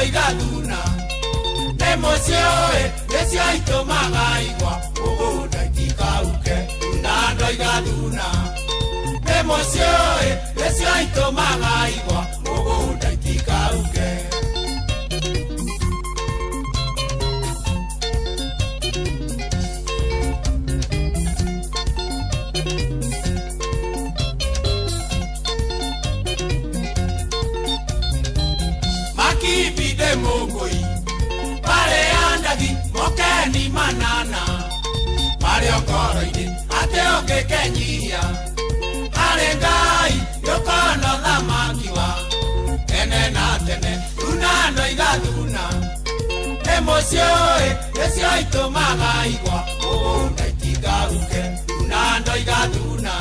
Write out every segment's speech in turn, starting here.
igathuna nemosioe desio magaigwa ugunda tikauke nando igathuna nemosioe desio magaigwa ugunda tikauke Makibide mogoi pare andagi mokeni manana pare okoroide ate ogekenyia pare ngai yokono thamakiwa tene na tene tunano igathuna emosioe desio itomaga igwa ugunda itigauke tunano igathuna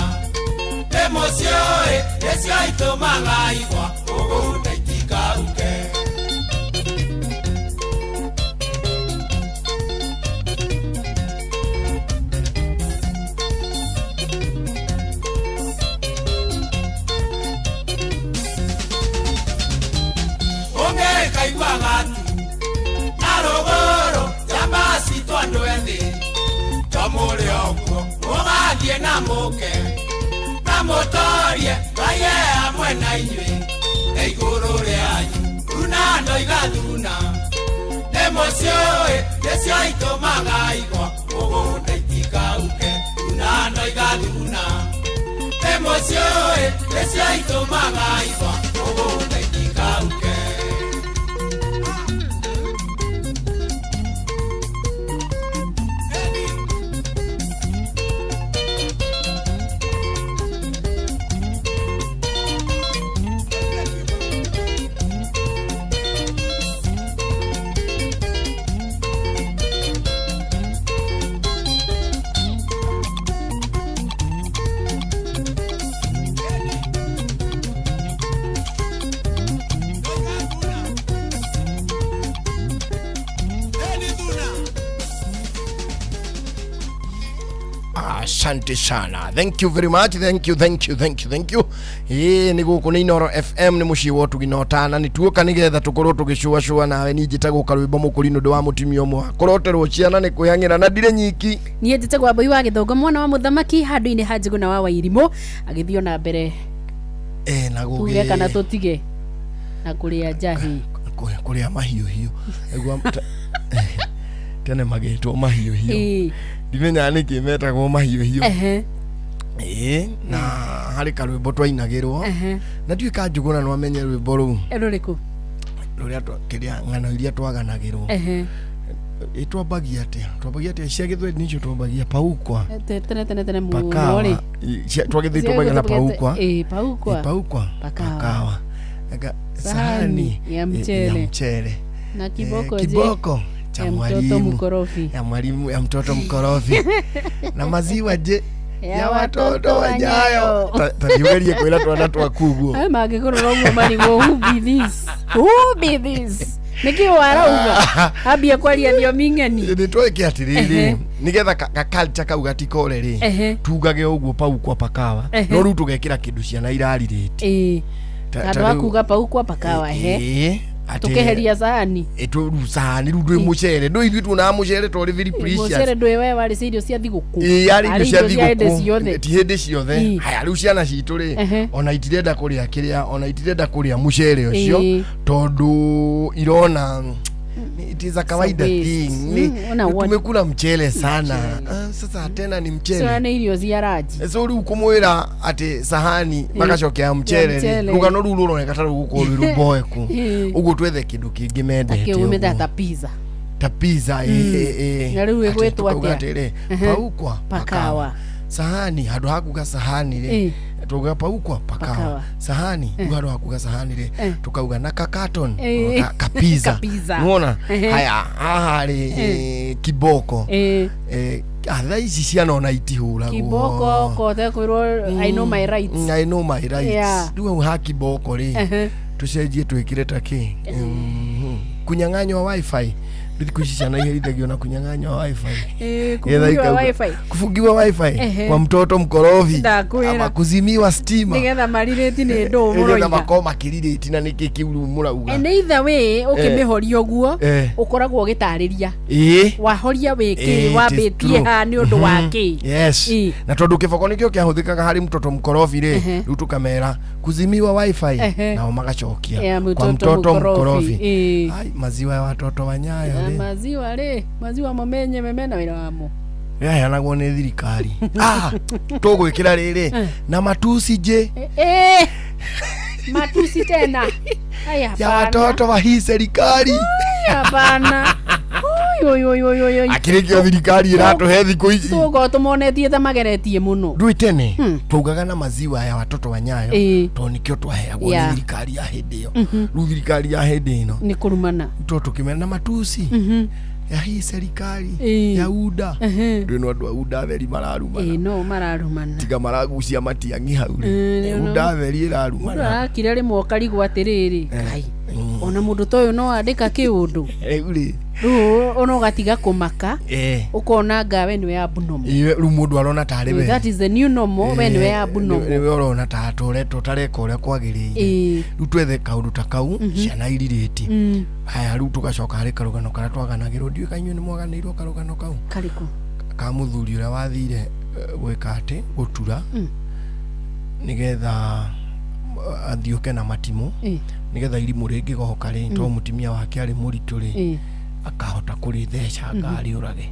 emosioe desio itomaga igwa ugunda itigauke Narogoro, Jabasi Twanduendi, Tomuri Ogo, Mogadie Namoke, Namotorie, Baye Amwena Iwe, Eiguru Reayu, Unando Igaduna, Nemosioe, Desio Itomaga Igwa, Ogo Netikauke, Unando Igaduna, Nemosioe, Desio Itomaga Igwa, Ogo Netikauke. Asante sana. Thank you very much. Thank you. Ni guku ni Inoro FM ni mushi wotu ginotana ni tuoka nigetha tukorwo tugicua nawe ni njitago karwimbo mukurino ndo wa mutimi omwe koroterwo ciana ni kuyangira na ndire nyiki ni njitago Mbui wa Githongo mwana wa muthamaki handu-ini hanjigu na wa Wairimu agithio na mbere na gugi tuge kana tutige na kuria njahi kuria mahiu hiyo egwa tene magetwo mahiu hiyo dimenya niki metagwo mahiu hiyo na hari karwimbo twainagirwo na ndiwe kanjuguna no amenye rwimbo ru eruriku ruria kiria ngano iria twaganagirwo itwabagia atia cia githwe nicio twabagia paukwa tene muori twagithitwo bagana paukwa pakawa sahani ya mchele na kiboko cha mwalimu ya mtoto mkorofi na maziwa je ya watoto wanyayo tadiwerie kwela twana twakubwo magikoro no mari go who be this niki warauga abia kwaria ndio mingeni ni tweke atiriri nigetha ka culture kau gatikore ri tugage uguo paukwa pakawa no ru tugekira kindu ciana iraririte tando akuga paukwa pakawa tukeheria sahani sahani rudwe muchere ndo ithu na muchere tori very precious muchere ndo wewe wali cio cia thiguku ari ndo cia thiguku ti hende ciothe haya riu ciana citu ri ona itirenda kuria kiria ona itirenda kuria muchere ucio tondu irona it is a kawaida thing tumekula mchele sana sasa tena ni mchele sio na irio cia raji so ri ukumwira ati sahani makacokea mchele rugano ru ruroneka taru gukorwo boeku ugu twethe kindu kingi mendete akiyumeta ta pizza na riu egwetwa atia pakawa sahani hado hakuga sahani ri tuga paukwa pakawa sahani ugaro hakuga sahani ri tukauga na carton kapiza unaona haya hari kiboko atha ici ciana ona itihuragwo kiboko kote kwirwo I know my rights riu ha kiboko ri tucenjie twikire taki kunyang'anywa wifi Ndikuisha na hiyo idagio na kunyang'anywa wifi. Kufungiwa wifi kwa mtoto mkorofi ama kuzimiwa stima. Nigetha marireti ni ndo muroiga. Na makoma kirireti na niki kiuru murauga. And either way ukimihoria guo ukoragwo ugitariria. Wahoria wiki wabitie ha ni undu waki. Yes. Na tondu kiboko nikio kiahuthikaga hari mtoto mkorofi ri riu tukamera kuzimiwa wifi na magacokia kwa mtoto mkorofi. Ai maziwa ya watoto wanyayo ri. Maziwa mamenye memena wira wamo. Ya nagwo ni thirikari. Tugwikira riri na matusi je. Matusi tena. Haya ya watoto wa hii serikali. Hapana. Oi. Akirikio thirikari iratuhe thiku ici. Tugo tumonetie ta mageretie muno. Ndui tene tugaga na maziwa ya watoto wanyayo to nikio twaheagwo ni thirikari ya hindi yo. Ru thirikari ya hindi ino ni kurumana. Tukimena na matusi. Ya hii serikali ya UDA ndino andu UDA theri mararumana no mararumana tiga maragucia matiangi hau UDA theri irarumana akire rimwe karigwa atiriri kai ona mundu toyo no andika kiundu uri ono gatiga kumaka ukona ngawe niwe ya bunomo ru mundu arona tari we that is the new normal we niwe ya bunomo niwe urona ta tureto tareka uria kwagiriire ru twethe kaundu ta kau ciana iririti haya ru tugacoka hari karugano kara twaganagirwo ndiwe kanywe ni mwaganirwo karugano kau kariko ka muthuri uria wathire gwika ati gutura nigetha athioke na matimu nigetha irimu ringi gohoka ri to mutimia wake ari muritu ri akahota kuritheca ngari urage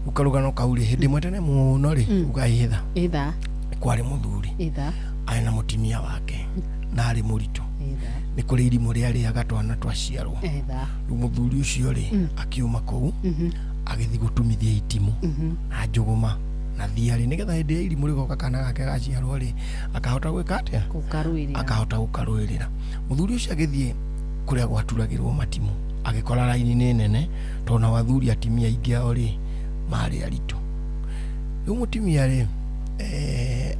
ukarugano kauri hindi mwetene muno ri ugaitha kwari muthuri ari na mutimia wake na ari muritu ni kuri irimu ri ari agatwana twaciarwo muthuri ucio ri akiuma kou agithi gutumithia itimu na njuguma na thiari nigetha hindi ya irimu rigoka kana gake gaciarwo ri akahota gwika atia akahota gukaruirira muthuri ucio agithie kuria gwaturagirwo matimu agikora raini ni nene tona wathuri atimia ingi ao ri mari aritu yu mutimia ri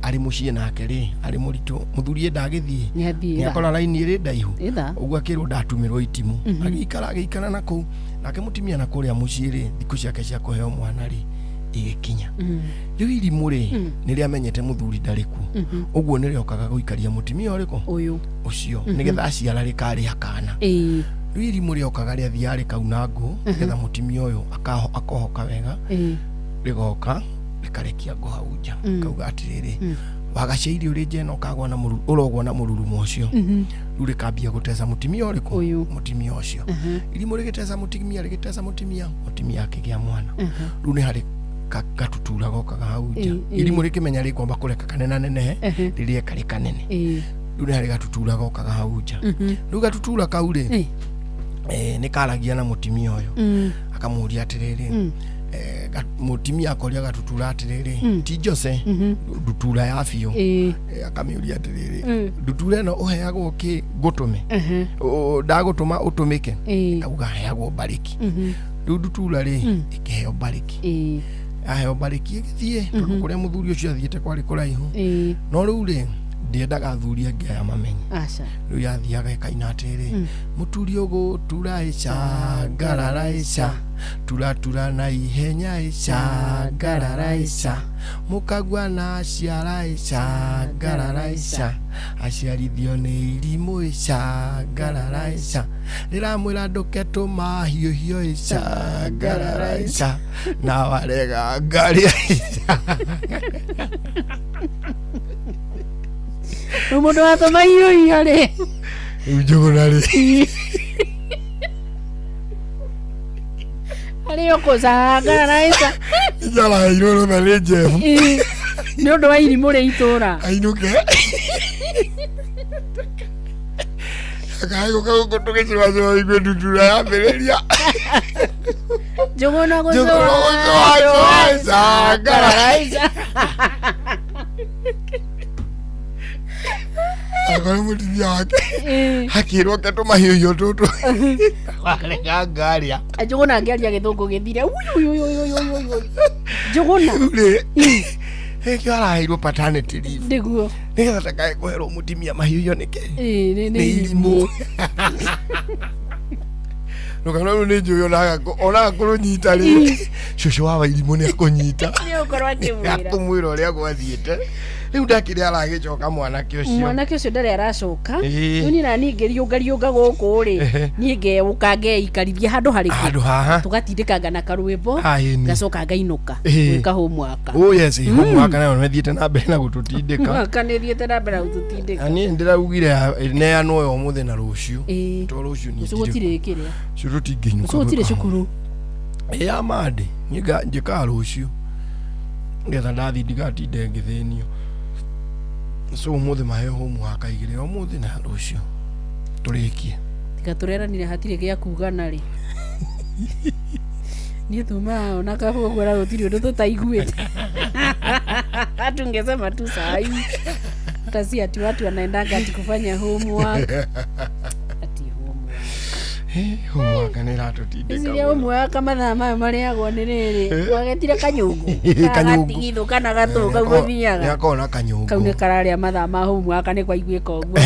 ari mucie nake ri ari muritu muthuri ndagithie ni akora raini ri ndaihu uguo akirwo ndatumirwo itimu agikara nako nake mutimia na kuria mucie ri thiku ciake cia kuheo mwana ri igikinya riu irimu ri niri amenyete muthuri ndariku uguo niri okaga guikaria mutimia uriko uyu ucio nigetha aciara ri kari akana riu irimu ri okaga ri athiari kaunangu nigetha mutimia uyu akohoka wega rigoka rikarekia ngohauja kauga atiriri wagaciiri uri jeno kagwa na mururu urogwa na mururu mocio ruri kambia gutesa mutimia uriko mutimia ucio irimu rigitesa mutimia akigia mwana runi hari gatutura gokaga hauja irimu rikimenya ri kwamba kureka kanena nenehe ririe kari kanene runi hari gatutura gokaga hauja ru gatutura kaure ni karagia na mutimia uyu akamuria atiriri mutimia akoria gatutura atiriri ti Jose dutura ya fio akamiuria atiriri dutura no uheagwo ki gutume ndagutuma utumike auga heagwo bariki dutura ri ikiheo bariki aheo bariki igithie tondu kuria muthuri ucio athiete kwari kuraihu no riu ri ndiendaga athuri angi aya mamenye riu yathiaga ikaina atiri muturi ugu turaica ngararaica turatura na ihenya ica ngararaica mukagua na ciaraica ngararaica aciarithio ni irimu ica ngararaica riramwira nduke tumahiuhio ica ngararaica na warega ngari umundu atoma hiyo ri ujuguna ri ari okozanga raisa jala iroro na leje no ndo iri muri itura ainuke akago kago tukechwa zo ibe dutura ya bereria jogona go zanga raisa akora mutimia wake hakirwo keto mahiyo tutu warega ngaria ajogona ngaria githungu githire uyu jogona kio arairwo paternity leave ndiguo nigetha takae kuherwo mutimia mahiyo nike ni irimu Nukana ni njuyo ona kurunyita ri. Shosho wa Wairimu ni akunyita. Ni ukorwa kimwira. Akumwira uria gwathiete. Riu ndakire aragicoka mwanake ucio. Mwanake ucio ndari aracoka. Ni na ni ngeriunga guku ri. Ni ngeuka ngeikarithia handu hariko. Handu haha. Tugatindikanga na karwimbo. Ngacoka ngainuka. Gwika homework. Oh yes, homework nayo nithiete na mbere na gututindika. Homework nithiete na mbere na gututindika. Ani ndiraugire neano yo muthe na rucio. To rucio ni. Gutire kiria. Curuti nginyuka. Gutire cukuru. Ya madi. Njika rucio. Ngetha ndathi ndigatinde ngithenio. So muthe mahe homework igire o muthe na rucio. Turikie. Tika tureranire hatire gia kugana ri. Ni tuma ona kaho gora gutiri undu tutaiguite. Hatungesema tu sai. Tasi ati watu wanaendanga ati kufanya homework. Ati homework. Homework ni ratutindika. Ndio homework mathaa mayo mariagwo ni riri. Wagetire kanyungu. Gatigithu kana gatuka guthiaga. Yakona kanyungu. Kaune kararia mathaa ma homework ni kwa iguika uguo.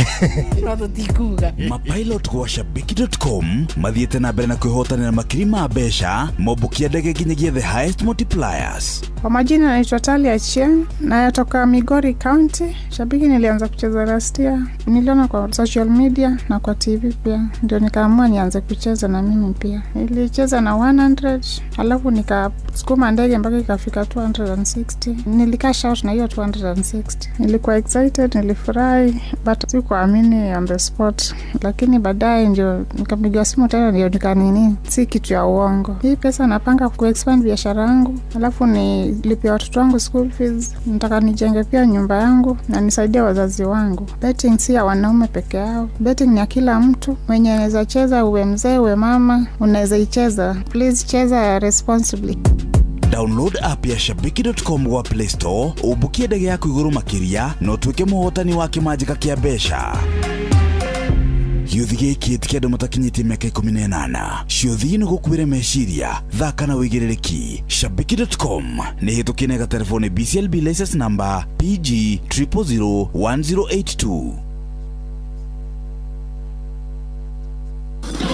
No tutikuga. Mapilot kwa shabiki.com mathiete na mbere na kwihotanira makiri ma mbeca mobukia ndege nginyagia the highest multipliers. Kwa majina naitwa Talia Achieng na natoka Migori County. Shabiki nilianza kucheza last year. Niliona kwa social media na kwa TV pia. Ndio nikaamua nianze kucheza na mimi pia. Nilicheza na 100, alafu nikasukuma ndege mpaka ikafika 260. Nilikash out na hiyo 260. Nilikuwa excited, nilifurahi, but sikuamini on the spot. Lakini baadaye ndio nikapiga simu tena ndio nikanini, si kitu ya uongo. Hii pesa napanga kuexpand biashara yangu, alafu nilipia watoto wangu school fees, nataka nijenge pia nyumba yangu na nisaidie wazazi wangu. Betting si ya wanaume peke yao. Betting ni ya kila mtu. Mwenye anaweza cheza, uwe mzee uwe mama, unaweza icheza. Please cheza responsibly. Download app ya shabiki.com wa Play Store, ubukie ndege yako iguru makiria no tuike muhotani wa kimajika kia besha. Yuthige kiti ndo mutakinyiti miaka 18. Ciuthi ni gukwire meciria, thaka na wigiririki. Shabiki.com ni hitukine ga telefone BCLB license number PG 0001082.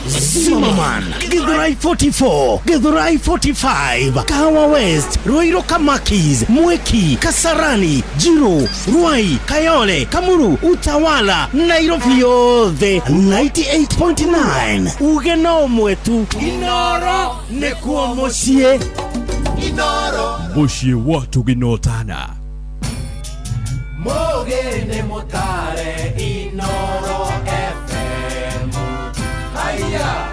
Zimmerman, Githurai 44, Githurai 45, Kahawa West, Ruiru Kamakis, Mweki, Kasarani, Jiro, Ruai, Kayole, Kamuru, Utawala, Nairobi yothe 98.9. Ugeno mwetu Inoro nekuo mucie. Inoro mucie watu ginotana. Mogene motare Inoro FM. Haya,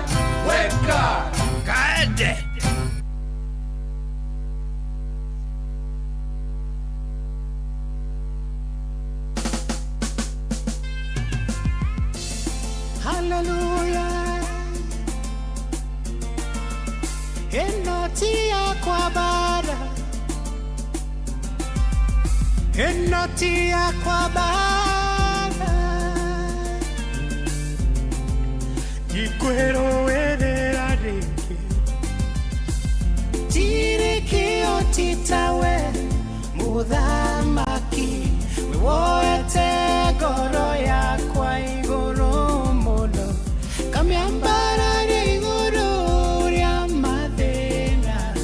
weka kaede. Hallelujah. Enotia kwa bara. Enotia kwa bara. Ikwero wedera reke. Tireke otitawe mudhamaki. Wewoete goro ya kwa igoro mono. Kamyambara re igoro ya madena.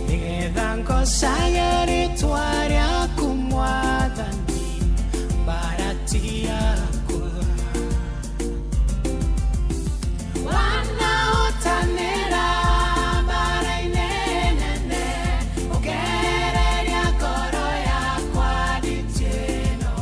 Nigethango sayari tuaria kumwadhani. Baratia kuwa. Wanaotanera bara inenene. Ugereria goro ya kwa diteno.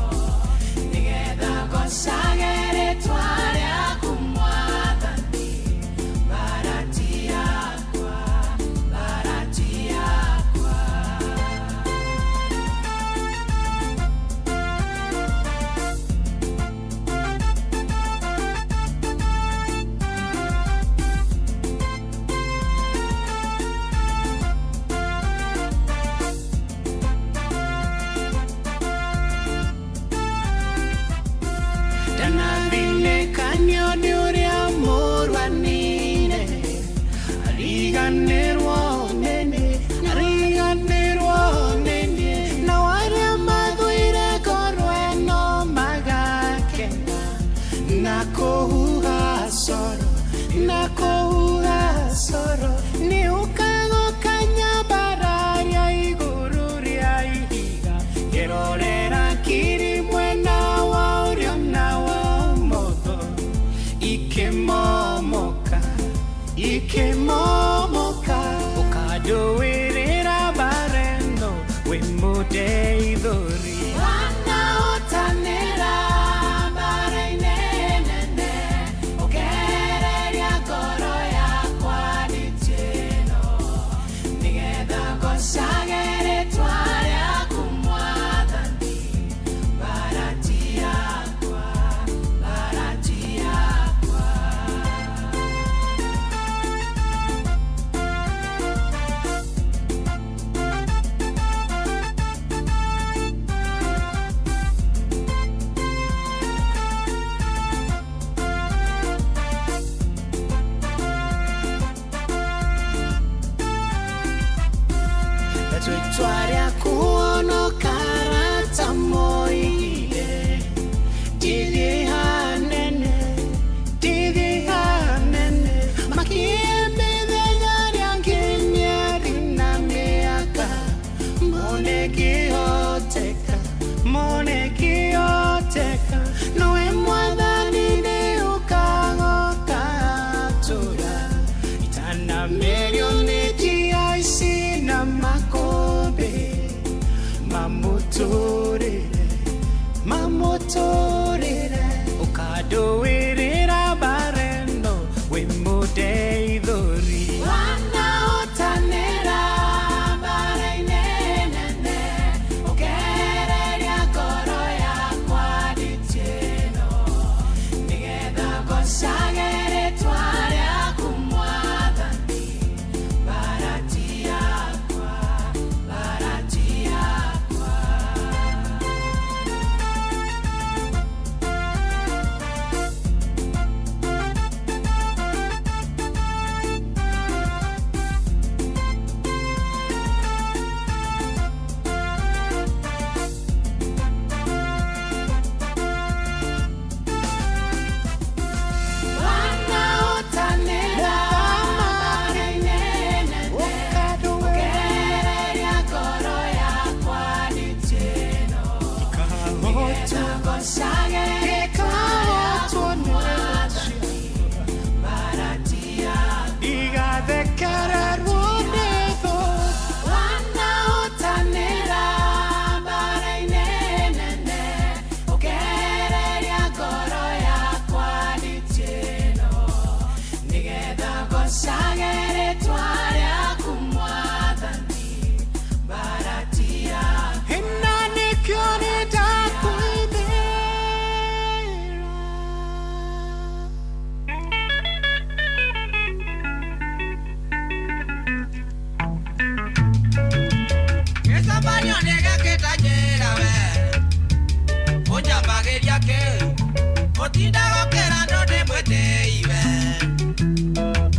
tinda gokera no ndimwete iwe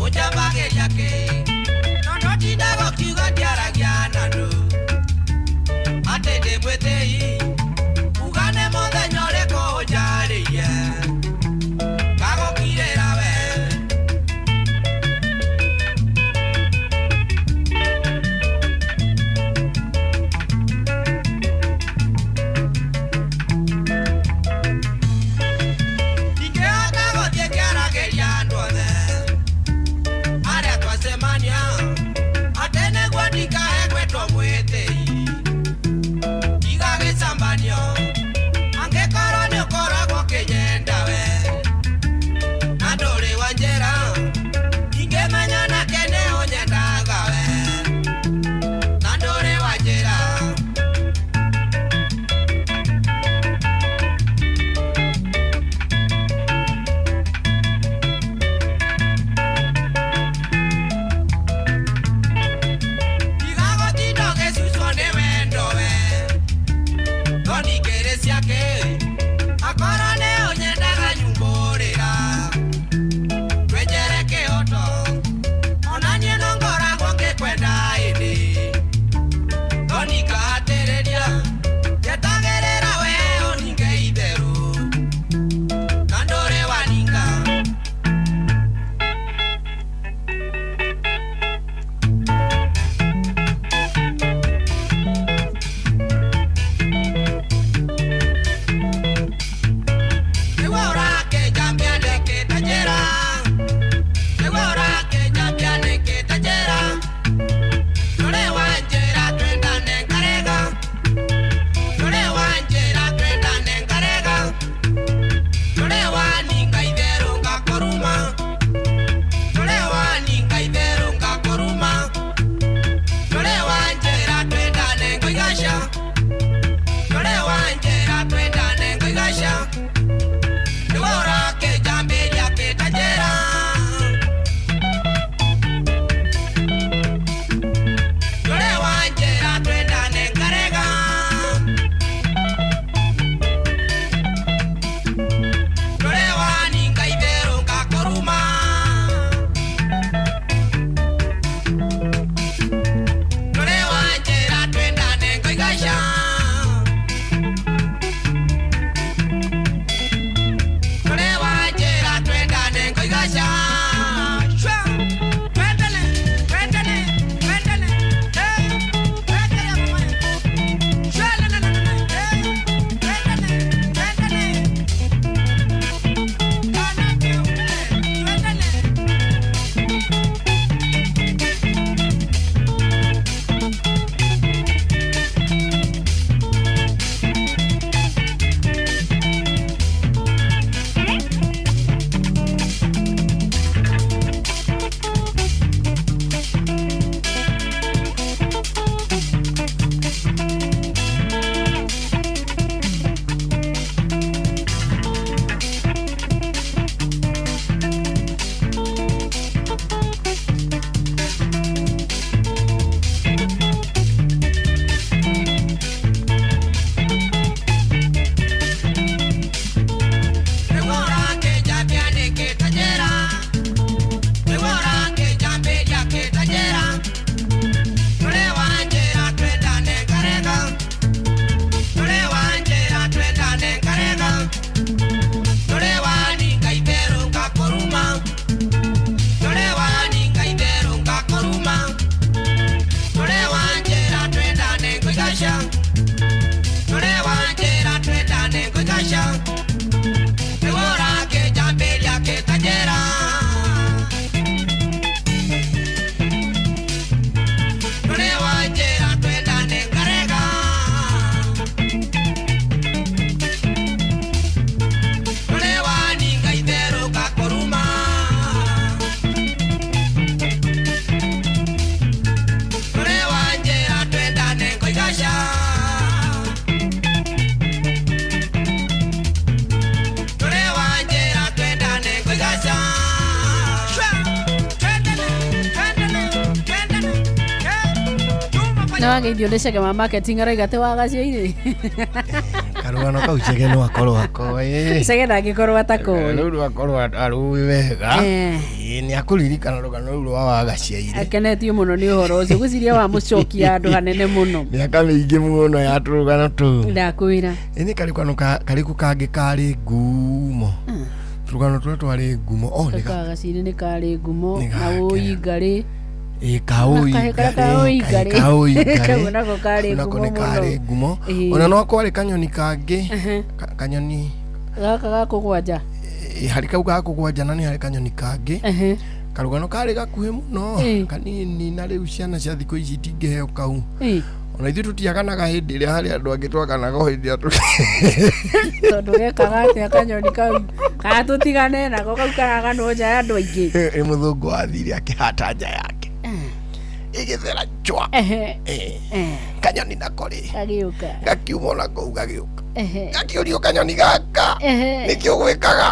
ujambageria ki no tinda gokiuga ndiaragia nanu ate ndimwete i ugane muthenya uriko njaririe gagokirira we Ike Nyina wake idio ndecege ma marketing araiga te wagacio ire. Karugano kau cege no akorwo ako cege ndagikorwo atako riu akorwo aruwi wega ni akuririkana rugano ruru wa wagacio ire akenetio muno ni uhoro ucio gwiciria wa mucokia andu hanene muno miaka mingi muno ya turugano tu ndakwira ini karigano kariku kangi kari ngumo turugano tu twari ngumo ni kagacini ni kari ngumo na uingari kaoigare nako kari ngumo ona no kwari kanyoni kangi kanyoni gaka gakugwanja hari kau gakugwanja na ni hari kanyoni kangi karugano kari gakuhe muno kanini na riu ciana cia thikũ ici itingĩheo kau ona ithuĩ tutiakanaga hĩndĩ ĩrĩa harĩ andũ angĩ twakanaga hĩndĩ ĩrĩa tondũ gekaga atĩa kanyoni kau kana tũtigane nako kau karaganwo nja ya andũ aingĩ mũthũngũ wathire akĩhata nja yake igĩthera chwa kanyoni nako rĩ gagiũka gakiuma na kũu gagiũka gakĩũrio kanyoni gaka nĩkĩo gwĩkaga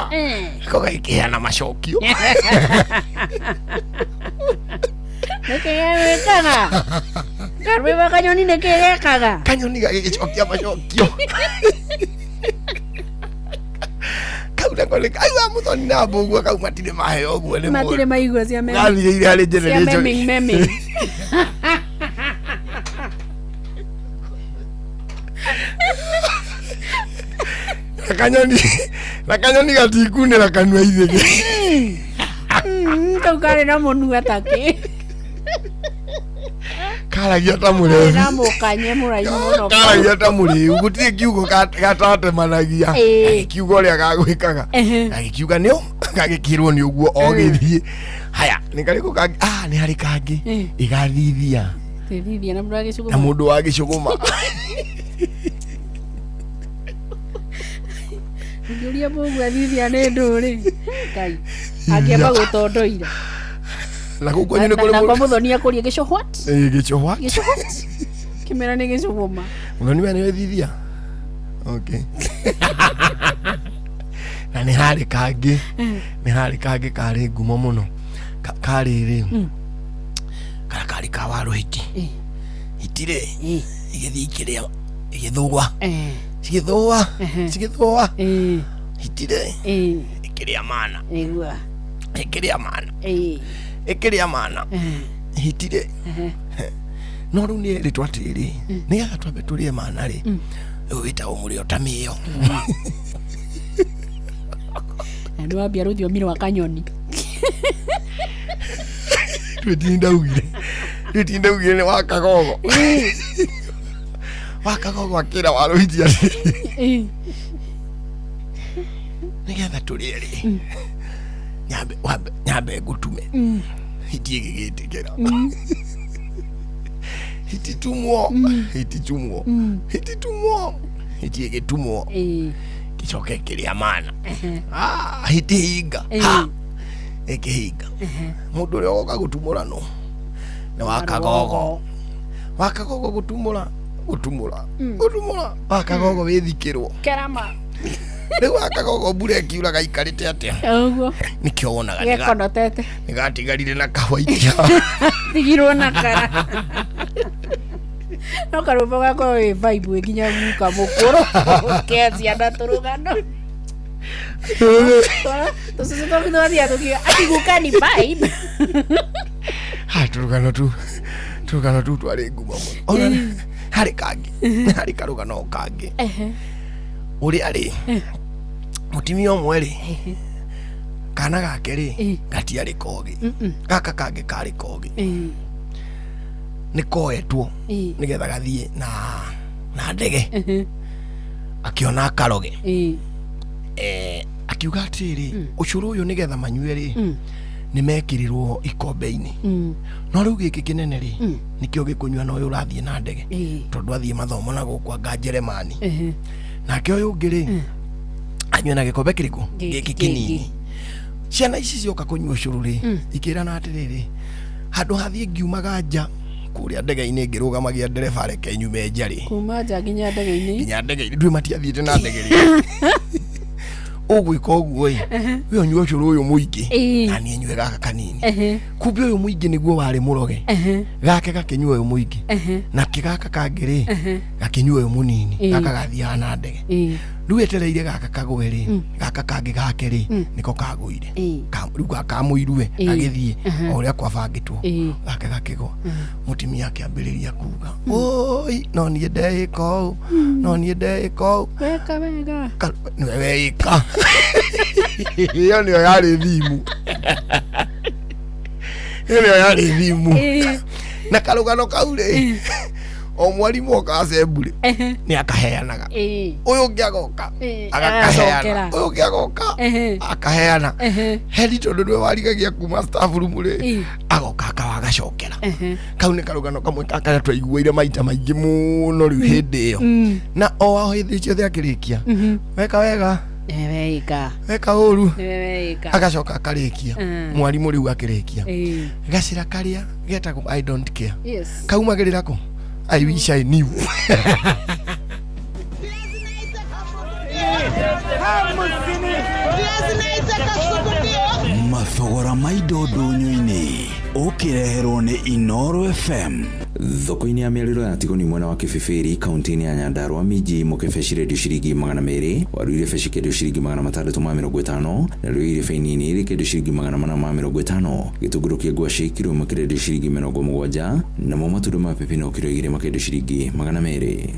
ko gagĩkĩheana macokio nĩkĩgekaga karwĩwa kanyoni nĩkĩgekaga kanyoni gagĩgĩcokia macokio kau nako nĩ kaigua mũthoni na mbũguo kau matirĩ maheo ũguo nĩ matirĩ maigua cia gathire harĩ generation memi kanyoni gatikunĩra kanua ithĩgĩ kau karĩ na mũnua takĩ karagia ta mũrĩu na mũkanye mũraihu mũno karagia ta mũrĩu gũtirĩ kiugo gatatemanagia kiugo ũrĩa gagwĩkaga gagĩkiuga nĩo gagĩkĩrwo nĩ ũguo o gĩthiĩ haya nĩ karĩkũ kangi nĩ harĩ kangi igathithia na mũndũ wa gĩcũgũma ngĩũria mũndũ athithia nĩ ndũrĩ Ngai angĩamba gũtondoira na gũkũ nĩ kũrĩ na kwa mũthoni akũria gĩcohwat gĩcohwat kĩmera nĩ gĩcũgũma mũthoni we nĩ thithia okay na nĩ harĩ kangi karĩ ngumo mũno karĩ rĩ karĩ ka waru hiti hitirĩ igĩthiĩ ikĩrĩa igĩthũa cigĩthũa hitirĩ ikĩrĩa mana ikĩrĩa mana hitirĩ no rĩu nĩ rĩtwa tĩrĩ nĩgetha twambe tũrĩe mana rĩ rĩu wĩtagwo mũrĩo ta mĩyo na nĩ wambia rũthiomi rwa kanyoni rĩtindaugire nĩ wakagogo akĩra warũhitia nĩgetha tũrĩe rĩ nyambe ngũtume hitie gĩgĩtĩkĩra hititumwo hitie gĩtumwo gĩcoke kĩrĩa mana hitihinga ĩkĩhinga mũndũ ũrĩa ũgoka gũtumũra no nĩ wakagogo gũtumũra wakagogo wĩthikĩrwo kerama rĩu wakagogo mbura ĩkiura gaikarĩte atĩa nĩkĩo wonaga gĩkonotete nĩgatigarire na kahwaitia tigirwo na kara no karũmbo gakorwo wĩ vibe nginya guka mũkũrũ kĩaciana tũrũgano tũcũcũ twaku twathiaga tũkiuga ati guka ni vibe turũgano tu twarĩ ngumo mũno harĩ kangi harĩ karũgano kangi ũrĩa rĩ mũtimia ũmwe rĩ kana gake rĩ gatiarĩ kogi gaka kangĩ karĩ kogi nĩ koetwo nĩgetha gathiĩ na ndege akĩona karoge akiuga atĩrĩ ũcũrũ ũyũ nĩgetha manyue rĩ nĩ mekĩrĩrwo ikombe-inĩ no rĩu gĩkĩ kĩnene rĩ nĩkĩo gĩkũnyua na ũyũ ũrathiĩ na ndege tondũ athiĩ mathomo na gũkũ anga Njeremani nake ũyũ ũngĩ rĩ anyue na gĩkombe kĩrĩkũ gĩkĩ kĩnini ciana ici cioka kũnyua ũcũrũ rĩ ikĩrana atĩrĩrĩ handũ hathiĩ ngiumaga nja kũrĩa ndege-inĩ ngĩrũgamagia ndereba reke nyume nja rĩ kuma nja nginya ndege-inĩ ndũĩ matiathiĩte na ndege rĩ ugwika uguo we onywe ucuru uyu muingi na ni enywe gaka kanini kumbe uyu muingi niguo wari muroge gake gakinywa uyu muingi na kigaka kangiri gakinywa uyu munini gaka gathia na ndege riu etereire gaka kagweri gaka kangi gakeri niko kaguire riu gakamuirue agithie oria kwabangitwo gake gakigwa mutimia akiambiriria kuga oi no nie ndeiko no nie ndeiko weka wega niwe weika iyo niyo yari thimu iyo niyo yari thimu na karugano kaure o mwarimu okasembure ni akaheanaga uyu ngiagoka agakaheana uyu ngiagoka akaheana hedi tondu niwe warigagia kuma staff room ri agoka akawagacokera kau ni karugano kamwe kakara twaiguire maita maingi muno riu hindi iyo na o hindi ciothe akirikia weka wega weka weka uru weka agacoka akarikia mwarimu riu akirikia gacira karia getagwo I don't care kaumagirira ko I wish I knew. Mathogora maidodo nyoine ukireherwo ni Inoro FM. Thoko-ini ya mĩarĩro ya Tigoni mwena wa Kĩbĩbĩri kaunti-inĩ ya Nyandarua miji mũkebe cirendio ciringi 200, waru irebe cikendio ciringi 650, na rĩu irebe inini rĩkendio ciringi 450, gĩtũngũrũ kĩa ngwacĩ kiro ĩmwe kĩrendio ciringi 70, namo matunda ma pepino kiro 2 makendio ciringi 200.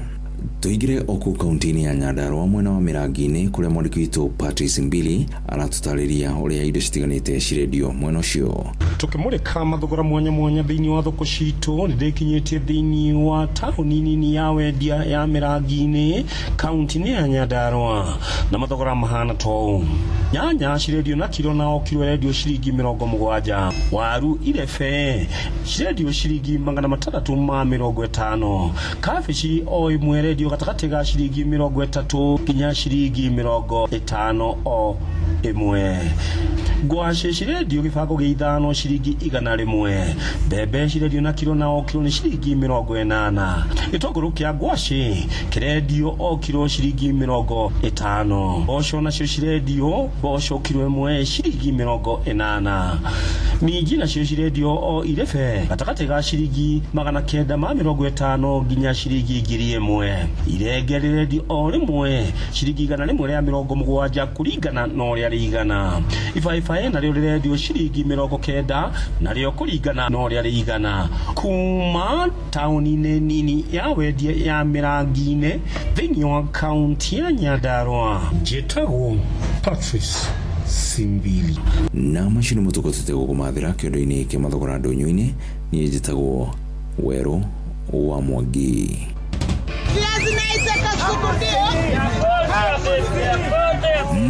Tuigire oku kaunti-inĩ ya Nyandarua mwena wa Mirangi-inĩ kuria mwandiki witũ Patrice Mbili aratutariria uria indo citiganĩte cirendio mwena ũcio. Tukimurika mathogora mwanya mwanya thĩinĩ wa thoko citũ nĩndĩkinyĩtie thĩinĩ wa taũni nini ya wendia ya Mirangi-inĩ kaunti-inĩ ya Nyandarua na mathogora mahana to nyanya cirendio na kilo na o kilo rendio ciringi 70, waru irebe cirendio ciringi 350, kabici o imwe rendio gatagati ga ciringi 30 nginya ciringi 50 o imwe, ngwacĩ cirendio gĩbango gĩa 5 ciringi 100, mbembe cirendio na kilo na o kilo ni ciringi 80, gĩtũngũrũ kĩa ngwacĩ kĩrendio o kilo ciringi 50, mboco nacio cirendio mboco kilo ĩmwe ciringi 80, minji nacio cirendio o irebe gatagati ga ciringi 950 nginya ciringi 1000, irenge rirendio o rimwe ciringi 170 kuringana na ũrĩa rĩigana, ibaĩbaĩ narĩo rĩrendio ciringi 90 narĩo kũringana na ũrĩa rĩigana. Kuma taũni-inĩ nini ya wendia ya Mirangi-inĩ thĩinĩ wa kaunti ya Nyandarua, njĩtagwo Patrice Simbili. Na macini mũtukotete gũkũmathĩra kĩondo-inĩ kĩa mathogora ndũnyũ-inĩ niĩ njĩtagwo Werũ wa Mwangi.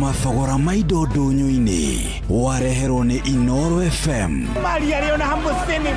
Mathogora maidodo nyoine wareherwo ni Inoro FM. Maria Leona Hambusini.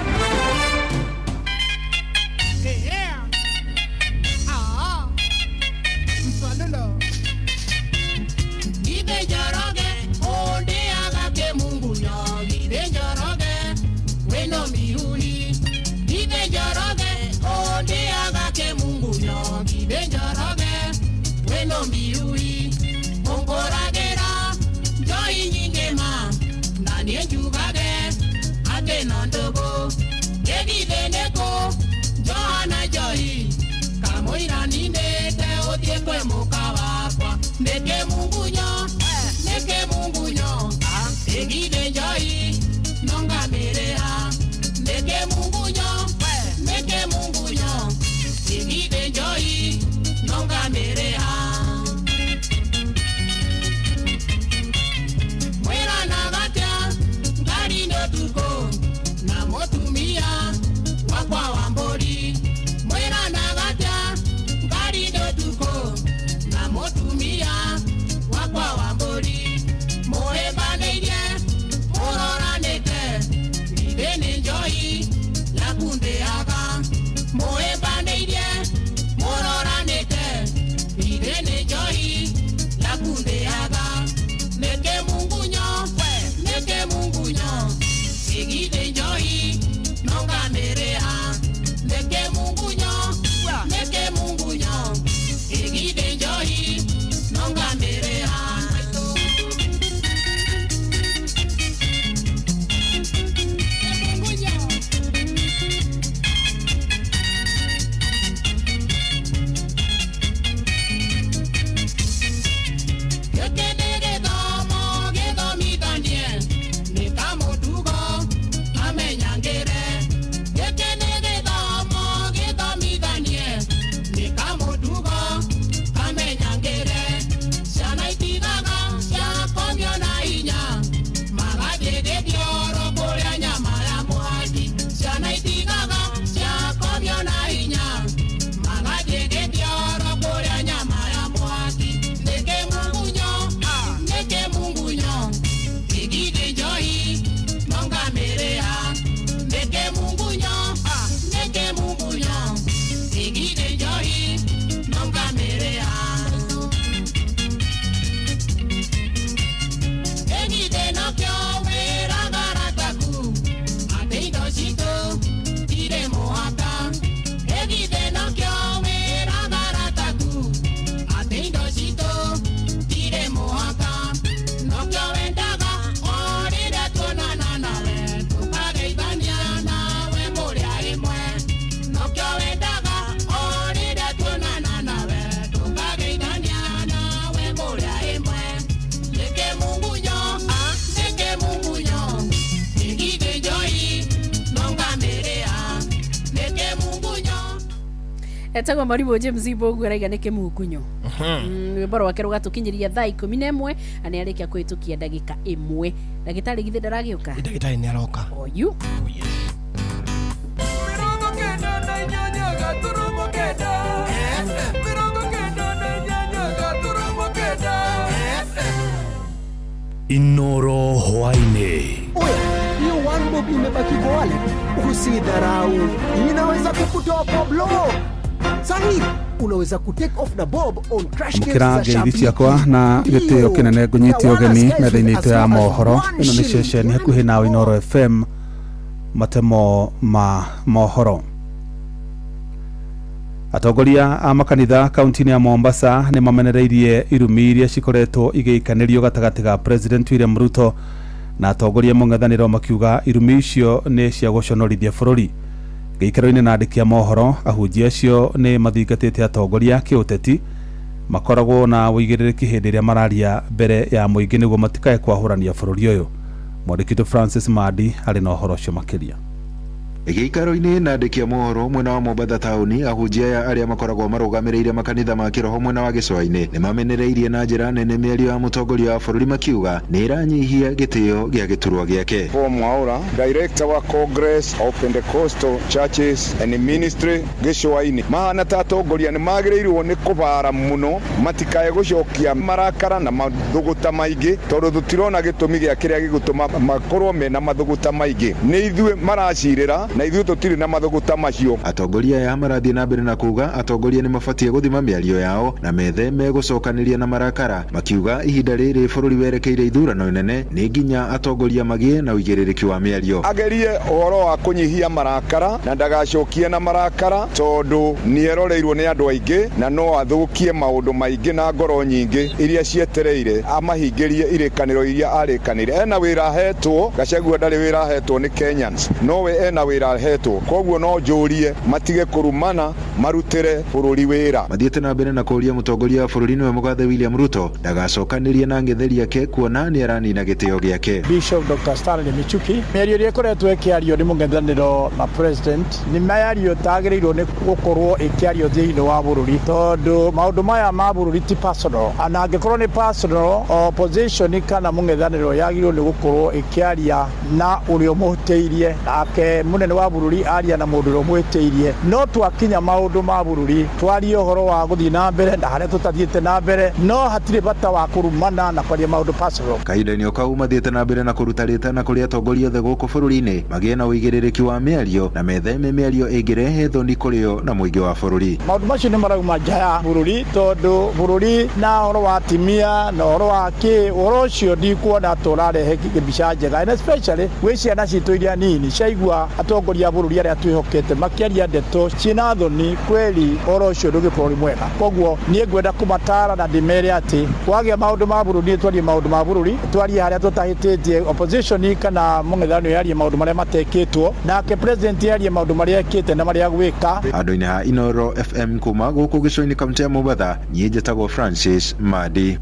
Etagwa Marimu James Ibogu araiga neke mukunyo. Wiboro wake rugatukinyiria thaa 11 ani arikia kwitukia ndagika 1. Ndagitari githe ndaragiuka. Ndagitari ni aroka. Oyu. Inoro Hwaine. Oya, hiyo one bob imebaki kwa wale. Usidharau. Inaweza kukutoa kwa blow. Sahi, unaweza kutake off na bob on crash games za Shabiki ciakwa na gitio kinene ngunyitio geni metha-ini itu ya mohoro. Ino ni ceceni hakuhi na Inoro FM matemo ma mohoro. Atongoria a makanitha kaunti-ini ya Mombasa ni mamenereirie irumi iria cikoretwo igiikanirio gatagati ga President William Ruto na atongoria mung'ethaniro makiuga irumi icio ni cia guconorithia bururi. Giikaro-ini na andiki a mohoro ahunjia acio ni mathingatite atongoria kiuteti makoragwo na wigiririkia hindi iria mararia mbere ya muingi niguo matikae kwahurania bururi uyu. Mwandiki Francis Madi ari na uhoro ucio makiria. Giikaro-ini na andiki a mohoro mwena wa Mombasa tauni ahunjia aria makoragwo marugamireire makanitha ma kiroho mwena wa Gicua-ini ni mamenereirie na njira nene mĩario ya mutongoria wa bururi makiuga ni iranyihia gitio gia giturwa giake. Paul Mwaura, director wa Congress of Pentecostal Churches and Ministry Gicua-ini, mahana ta atongoria ni magĩrĩirwo ni kubara muno matikae gucokia marakara na mathuguta maingi tondu tutirona gitumi gia kiria gigutuma makorwo mena mathuguta maingi. Ni ithuĩ maracirĩra na ithuĩ tutiri na mathuguta macio. Atongoria ya marathie na mbere na kuga atongoria ni mabatie guthima mĩario yao na metheme gucokaniria na marakara makiuga ihinda rĩrĩ bururi werekeire ithurano nene ni nginya atongoria magie na uigĩrĩrĩki wa mĩario. Agerie uhoro wa kunyihia marakara na ndagacokie na marakara tondu ni eroreirwo ni andu aingi na no athukie maundu maingi na ngoro nyingi iria cietereire amahingirie irikaniro iria arikanire. Ena wĩra hetwo, Gachagua ndarĩ wĩra hetwo ni Kenyans, no we ena wĩra hetwo, koguo no njurie matige kurumana marutire bururi wĩra. Mathiete na mbere na kuria mutongoria wa bururi niwe mugathe William Ruto ndagacokanirie na ng'etheri yake kuona ni aranina gitio giake. Bishop Dr. Stanley Michuki mĩario ĩrĩa ĩkoretwo ĩkĩario nĩ mũng'ethanĩro na president nĩ mĩario tagĩrĩirwo nĩ gũkorwo ĩkĩario thĩinĩ wa bururi tondu maũndũ maya ma bururi ti personal, na angĩkorwo nĩ personal opposition kana mũng'ethanĩro yagĩrĩirwo nĩ gũkorwo ĩkĩaria na ũrĩa ũmũhutĩirie nake munene wa bururi aria na mundu romwetiirie. No twakinya maundu ma bururi twarie uhoro wa guthii na mbere na haria tutathiete na mbere, no hatire bata wa kurumana na kwaria maundu personal. Kahinda-ini o kau mathiete na mbere na kuruta ritana kuri atongoria othe guku bururi-ini magie na uigĩrĩrĩki wa mĩario na metheme mĩario ĩngĩrehe thoni kũrĩo na mũingĩ wa bururi. Maundu macio nĩ marauma nja ya bururi tondu bururi na uhoro wa timia na uhoro wa uhoro ucio ndikuona tũrarehe mbica njega, and especially gwĩ ciana citũ iria nini ciaigua atongoria bururi aria twihokete makiaria ndeto ciina thoni kweli oro ucio ndũgĩkorwo mwega. Koguo niĩ ngwenda kũmatara na ndĩmere ati kwagia maundu ma bururi twarie maundu ma bururi, twarie haria tutahĩtĩtie opposition kana mũng'ethanĩro yarie maundu maria matekĩtwo, nake president yarie maundu maria ekĩte na maria gwĩka. Andũ-inĩ ha Inoro FM kuma gũkũ Gĩcua-inĩ kaunti ya Mombasa, niĩ njĩtagwo Francis Madi.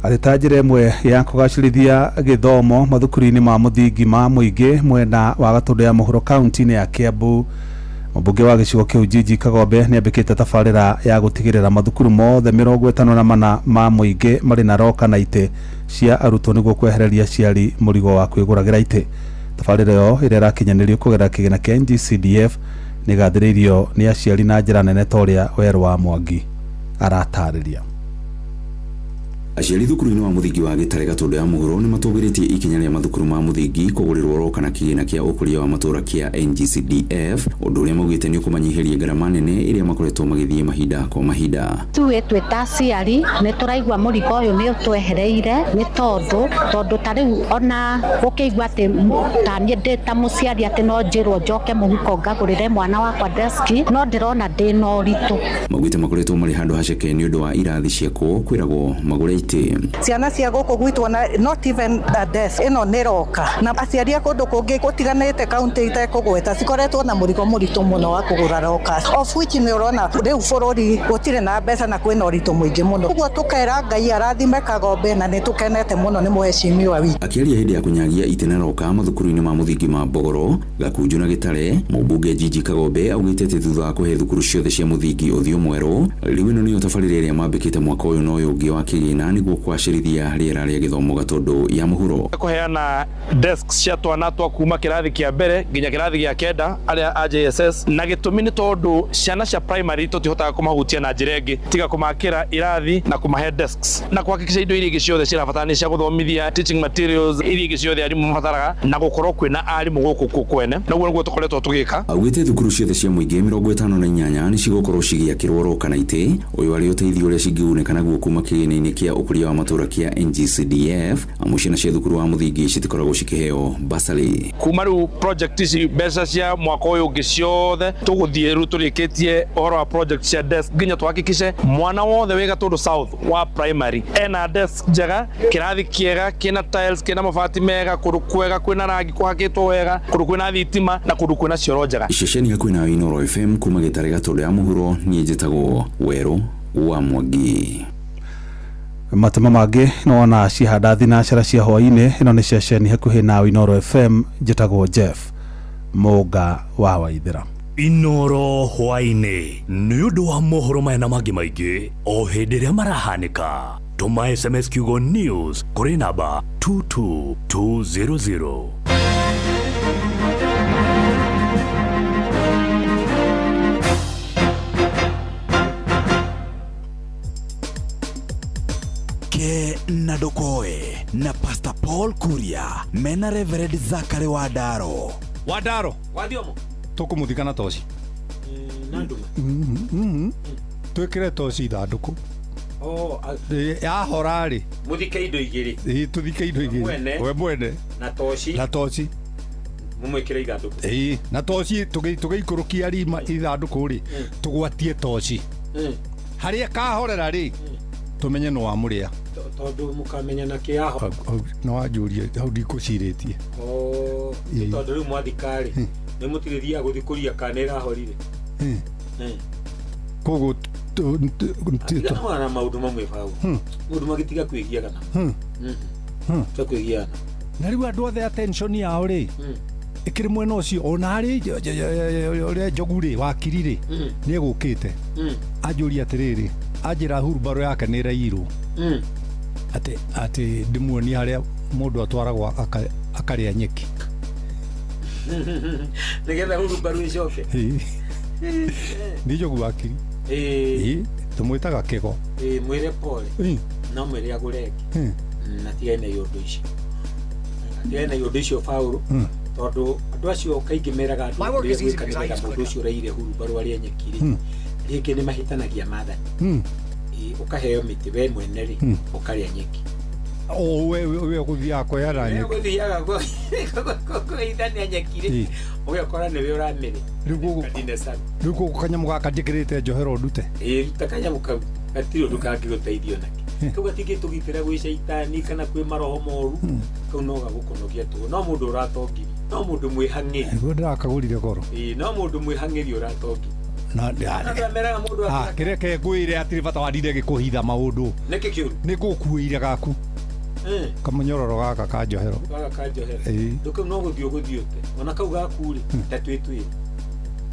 Aritajire mwe ya kugacirithia githomo mathukuru-ini ma muthingi ma muingi mwena wa Gatundu ya Mũhuro kaunti-ini ya Kiambu. Mũmbunge wa gĩcigo kĩu Gigi Kagombe nĩambĩkĩte tabarĩra ya gũtigĩrĩra mathukuru mothe 54 ma muingi marĩ na roka na itĩ cia arutwo nĩguo kwehereria ciari mũrigo wa kwĩgũragĩra itĩ. Tabarĩra ĩyo ĩrĩa ĩrakinyanĩrio kũgerera kĩgĩna kĩa NGCDF nĩgathĩrĩirio nĩ aciari na njĩra nene ta ũrĩa Werũ wa Mwangi aratarĩria. aciari thukuru-inĩ wa mũthingi wa Gĩtare Gatũndũ ya mũhuro nĩ matũgĩrĩtie ikinya rĩa mathukuru ma mũthingi kũgũrĩrwo ro kana kĩgĩna kĩa ũkũria wa matũra kĩa NGCDF ũndũ ũrĩa maugĩte nĩ ũkũmanyihĩria ngarama nene iria makoretwo magĩthiĩ mahinda kwa mahinda. Tuwe tweta aciari nĩ tũraigua mũrigo ũyũ nĩ ũtwehereire nĩ tondũ ta rĩu ona ũkĩigua atĩ taniĩ ndĩ ta mũciari atĩ no njĩrwo njoke mũhuko ngagũrĩre mwana wakwa deski no ndĩrona ndĩna ũritũ. Maugĩte makoretwo marĩ handũ haceke nĩ ũndũ wa irathi ciakwo kwĩragwo magũre itĩ. Ciana cia gũkũ gwitũ na not even a desk ĩno nĩ roka na aciari a kũndũ kũngĩ gũtiganĩte kaunti itekũgweta cikoretwo na mũrigo mũritũ mũno wa kũgũra roka of which nĩ ũrona rĩu bũrũri gũtirĩ na mbeca na kwĩna ũritũ mũingĩ mũno. Ũguo tũkera Ngai arathime Kagombe na nĩ tũkenete mũno nĩ mũheshimiwa witũ. Akĩaria hĩndĩ ya kũnyagia itĩ na roka mathukuru-inĩ ma mũthingi ma Mbogoro, Gakunju na Gĩtare, mũmbunge Gigi Kagombe augĩte atĩ thutha wa kũhe thukuru ciothe cia mũthingi ũthiũ mwerũ, rĩu ĩno nĩyo tabarĩra ĩrĩa mambĩkĩte mwaka ũyũ na ũyũ ũngĩ wa kĩgĩna nĩguo kwacĩrithia rĩera rĩa gĩthomo Gatũndũ ya mũhuro. Kũheana desks cia twana twa kuma kĩrathi kĩa mbere nginya kĩrathi gĩa kenda arĩa a JSS na gĩtũmi nĩ tondũ ciana cia primary tũtihotaga kũmahutia na njĩra ĩngĩ tiga kũmakĩra irathi na kũmahe desks na kuhakikisha indo iria ingĩ ciothe cirabatara cia gũthomithia teaching materials iria ingĩ ciothe arimũ mabataraga na gũkorwo kwĩna arimũ gũkũ kwene naguo nĩguo tũkoretwo tũgĩka. Augĩte thukuru ciothe cia mũingĩ 58 nĩ cigũkorwo cigĩakĩrwo ro kana itĩ ũyũ arĩ ũteithio ũrĩa cingĩgunĩka naguo kuma kĩgĩna-inĩ kĩa ũkũria wa matũra kĩa NGCDF amu ciana cia thukuru wa mũthingi citikoragwo cikĩheo basarĩ. Kuma rĩu project ici mbeca cia mwaka ũyũ ũngĩ ciothe tũgũthiĩ rĩu tũrĩkĩtie ũhoro wa project cia desk nginya tũhakikishe mwana wothe wĩ Gatũndũ South wa primary ena desk njega kĩrathi kĩega kĩna tiles kĩna mabati mega kũndũ kwega kwĩna rangi kũhakĩtwo wega kũndũ kwĩna thitima na kũndũ kwĩna cioro njega. Iceceni hakuhĩ na Inooro FM kuma Gĩtare Gatũndũ ya mũhuro niĩ njĩtagwo Werũ wa Mwangi. Matema mangĩ no ona cihanda thinacara cia hwainĩ ĩno nĩ ceceni hakuhĩ na Inooro FM njĩtagwo Jeff Mũnga wa Waithĩra. Inooro hwainĩ nĩ ũndũ wa mohoro maya na mangĩ maingĩ o hĩndĩ ĩrĩa marahanĩka tũma SMS kiugo news kũrĩ namba 22200. Ke Nadokoe na Pastor Paul Kuria mena Reverend Zachary Wadaro. Wadaro wathiomo tukumuthikana toci nanduma twikire toci ithandũkũ yahora rĩ muthike indo igĩrĩ tuthike indo igĩrĩ we mwene na toci mumwĩkĩre ithandũkũ na toci tũgĩikũrũkia rima ithandũkũ rĩ tũgwatie toci harĩa kahorera rĩ tumenye no amũrĩa tondũ mukamenya na kĩaho no wanjũria hau ndikũcirĩtie tondũ rĩu mwathikarĩ nĩ mũtirĩthia gũthikũria kana ĩrahorire koguo na maũndũ mamwe bau mũndũ magĩtiga kwĩgiagana kwĩgiana na rĩu andũ othe attention yao rĩ ĩkĩrĩ mwena ũcio ona harĩ ũrĩa Njogu rĩ wakiri rĩ nĩ egũkĩte anjũria atĩrĩrĩ anjĩra hurubaro yake nĩ ĩrairwo atĩ ndĩmuonia harĩa mũndũ atwaragwo akarĩa nyeki nĩgetha hurubaro ĩcoke nĩ Njogu wakiri tũmwĩtaga kĩgo mwĩre pole no mwĩre agũreke na tigaine ũndũ icio tigaine ũndũ icio Paulo tondũ andũ acio kaingĩ meraga andũ gwĩkanĩra mũndũ ũcio ũraire hurubaro arĩa nyeki rĩngĩ nĩ mahĩtanagia maathani ukaheo mĩtĩ we mwene rĩ ũkarĩa nyeki we gũthiaga kũyara nyeki gũthiaga kũithania nyeki rĩ ũgakora nĩwe ũramĩrĩ rĩu gũkũ kanyamũ gaka njĩkĩrĩte njohero ndute ruta kanyamũ kau gatirĩ ũndũ kangĩgũteithio nake kau gatingĩtũgitĩra gwĩ caitani kana kwĩ maroho moru kau no gagũkonogia tũ no mũndũ ũratongiri no mũndũ mwĩhang'ĩri nĩguo ndĩrakagũrire goro no mũndũ mwĩhang'ĩri ũratongiri kireke ngwĩre atirĩ bata wandire gĩkũhitha maũndũ nĩkĩ kĩũru nĩ ngũkuĩire gaku kamũnyororo gaka ka njohero ndũkau no gũthiĩ ũgũthiĩte ona kau gaku rĩ ndatwĩtwĩre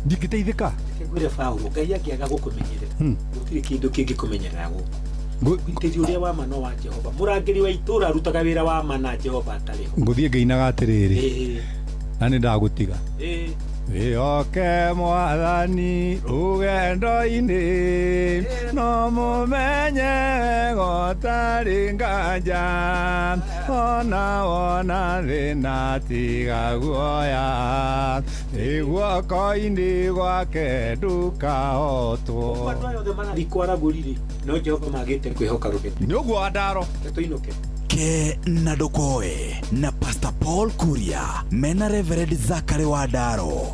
ndingĩteithĩka ngwĩre Paulo Ngai angĩaga gũkũmenyerera gũtirĩ kĩndũ kĩngĩkũmenyerera gũkũ mũtĩri ũrĩa wa ma no wa Jehova mũrangĩri wa itũra arutaga wĩra wa ma na Jehova atarĩ ho ngũthiĩ ngĩinaga atĩrĩrĩ na nĩ ndagũtiga Wĩhoke Mwathani rũgendo-inĩ, no mũmenye gũtarĩ nganja, ona wona thĩna tiga guoya, guoko-inĩ gwake ndũkahotwo. Andũ aya othe marathiĩ kwaragũrire no Jehova magĩte kwĩhoka rũgendo. Nĩ ũguo Wandaro. Tũinũke. Ke na Ndokoe na Pastor Paul Kuria mena Reverend Zachary Wandaro.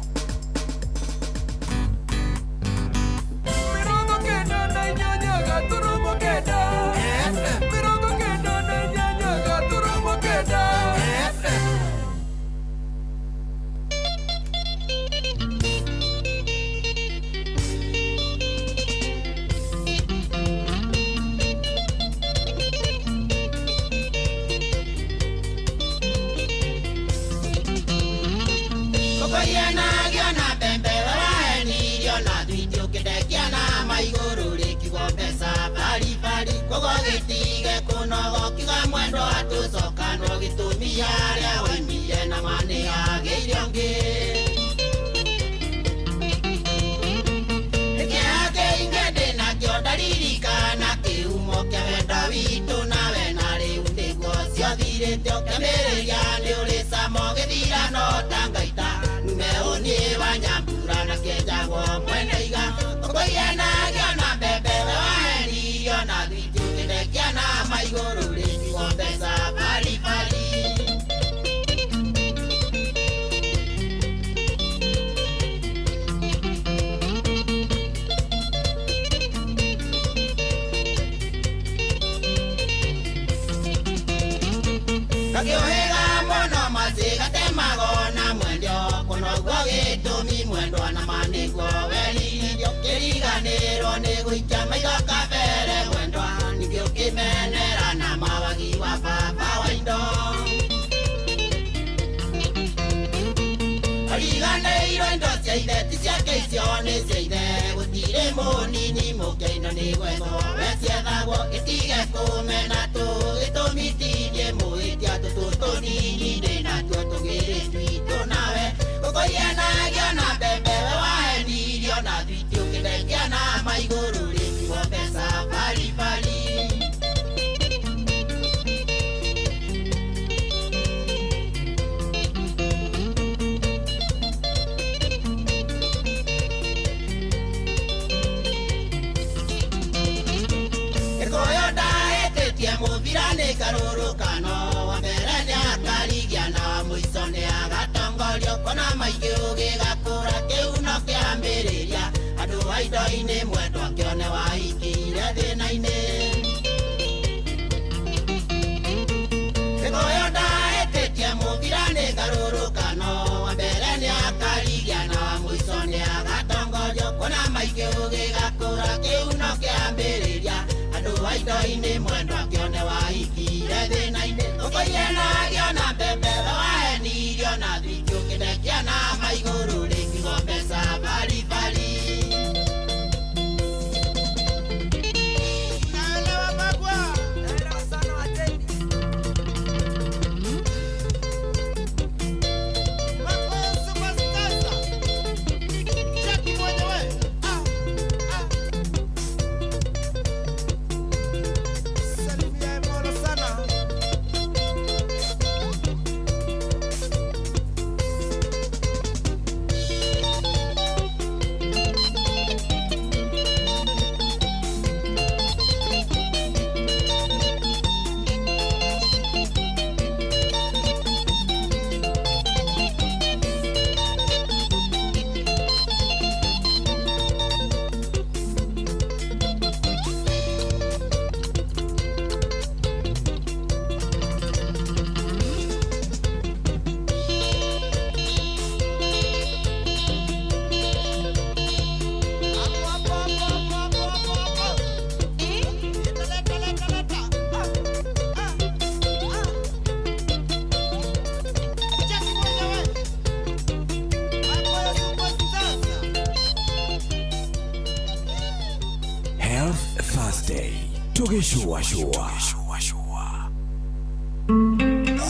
Thursday tugishuashua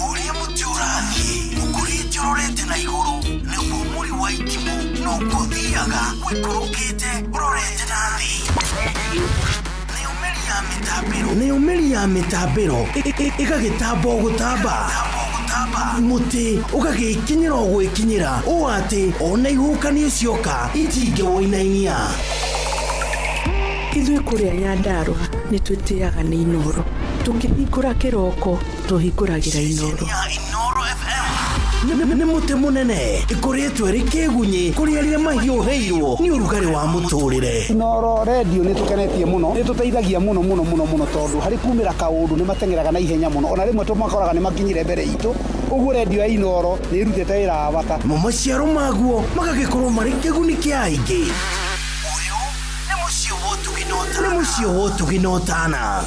uria muti urathie ukurite urorete na iguru niguo muri wa itimu nukuthiaga wikurukite urorete nathi nä umeri ya mitabiro igagitambo gutamba muti ugagikinyira gwikinyira u ati ona ihukanie cioka itinge woinainia ithuĩ kũrĩa Nyandarua nĩ twĩtĩaga nĩ Inoro tũkĩhingũra kĩroko tũhingũragĩra Inoro nĩ mũtĩ mũnene ĩkoretwo ĩrĩ kĩgunyi kũrĩ arĩa mahiũhĩirwo nĩ ũrugarĩ wa mũtũrĩre. Inoro radio nĩ tũkenetie mũno, nĩ tũteithagia mũno tondũ harĩ kumĩra kaũndũ nĩ matengeraga na ihenya mũno, ona rĩmwe tũmakoraga nĩ makinyire mbere itũ. Ũguo radio ya Inoro nĩ ĩrutĩte wĩra wa bata. Maciaro maguo magagĩkorwo marĩ kĩguni kĩa aingĩ. Ũyũ nĩ mũciĩ wa Ũtugi na Ũtana.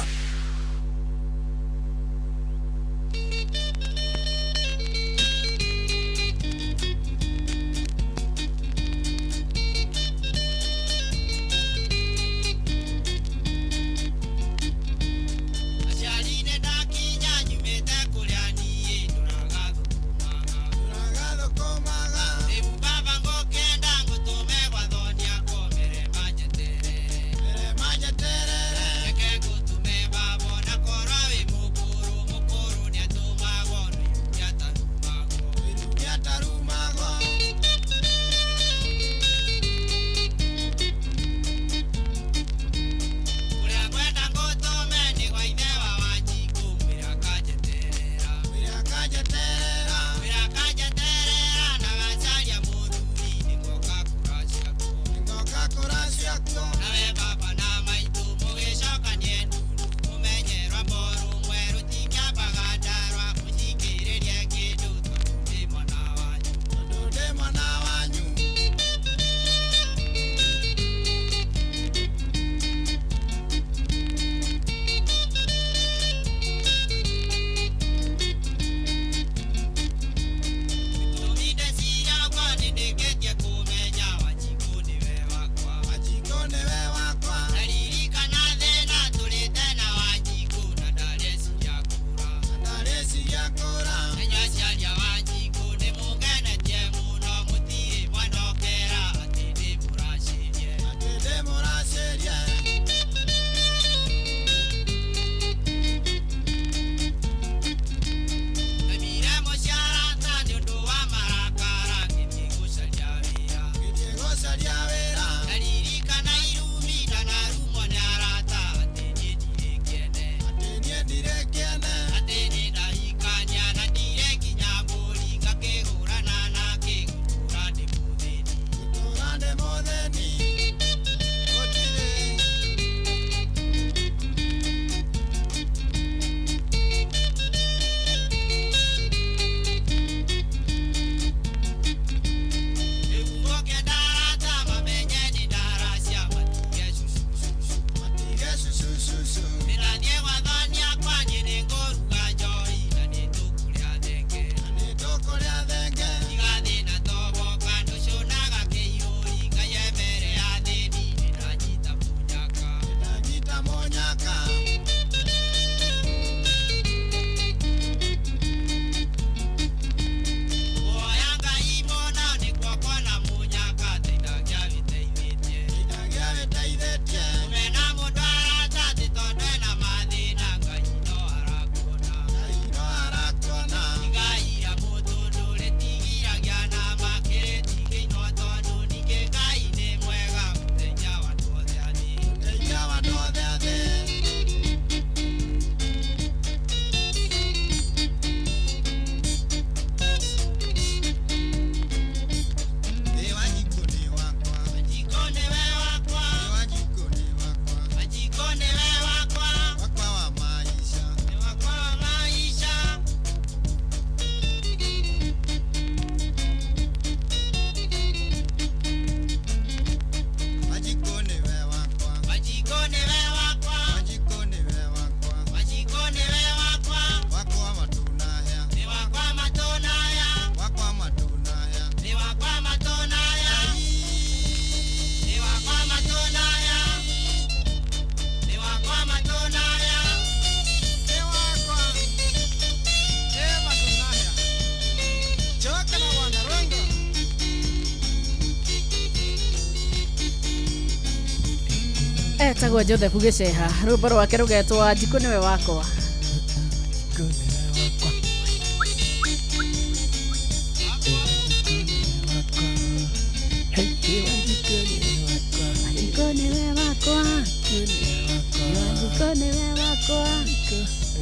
etagwo Joseph Giceha rwimbo rwake rugetwa Njiko niwe wakwa.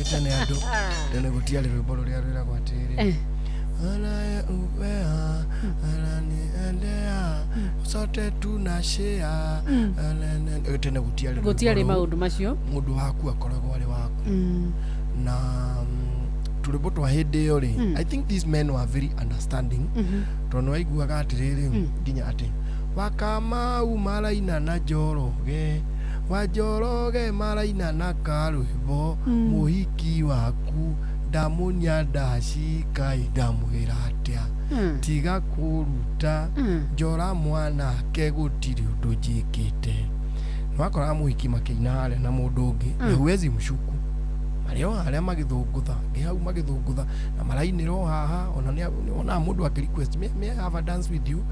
Etane ando tene gutiale rwimbo ruria rwiragwo atiri Ana upea anani endea sote tunashare tene gutiale maundu macio mundu waku akoragwo ari waku na turibo twa hindi yo ri I think these men were very understanding tono waiguaga atiriri nginya ati wakama umaraina na njoroge wajoroge maraina na karwimbo muhiki waku ndamunya ndacika ndamugira atia tiga kuruta njora mwana ke gutiri undu njikite nwakora muhiki makiina hale na mundu ungi huwezi mshuku mario aria magithungutha ngihau magithungutha na marainiro haha ona mundu akirequest me have a dance with you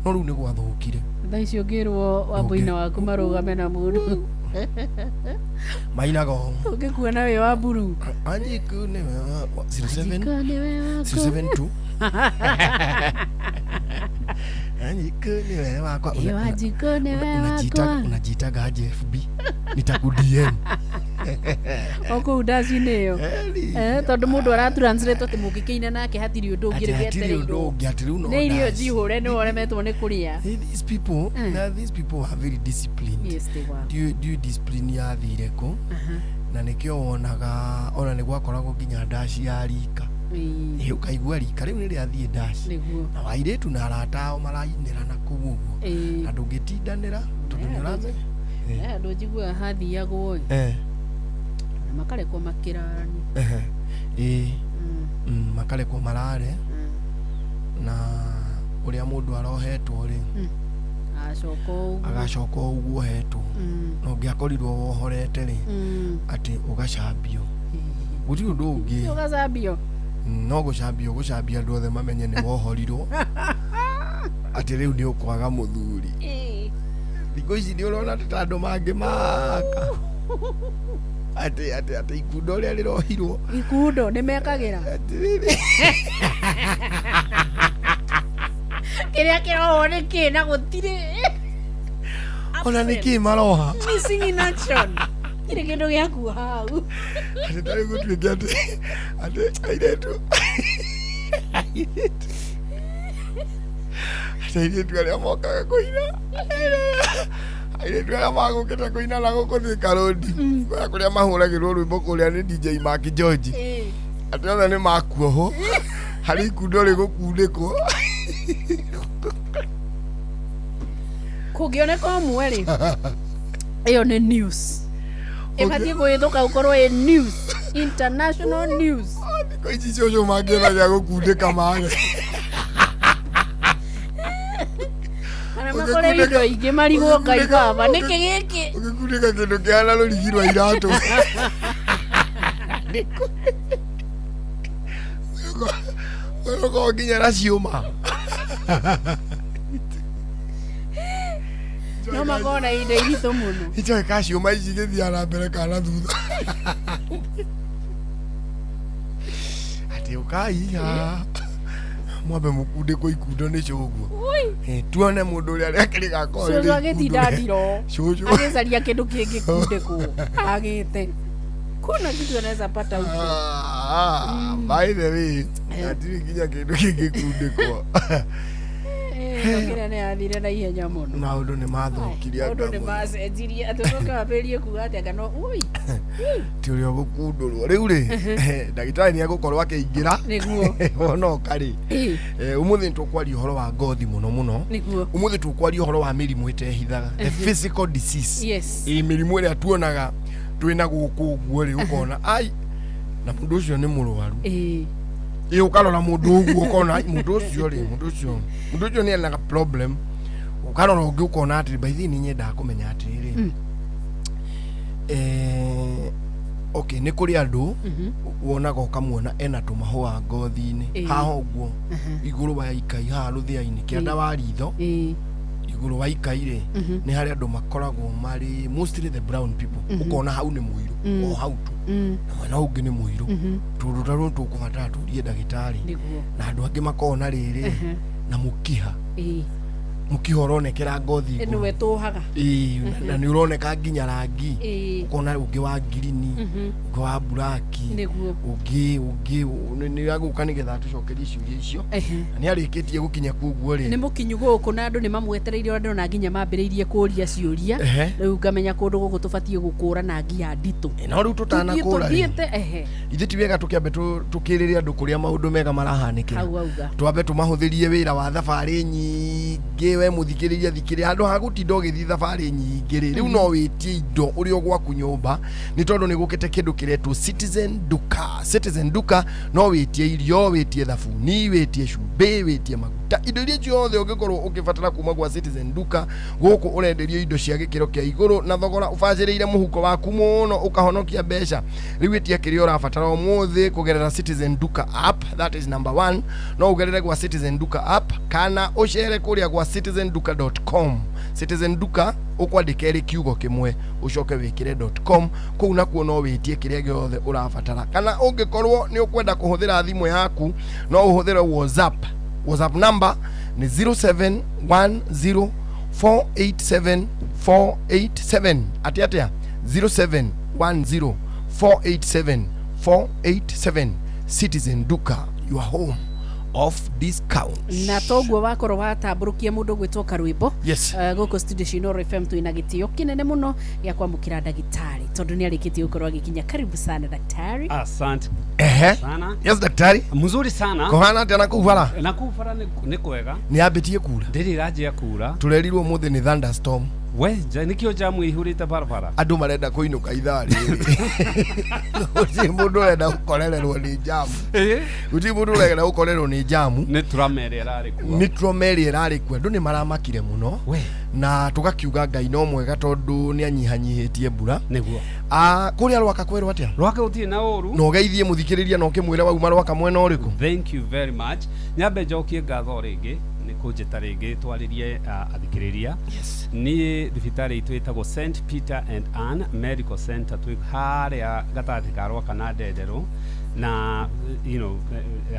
no riu ni gwathukire thaicio ngirwo wambuina waku marugame na mundu mainago ungikuona we wa buru Anjiku ni 07 Anjiku ni wewe wakwa Anjiku ni wewe wakwa unajitaga aje FB nitakudm oko udaci niyo tondu mundu ara translate ati mukikiine nake hatiri undu ngiregetereirwo ni irio jihure ni oremetwo ni kuria. These people are very disciplined. Yes, they were. Do you discipline ya thireko na nikio wonaga ona ni gwakoragwo nginya ndaci ya rika ni ukaigua rika riu ni ria thie ndaci na wairetu na aratao marainira na kuguo na ndungitindanira tondu niraze andu njigua hathiagwo na makarekwo makirarani makarekwo marare na uria mundu arohetwo ri agacoka uguo hetwo no ngiakorirwo wohorete ri ati ugacambio guri undu ungi ugacambio no gucambia andu othe mamenye ni wohorirwo ati riu ni ukwaga muthuri thikũ ici nĩ ũrona ta andũ mangĩ maka ati ikundo rĩa rĩrohirwo ikundo nĩ mekagĩra kĩrĩa kĩrohwo nĩ kĩ na gũtirĩ ona nĩ kĩ maroha missing in action kĩrĩ kĩndũ gĩaku hau atĩ tarĩ gũtuĩke atĩ airetu airetu arĩa mokaga kũina airetu arĩa magũkĩte kũina na gũkũthĩka rodi kũrĩa mahũragĩrwo rwĩmbo kũrĩa nĩ DJ Mark George atĩ othe nĩ makuoho harĩ ikundo rĩgũkundĩkwo kũngĩoneka ũmwe rĩ ĩyo nĩ news ĩbatiĩ kũhĩtũka gũkorwo ĩ news international news thikũ ici cũcũ mangĩona gĩa gũkundĩka mare kana makore indo ingĩ marigwo Ngai baba nĩkĩ gĩkĩ ũgĩkundĩka kĩndũ kĩhana rũrigi rwa iratũ ũrũko nginya raciũma no makona indo iritũ mũno itoĩ kaciũma ici gĩthiaga na mbere kana thutha atĩ ũkaiha mwambe mũkundĩkwo ikundo nĩ cũguo tuone mũndũ ũrĩa rĩake rĩgakorwo cũcũ agĩtinda ndiro agĩcaria kĩndũ kĩngĩkundĩkwo agĩte kuna kitu anaweza pata huko by the way atiri nginya kĩndũ kĩngĩkundĩkwo kĩrĩa nĩ athire na ihenya mũno maũndũ nĩ mathũkirie maũndũ nĩ macenjirie atũcoka wambĩrĩrie kuga atĩ anga no ti ũrĩa ũgũkundũrwo rĩu rĩ ndagĩtarĩ nĩ egũkorwo akĩingĩra nĩguo onoka rĩ ũmũthĩ nĩ tũkwaria ũhoro wa ngothi mũno mũno ũmũthĩ tũkwaria ũhoro wa mĩrimũ ĩtehithaga the physical disease mĩrimũ ĩrĩa tuonaga twĩna gũkũ ũguo rĩ ũkona ai na mũndũ ũcio nĩ mũrwaru ukarora mũndũ ũguo ũkona mũndũ ũcio rĩ mũndũ ũcio nĩ ena problem ukarora ũngĩ ũkona atĩ by the way nĩ nyendaga kũmenya atĩrĩrĩ okay nĩ kũrĩ andũ wonaga ũkamuona ena tũmahũa ngothi-inĩ haha ũguo igũrũ wa ikai haha rũthĩa-inĩ kĩanda wa ritho iguru wa ikaire ni hari andu makoragwo mari mostly the brown people ukona hau ni muiru o hau tu na mwana ungi ni muiru tundu taru tukubata turie ndagitari na andu angi makona riri na mukiha mukiha uronekera ngothi eno wetuhaga na ni uroneka nginya rangi ukona ungi wa green ungi wa black ungi ni aguka nigetha tucokerie ciuria icio ni arikitie gukinya kuguo ri ni mukinyu guku na andu ni mamwetereirie andu na nginya mambiriirie kuria ciuria riu ngamenya kundu guku tubatie gukura na ngia ndito no riu tutana kura ithe ti wega tukiambe tukiriria andu kuria maundu mega marahanikira twambe tumahuthirie wira wa thabari nyingi we muthikiriria thikiria andu hagutinda ugithi thabari nyingi riu no witie indo uri ogwaku nyumba ni tondu ni gukite kindu kiretwo Citizen Duka no witie irio witie thabuni witie cumbi witie maguta indo iria ciothe ungikorwo ukibatara kuma gwa Citizen Duka guku urenderio indo cia gikiro kia iguru na thogora ubaciriire muhuko waku muno ukahonokia mbeca riu witie kirio urabatara umuthi kugerera Citizen Duka app, that is number 1. no ugerere gwa Citizen Duka app kana uchere kuria gwa citizenduka.com. Citizen Duka ukwandika eri kiugo kimwe ucoke wikire.com kuu nakuo no witie kiria giothe urabatara kana ungikorwo ni ukwenda kuhuthira thimu yaku no uhuthire WhatsApp number ni 0710487487 atia 0710487487. Citizen Duka, your home of discounts. Na toguo wakorwo watamburukia mundu gwitoka rwimbo guko studio Shinoro FM tuina gitio kinene muno ya kwamukira ndagitari tondu ni arikitie gukorwo agikinya. Karibu sana daktari. Asante sana. Yes daktari, mzuri sana. Kohana tena kuvara ni kwega ni ambitie kura ndiri raje kura turerirwo muthi ni thunderstorm we nikio jamu ihurite barabara andu marenda kuinuka ithari uti mundu enda gukorererwo ni jamu uti mundu urenda gukorererwo ni jamu ni tromeri erarikwa andu ni maramakire muno na tugakiuga Ngai no mwega tondu ni anyihanyihitie mbura niguo kuria rwaka kweru atia rwaka utie na oru no geithie muthikiriria no kimwira wauma rwaka mwena uriku. Thank you very much. Nyambe njokie ngatho ringi ni kunjita ringi twaririe athikiriria ni thibitari itu itagwo St Peter and Anne Medical Center twi haria gatathi ka rwaka na Ndendero na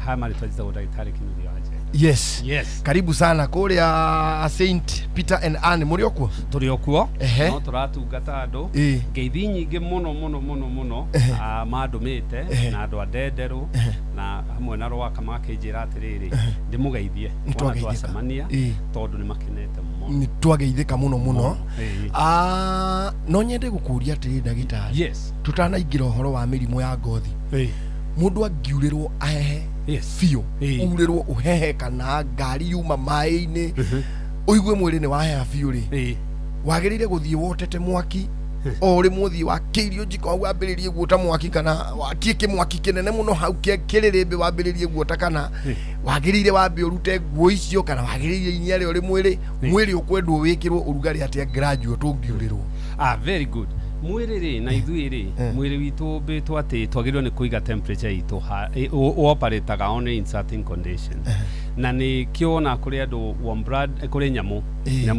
hamari twajita ndagitari Kinuthia Wanje. Yes. Karibu sana kuria St Peter and Anne muri okuo turi okuo no turatungata andu ngeithi nyingi muno mandumite na andu a Ndendero na hamwe na rwaka makinjira atiriri ndimugeithie wana twacemania tondu ni makenete muno ni twageithika muno no nyende gukuria atiri ndagitari tutanaingira uhoro wa mirimu ya ngothi mundu angiurirwo ahehe fio urirwo uhehe kana ngari yuma mai-ini uigue mwiri ni waheha fio ri wagirire guthie wotete mwaki ori muthi wa kirio jiko au ambiririe guota mwaki kana watie kimwaki kinene muno hau kiririmbe wambiririe guota kana wagirire wambe urute nguo icio kana wagirire inyare ori mwiri ukwendwo wikirwo urugari atia graduate ungiurirwo. Very good. Mwiri na ithuiri mwiri witu betwa ati twagirwo ni kuiga temperature itu operate on in certain conditions na ni kiona kuri andu warm blood kuri nyamu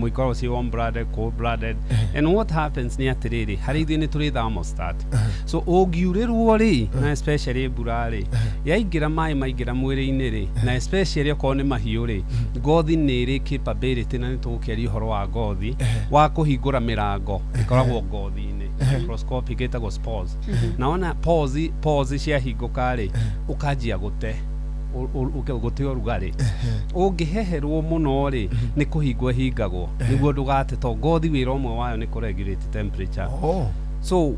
ikorwo si warm blood cold blooded and what happens ni atiriri hari ithuĩ ni turi thermostat so ũngiurĩrwo ri na especially mbura ri yaingira mai maingira mwiri-ini ri na especially okorwo ni mahiũ ri ngothi ni ri capability na ni tũgũkĩaria ũhoro wa ngothi wa kũhingũra mĩrango ikoragwo ngothi-ini microscopic etagwo spores naona pause cia hingũka ri ukanjia gũte gũte ũrugarĩ ũngĩheherwo mũno ri ni kũhingwo hingagwo niguo ndũgate to ngothi wĩra ũmwe wayo ni kũregulate temperature so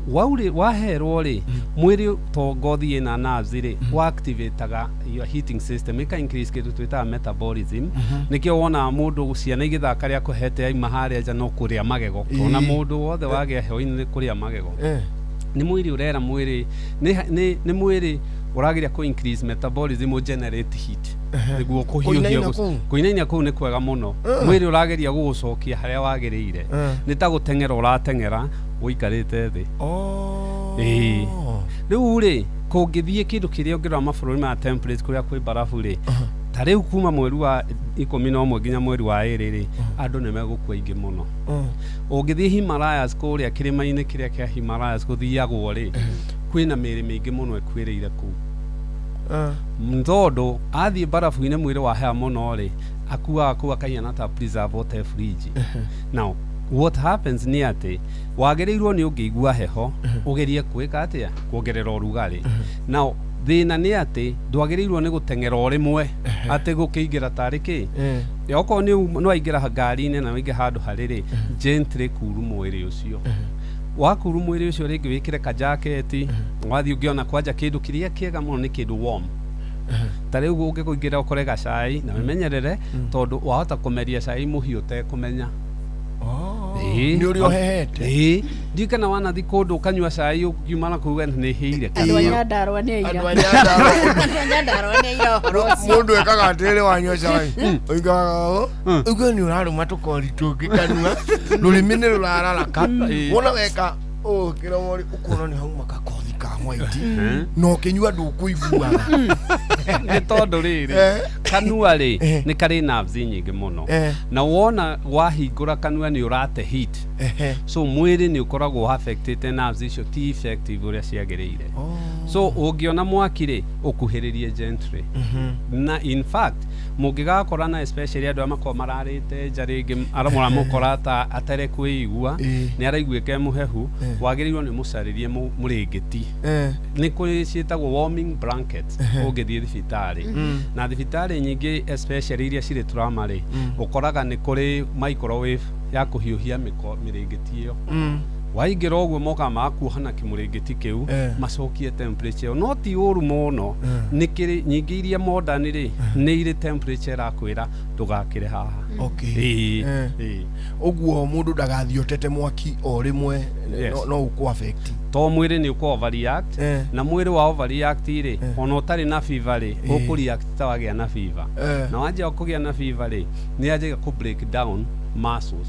waherwo ri mwĩrĩ to ngothi ĩna nerves ri activateaga your heating system ika increase kitu twitaga metabolism nikio wona mundu ciana igithaka ria kuhete aima haria nja no kuria magego ona mundu wothe wagĩa heho-inĩ ni kuria magego ni mwĩrĩ urera mwĩrĩ ni mwĩrĩ uragiria ku increase metabolism generate heat niguo kuinainia kuu ni kwega muno mwĩrĩ urageria gugucokia haria wagĩrĩire ni ta gũteng'era ũrateng'era ũikarĩte thĩ rĩu ri kũngĩthiĩ kĩndũ kĩrĩa ũngĩrora mabũrũri ma temperate kũrĩa kwĩ barafu ri Tariu kuma mweri wa 11 nginya mweri wa 2 andu ne megukua ingi muno ungithi Himalayas kuria kirima-ini kiria kia Himalayas guthiagwo ri kwina miri mingi muno ekwirire ku ndodo athie barafu-ini mwiri wa hea muno ri akua kahiana ta preserve water fridge now what happens ni ati wagereirwo ni ungiigua heho ugerie kwika atia kuongerera urugari now thina ni ati ndwagereirwo ni gutengera rimwe ati gukiingira tariki yoko ni no aingira ngari-ini na wingi handu hariri gently kuru mwiri ucio wakuru mwiri ucio ringi wikire ka jacket wathi ungiona kwanja kindu kiria kiega muno ni kindu warm tariu ungikuingira ukore gacai na menyerere tondu wahota kumeria cai muhiu te kumenya ni uri ohehete ndikana wana thi kundu kanyua cai ukiumana kuuga ni hire andu Nyandarua ni ira mundu ekaga atiri wanyua cai uigaga ugo ni uraruma tukori tungikanua rulimini rurararaka wona weka kira mori ukona ni hauma kakothi ka mwaiti no kinyua ndukuiguaga ni tondu riri kanua ri ni kari nerves nyingi muno na wona wahingura kanua ni urate heat so mwiri ni ukoragwo affected nerves icio ti effective uria ciagirire so ungiona mwaki ri ukuhiririe gently na in fact mungigakora na especially andu amako mararite jaringi aramura mukorata atere kuigua ni araiguike muhehu wagirirwo ni mucaririe muringiti ni kuciitagwo warming blankets ungithie thibitari na thibitari nyingi especially iria ciri trauma ri ukoraga ni kuri microwave ya kuhiuhia miringiti iyo waingira uguo moka makuhana kimuringiti kiu macokie temperature no ti uru muno nikiri nyingi iria modern ri ni iri temperature akwira ndugakire haha uguo mundu ndagathio mwaki o rimwe no uku affect to mwiri ni uko overreact na mwiri wa overreact ri ona utari na fever ri ukureact ta wagia na fever na wanja kugia na fever ri ni aje ku break down muscles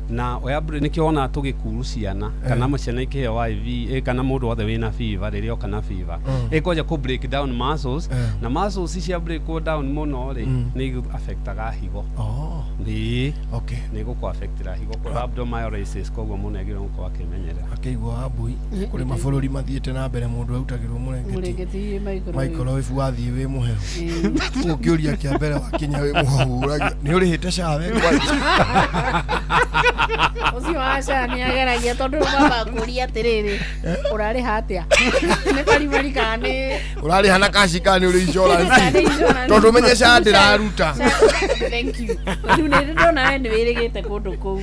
na oyabure nikiona tugikuru ciana kana muciana ikiheo IV kana mundu othe wina fever riria kana fever ikoja ku break down muscles na muscles cia break down muno ri ni affectaga higo ni ni go affectira higo ko abdomyolysis koguo muno egiro ko akimenyera akaigwa abui kuri mabũrũri mathiĩte na mbere mundu autagirwo mũrengeti microwave wathie wi muhehu ukiuria kia mbere wakinya wi muhehu ni urihite shawe ucio aca ni ageragia tondu baba kuria atiriri urari hatia ni karimari kani urari hana kashi kani uri insurance tondu menyesha ndiraruta thank you ni ndona ni wirigite kundu kuu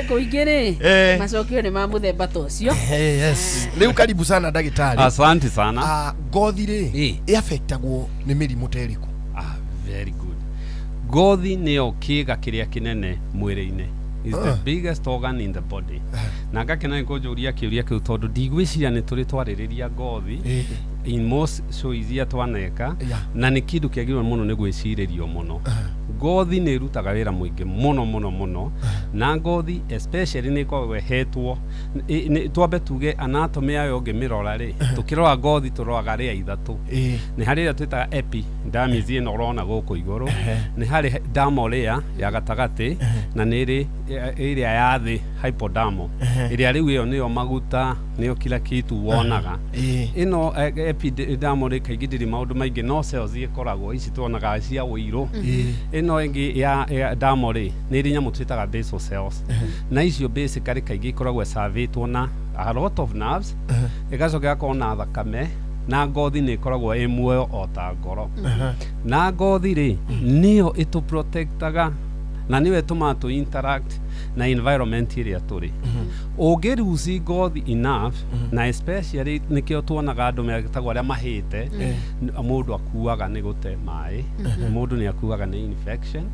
kuingire macokio ni mamuthemba tocio yes riu karibu sana ndagitari asante sana ngothi ri affectagwo ni mirimu teriku very good gothi niyo kiga kiria kinene mwiri-ini is the biggest organ in the body na ngakena nikujuria kiuria kiu tondu ndigwiciria ni turi twaririria gothi in most shows iria twaneka na ni kindu kiagirwo muno ni gwiciririo muno gothi ni rutaga wira muingi muno na gothi especially ni kwa hetwo twambe tuge anatomy yayo ngimirora ri tukirora gothi turoaga ria ithatu ni hari ria twitaga epidermis ino urona guku iguru ni hari dermal layer ya gatagati na ni iria ya thi hypodermal iria riu iyo niyo maguta niyo kila kitu wonaga ino epidermal kaingi ndiri maundu maingi no cells ikoragwo ici tuonaga cia wiru ino ingi ya dermal ni ri nyamu twitaga basal cells na icio basically kaingi ikoragwo surveyed na a lot of nerves igacoka kona thakame na ngothi ni ikoragwo muoyo o ta ngoro na ngothi ri niyo itu protectaga na niwe tumato interact na environment iria turi ungiruci ngothi enough na especially nikio tuonaga andu megitagwo aria mahite mundu akuaga ni gute mai mundu ni akuaga ni infection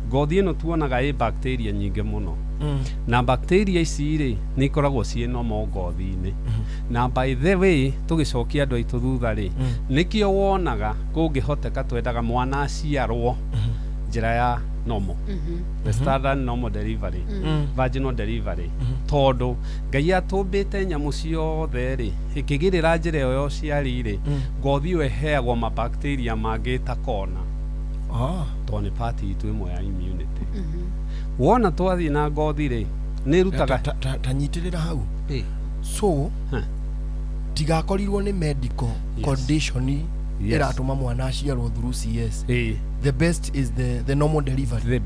ngothi ino tuonaga i bacteria nyingi muno na bacteria ici ri ni ikoragwo cieno mo ngothi-ini na by the way tugicokia andu aitu thutha ri nikio wonaga kungihoteka twendaga mwana aciarwo njira ya normal the standard normal delivery vaginal delivery todo ngai atumbite nyamu ciothe ri ikigirira njira yo ciari ri ngothi yo eheagwo ma bacteria mangita kona tone party itu imwe ya immunity wona twathi na ngothi ri ni rutaga tanyitirira hau so tigakorirwo ni medical condition iratuma mwana aciarwo through CS. The best is the normal delivery. The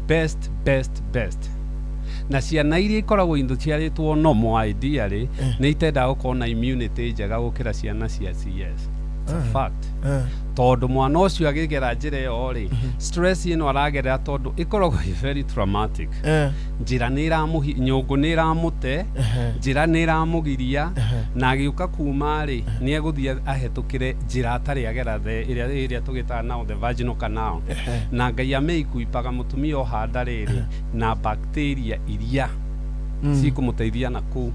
best na ciana iria ikoragwo indo ciaritwo normal ideally ni itenda gukorwo na immunity njega gukira ciana cia CS. It's a fact. Tondu mwana ucio agigera njira iyo ri stress ino aragerera tondu ikoragwo very traumatic. Njira ni iramuhi nyungu ni iramute njira ni iramugiria na agiuka kuma ri ni eguthia ahetukire njira atari agera the iria tugita now the vaginal canal na ngai ameikipaga mutumia o handa riri na bacteria iria cikumuteithia na ku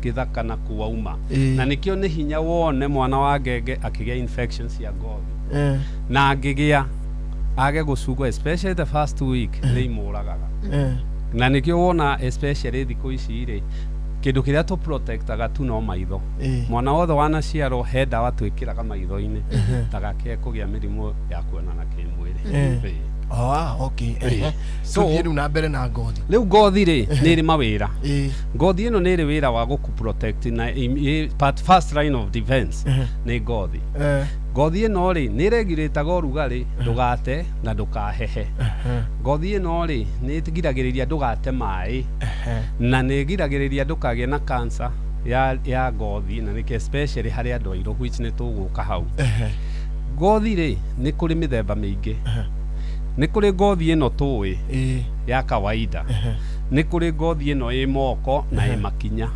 kithaka na kuauma na nikio ni hinya wone mwana wa ngenge akigia infections ya ngothi na agigia age gucugwa especially the first week ni imuragaga na nikio wona especially thiku ici ri kindu kiria to protectaga tu no maitho mwana wothe wana ciaro henda watwikiraga maitho-ini tagake kugia mirimu ya kuona na kimwiri okay. So hiru na mbere na ngothi riu ngothi ri ni ri mawira ngothi ino ni ri wira wa guku protect na part first line of defense ni ngothi ngothi ino ri ni regulator urugari ndugate na ndukahehe ngothi ino ri ni tigiragiriria ndugate mai na ni giragiriria ndukagie na cancer ya ngothi na ni especially hari andu airu which ni tuguka hau ngothi ri ni kuri mithemba mingi ni kuri ngothi ino tuwi ya kawaida ni kuri ngothi ino i moko na i makinya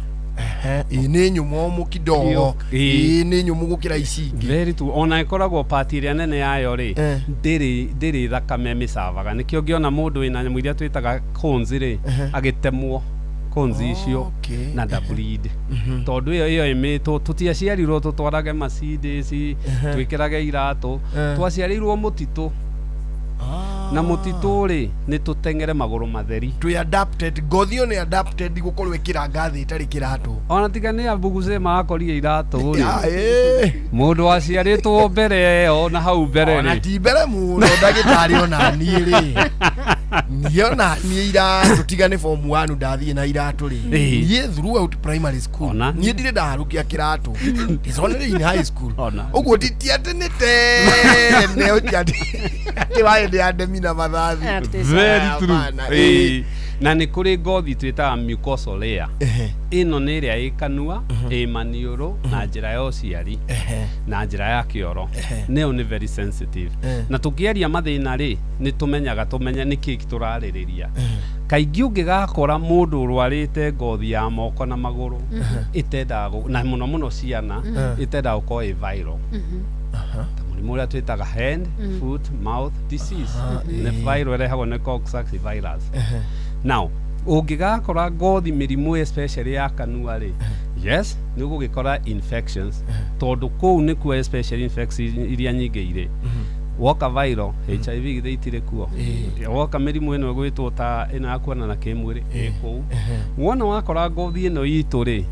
ni nyumo mu kidogo ni nyumu gukira ici ingi very tu ona ikoragwo party ria nene yayo ri ndiri thakame misavaga nikio ngiona mundu ina nyamu iria twitaga konzi ri agitemwo konzi icio na bleed tondu iyo imito tutiaciarirwo tutwarage Mercedes twikirage iratu twaciarirwo mutitu na mutitu ri ni tutengere maguru matheri twi adapted gothio ni adapted gukorwo ikira ngathi itari kiratu ona tiga ni abuguze makorie iratu ri mundu aciaritwo mbere ona hau mbere ona ti mbere muno ndagitari ona ni ri niona ni iratu tiga ni form 1 ndathie na iratu ri ni throughout primary school ni ndire ndarukia kiratu is only in high school uguo titiatenete ne ujati tiwae ndi andemina mathathi very true na ni kuri ngothi twitaga mucosal layer ino ni iria ikanua maniuru na njira ya uciari na njira ya kioro neo ni very sensitive na tukiaria mathina ri ni tumenya niki turaririria kaingi ungigakora mundu urwarite ngothi ya moko na maguru itenda na muno ciana itenda uko viral murimu uria twitaga hand foot mouth disease ne viral irehagwo ni coccyx virus now ungigakora ngothi mirimu especially ya kanua ri yes ni ugugikora infections tondu kou ni ku especially infections iria nyingi ire woka viral HIV githaitire kuo woka mirimu ino gwitwo ta ino akuana na kimwiri eko wona wakora ngothi ino itu ri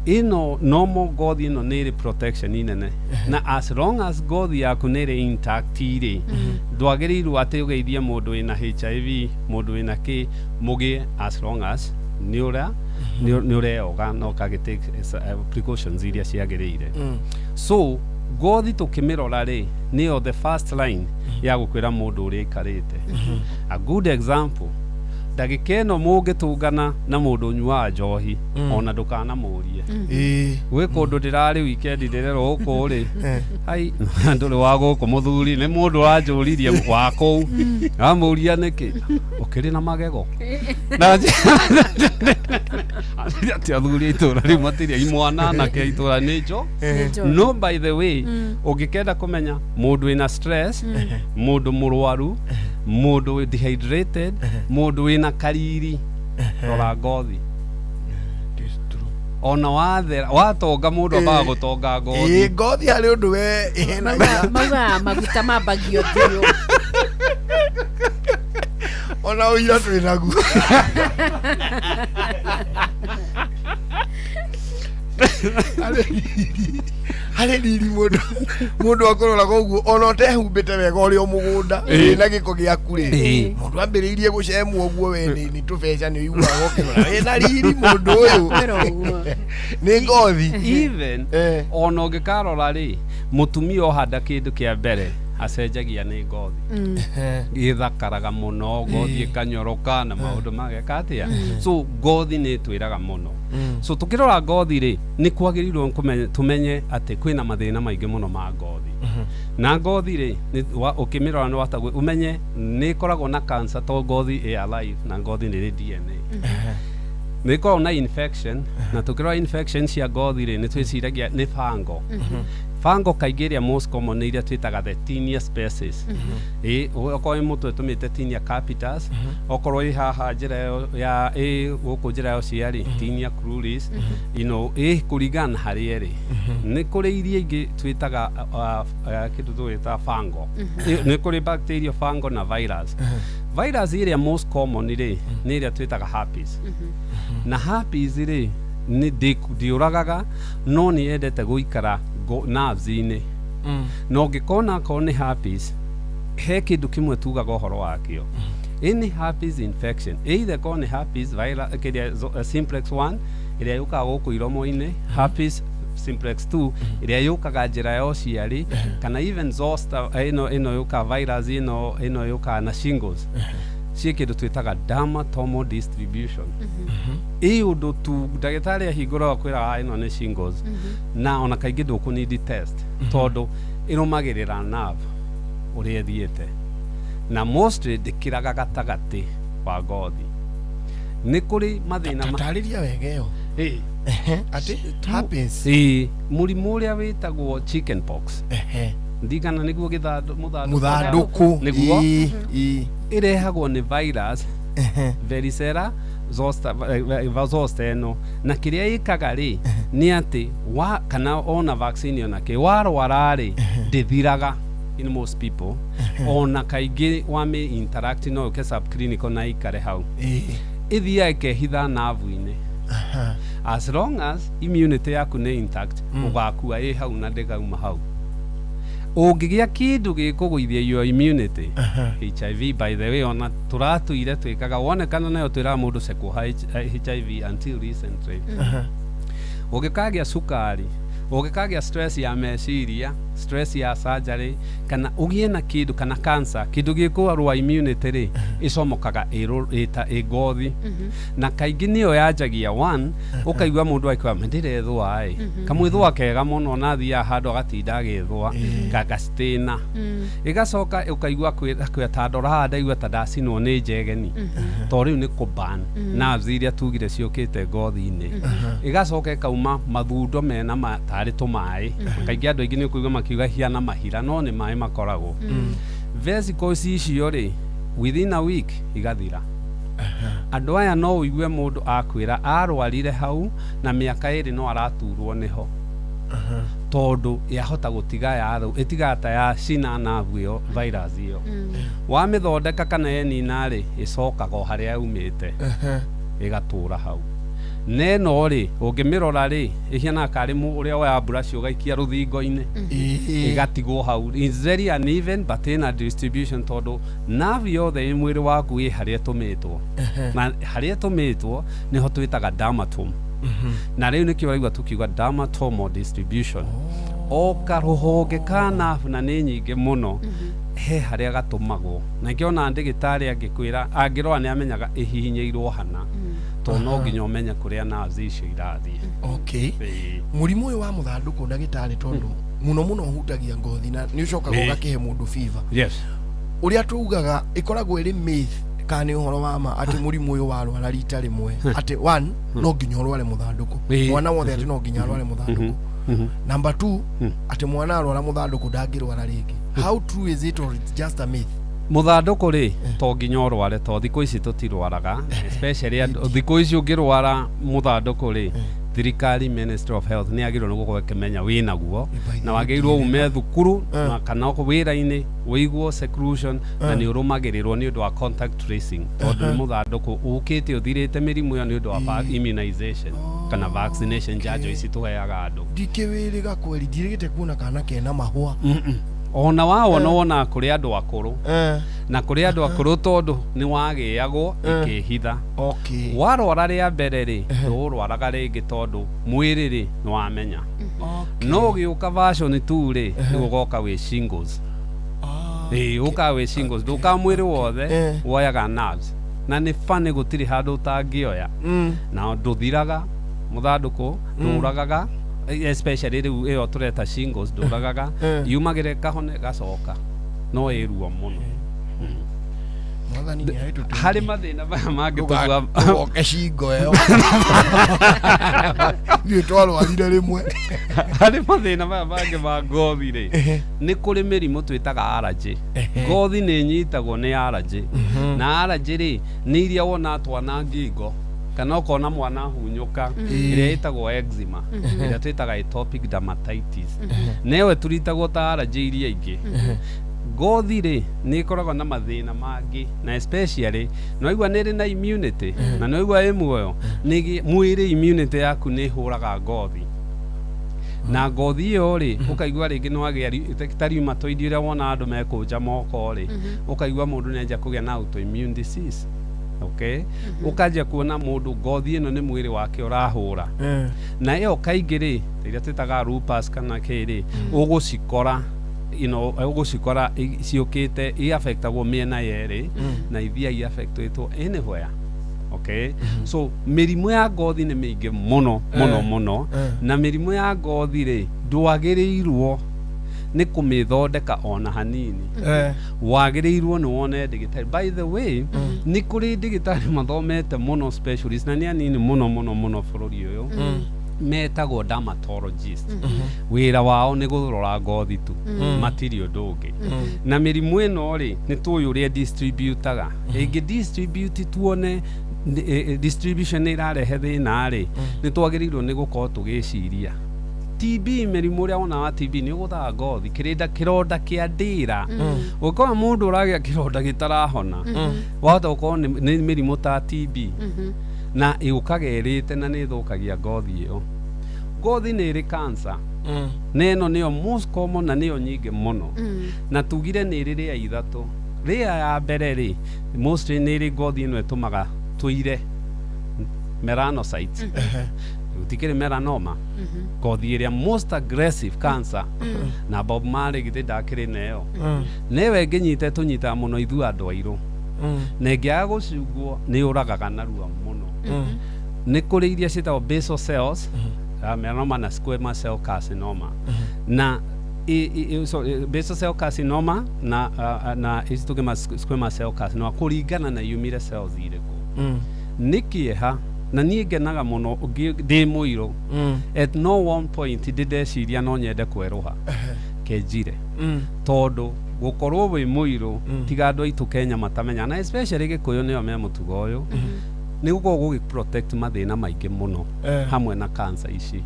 ino normal ngothi ino ni protection inene na as long as ngothi yaku ni intact ri ndwagirirwo ati ugeithie mundu ina HIV mundu ina ki mugie as long as ni ureoga no kagitake precautions iria ciagirire so ngothi tukimirora ri niyo the first line ya gukwira mundu uri karite a good example ndagikeno mugitungana na mundu nyua njohi ona ndukana murie gwe kundu ndirari weekend ndirero uko ri hai nduri wa guku muthuri ni mundu wanjuririe wako amuria niki ukiri na magego na ati athuri itura ri matiria imwana na ke itura nijo no by the way ugikenda kumenya mundu ina stress mundu murwaru mundu dehydrated mundu ina kariri rora ngothi ona watonga mundu abaga gutonga ngothi ngothi hari undu we maguta mabagio thiyo ona uira twinagu ale diri mundu akorora koguo ona utehumbite wega uri o mugunda na giko giaku ri mundu ambiriirie gucemwo guo we ni tubeca ni uigua gokirora na riri mundu uyu ni ngothi even ona ungikarora ri mutumia ohanda kindu kia mbere acenjagia ni ngothi githakaraga muno ngothi ikanyoroka na maundu mageka atia so ngothi ni twiraga muno so tukirora ngothi ri ni kwagirirwo tumenye ati kwina mathina maingi muno ma ngothi na ngothi ri ukimirora ni watagwe umenye ni koragwo na cancer to ngothi e alive na ngothi ni DNA ni koragwo na infection na tukirora infection cia ngothi ri ni twiciragia ni fango fango kaingĩ ĩrĩa most common nĩ iria twĩtaga the tinea species okorwo ĩ mũtwe tũmĩte tinea capitis okorwo ĩ haha njĩra ya gũkũ njĩra ya ũciari tinea cruris kũringana harĩa ĩrĩ nĩ kũrĩ iria ingĩ twĩtaga kĩndũ twĩta fango nĩ kũrĩ bacteria fango na virus virus ĩrĩa most common rĩ nĩ ĩrĩa twĩtaga herpes na herpes rĩ ndiũragaga no nĩ yendete gũikara nerves-inĩ na ũngĩkona akorwo nĩ herpes he kĩndũ kĩmwe tugaga ũhoro wakĩo any herpes infection either korwo nĩ herpes simplex 1 ĩrĩa yũkaga gũkũ iromo-inĩ herpes simplex 2 ĩrĩa yũkaga njĩra ya ũciari kana even zoster ĩno yũkaga virus ĩno yũkaga na shingles ciĩ kĩndũ twĩtaga dermatomal distribution ũndũ tu ndagĩtarĩ ahingũraga kwĩraga ĩno nĩ shingles na ona kaingĩ ndũkũnidi test tondũ ĩrũmagĩrĩra nerve ũrĩa ĩthiĩte na mostly ndĩkĩraga gatagatĩ wa ngothi nĩ kũrĩ mathĩna tatarĩria wega ĩyo ati happens mũrimũ ũrĩa wĩtagwo chicken pox ndigana niguo muthanduku niguo irehagwo ni virus varicella zoster eno na kiria ikaga ri ni ati kana ona vaccine ona ke warwara ri ndithiraga in most people ona kaingĩ wame interact no ke subclinical na ikare hau ithia ikehitha nerve-inĩ as long as immunity yaku nĩ intact ũgakua hau na ndĩgauma hau ũngĩgĩa kĩndũ gĩkũgũithia your immunity HIV by the way ona tũratũire twĩkaga wonekana nayo twĩraga mũndũ sekwo HIV until recently ũngĩkagĩa cukari ũngĩkagĩa stress ya meciria stress ya surgery kana ũgĩe na kĩndũ kana cancer kĩndũ gĩkũarũa immunity rĩ ĩcomokaga ngothi na kaingĩ nĩyo yanjagia one ũkaigua mũndũ akiuga ndirethũa kamwĩthũa kega mũno na thia handũ agatinda agĩthũa gagastina ĩgacoka ũkaigua kwĩra ta ndora ndaigua ta ndacinwo nĩ njegeni to rĩu nĩ kũban nerves iria tugire ciũkĩte ngothi-inĩ ĩgacoka ĩkauma mathundo mena tarĩ tũmaĩ kaingĩ andũ aingĩ nĩ ũkũigua makiuga hiana mahira no nĩ maĩ makoragwo vesicles icio rĩ within a week igathira andũ aya no ũigue mũndũ akwĩra arwarire hau na mĩaka ĩrĩ no araturwo nĩho tondũ yahota gũtiga ĩtigata ya cina navu ĩyo virus ĩyo wamĩthondeka kana yenina rĩ ĩcokaga harĩa yaumĩte ĩgatũra hau neno rĩ ũngĩmĩrora rĩ ĩhiana karĩ ũrĩa wa brush ũgaikia rũthingo-inĩ ĩgatigwo hau it's very uneven but in a distribution tondũ nerve yothe mwĩrĩ waku ĩ harĩa tũmĩtwo na harĩa tũmĩtwo nĩho twĩtaga dermatome na rĩu nĩkĩo ũraigua tũkiuga dermatomal distribution o karũhonge ka nerve na nĩ nyingĩ mũno he harĩa gatũmagwo na ngĩona ndagĩtarĩ angĩkwĩra angĩrora nĩ amenyaga ĩhihinyĩirwo hana to no nginya ũmenye kũrĩa nerves icio irathiĩ okay mũrimũ ũyũ wa mũthandũkũ ndagĩtarĩ tondũ mũno mũno ũhutagia ngothi na nĩ ũcokaga ũgakĩhe mũndũ fever yes ũrĩa tugaga ĩkoragwo ĩrĩ myth kana nĩ ũhoro wa ma atĩ mũrimũ ũyũ warwara rita rĩmwe atĩ one no nginya ũrware mũthandũkũ mwana wothe atĩ no nginya arware mũthandũkũ number 2 atĩ mwana arwara mũthandũkũ ndangĩrwara rĩngĩ how true is it or it's just a myth mũthandũkũ rĩ to nginya ũrware to thikũ ici tũtirwaraga especially thikũ ici ũngĩrwara mũthandũkũ rĩ thirikari Ministry of Health ni agirwo gukorwo ikimenya wina guo na wagirwo ume thukuru na kana ko wira-ini wigwo seclusion na ni urumagirirwo ni undu wa contact tracing tondu muthanduku ukite uthirite mirimu yo ni undu wa immunization kana vaccination janjo ici tuheaga andu ndikiwiriga kweri ndirigite kuona kana kena mahua ona wona kuri andu akuru na kuri andu akuru tondu ni wagiagwo ikihitha warwara ria mbere ri urwaraga ringi tondu mwiri ri ni wamenya no giuka version 2 ri ni gugoka wi shingles uka wi shingles nduka mwiri wothe woyaga nerves na ni fani gutiri handu utangioya na nduthiraga muthanduku nduragaga especially riu iyo tureta shingles nduragaga yumagire kahone gacoka no iruo muno hari mathina baya mangitugwa oke shingo yo ni twarwarire rimwe hari mathina baya mangi ma ngothi ri ni kuri mirimu twitaga allergy ngothi ni nyitagwo ni allergy na allergy ri ni iria wona twana ngingo kana ukona mwana hunyuka iria itagwo eczema iria twitaga atopic dermatitis newe turitagwo ta allergy iria ingi ngothi ri ni ikoragwo na mathina mangi na especially noigwa niri na immunity na noigwa imwoyo ni mwiri immunity yaku ni huraga ngothi na ngothi iyo ri ukaigwa ringi no agia rheumatoid iria wona andu mekunja moko ri ukaigwa mundu ni anja kugia na autoimmune disease okay ukaja kuona mundu ngothi ino ni mwiri wake urahura na iyo kaingi ri iria twitaga lupus kana kiri ugucikora ugucikora ciukite i affectagwo miena yeri na ithia i affectwitwo anywhere okay so mirimu ya ngothi ni mingi muno na mirimu ya ngothi ri ndwagirirwo ni kumithondeka ona hanini wagirirwo ni wone ndigitari by the way ni kuri ndigitari mathomete muno specialist na ni anini muno bururi uyu metagwo dermatologist wira wao ni gurora ngothi tu material ndungi na mirimu ino ri ni tuyu uria distributaga ingi distribute tuone distribution irarehe thina ri ni twagirirwo ni gukorwo tugiciria TB mirimu ria wona wa TB ni guthaga ngothi kironda kia ndira ukoa mundu uragia kironda gitarahona wahota gukorwo ni mirimu ta TB na iukagerite na ni thukagia ngothi iyo ngothi ni ri cancer neno niyo most common na niyo nyingi muno na tugire ni ri ria ithatu ria ya mbere ri mostly ni ri ngothi ino etumaga tuire melanocytes utikire melanoma ngothi iria most aggressive cancer na Bob Marley gite ndakiri neyo newe nginyite tunyita muno ithu andu airu na ngiaga gucugwo ni uragaga narua muno ni kuri iria citagwo basal cells melanoma na squamous cell carcinoma na basal cell carcinoma na isitugema squamous cell carcinoma kuringana na yumire cells iriko nikieha na niĩ ngenaga muno ndi muiro at no one point ndideciria no nyende kweruha kenjire tondu gukorwo wi muiro tiga andu aitu Kenya matamenya na especially Gikuyu niyo me mutugo uyu ni gukorwo gugi protect mathina maingi muno hamwe na cancer ici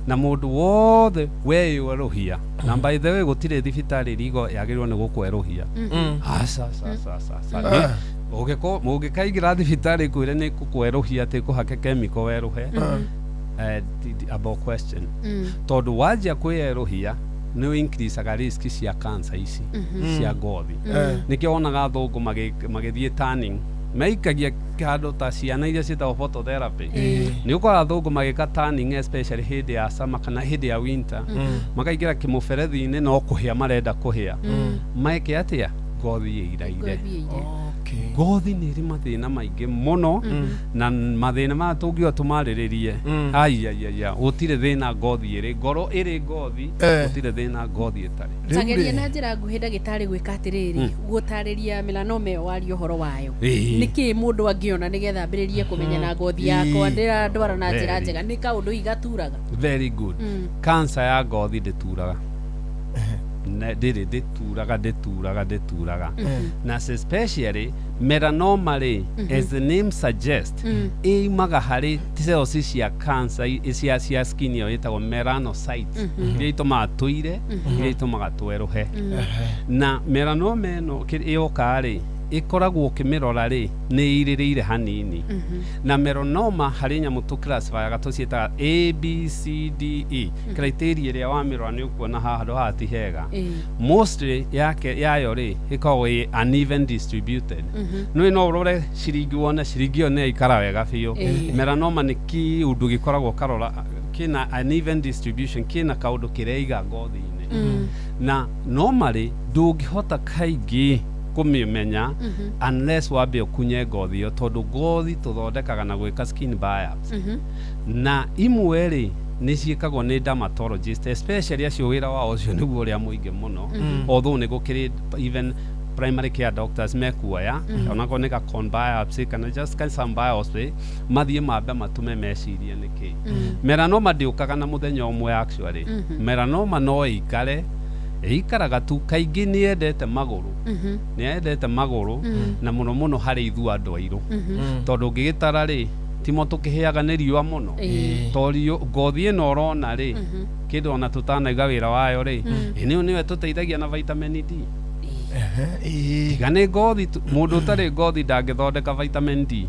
na mundu wothe weyeruhia na by the way gutire thibitari rigo yagirwo ni gukweruhia ugikaigira thibitari kwire ni kukweruhia ati kuhake chemical weruhe about question tondu wajia kweyeruhia ni increaseaga risk cia cancer ici cia ngothi nikio wonaga thungu magithie turning maikagia kando ta ciana iria cietagwo phototherapy ni ukora thungu magika turning especially hindi ya summer kana hindi ya winter makaigira kimuberethi-ini no kuhia marenda kuhia maike atia ngothi iraire ngothi ni ri mathina maingi muno na mathina ma tungio tumariririe ayayaya utire thina ngothi iri ngoro iri ngothi utire thina ngothi itari tagerie na njira nguhi ndagitari gwika atiriri gutariria melanoma wari uhoro wayo niki mundu angiona nigetha ambiririe kumenya na ngothi yako ndira ndwara na njira njega ni kaundu igaturaga very good cancer ya ngothi ndituraga ndĩturaga na especially melanoma as the name suggests imaga harĩ cells cia cancer cia skin ĩyo ĩtagwo melanocytes iria itumaga tũire iria itumaga twerũhe na melanoma ĩno ĩyoka ikoragwo ũkĩmĩrora nĩ irĩrĩire hanini na melanoma harĩ nyamũ tũclassifyaga tũciĩtaga A, B, C, D, E criteria ĩrĩa wamĩrora nĩ ũkuona handũ haha ti hega mostly yayo ĩkoragwo uneven distributed no ũrore ciringi wone ciringi ĩyo nĩ ĩikara wega biũ melanoma nĩ kĩũndũ gĩkoragwo karora kĩna uneven distribution kĩna kaũndũ kĩreiga ngothi-inĩ na normally ndũngĩhota kaingĩ kumimenya unless wabe okunye ngothi yo tondu ngothi tuthondekaga na gwika skin biopsy na imwe ni ciikagwo ni dermatologist especially acio wira wao ucio niguo uria muingi muno although ni gukiri even primary care doctors mekuoya ona ko nika con biopsy kana just some biopsy mathie mambe matume meciria niki melanoma ndiukaga na muthenya umwe actually melanoma no ikare ikaraga tu kaingĩ nĩ endete magũrũ na mũno mũno harĩ ithuĩ andũ airũ tondũ ũngĩgĩtara timo tũkĩhĩaga nĩ riũa mũno tondũ ngothi ĩno ũrona kĩndũ ona tũtanaiga wĩra wayo nĩwe tũteithagia na vitamin D tiga nĩ ngothi mũndũ ũtarĩ ngothi ndangĩthondeka vitamin D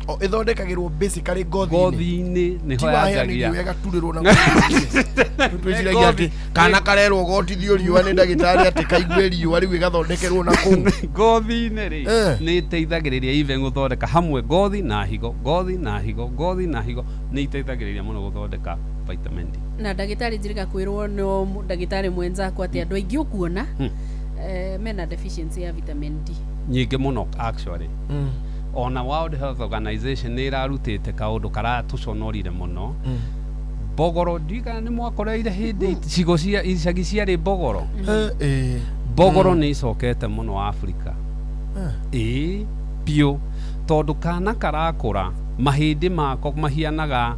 ĩthondekagĩrwo basically ngothi-inĩ nĩho yanjagia twĩciragia atĩ kana karerwo gotithio riũa nĩ ndagĩtarĩ atĩ kaigue riũa rĩu ĩgathondekerwo na kũu ngothi-inĩ nĩ ĩteithagĩrĩria even gũthondeka hamwe ngothi na higo nĩ iteithagĩrĩria mũno gũthondeka vitamin D na ndagĩtarĩ njĩrĩga kwĩrwo no ndagĩtarĩ mwenzakwa atĩ andũ aingĩ ũkuona mena deficiency ya vitamin D nyingĩ mũno actually ona World Health Organization nĩ ĩrarutĩte kaũndũ karatũconorire mũno bogoro ndiga nĩ mwakoreire hĩndĩ icagi ciarĩ bogoro bogoro nĩ icokete mũno Africa piũ tondũ kana karakũra mahĩndĩ mako mahianaga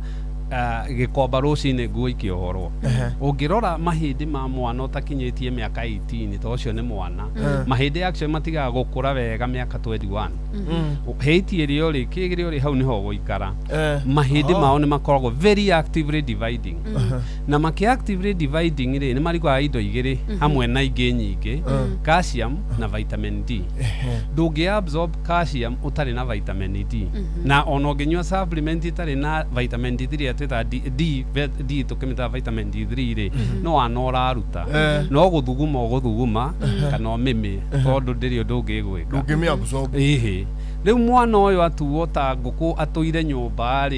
gĩkomba rũcinĩ nguo ikĩohorwo ũngĩrora mahĩndĩ ma mwana ũtakinyĩtie mĩaka 18 to ũcio nĩ mwana mahĩndĩ actually matigaga gũkũra wega mĩaka 21 heitie rĩo kĩgĩrĩ hau niho gũikara mahĩndĩ mao nĩ makoragwo very actively dividing na makĩ actively dividing nĩ marigwaga indo igĩrĩ hamwe na ingĩ nyingĩ calcium na vitamin D ndũngĩ absorb calcium ũtarĩ na vitamin D na ona ũngĩnyua supplement itarĩ na vitamin D3 D tukimita vitamin D3 no anora ruta no guthuguma kana mimi tondu ndirio ndungigwika ndungimi absorb riu mwana uyu atuo ta nguku atuire nyumba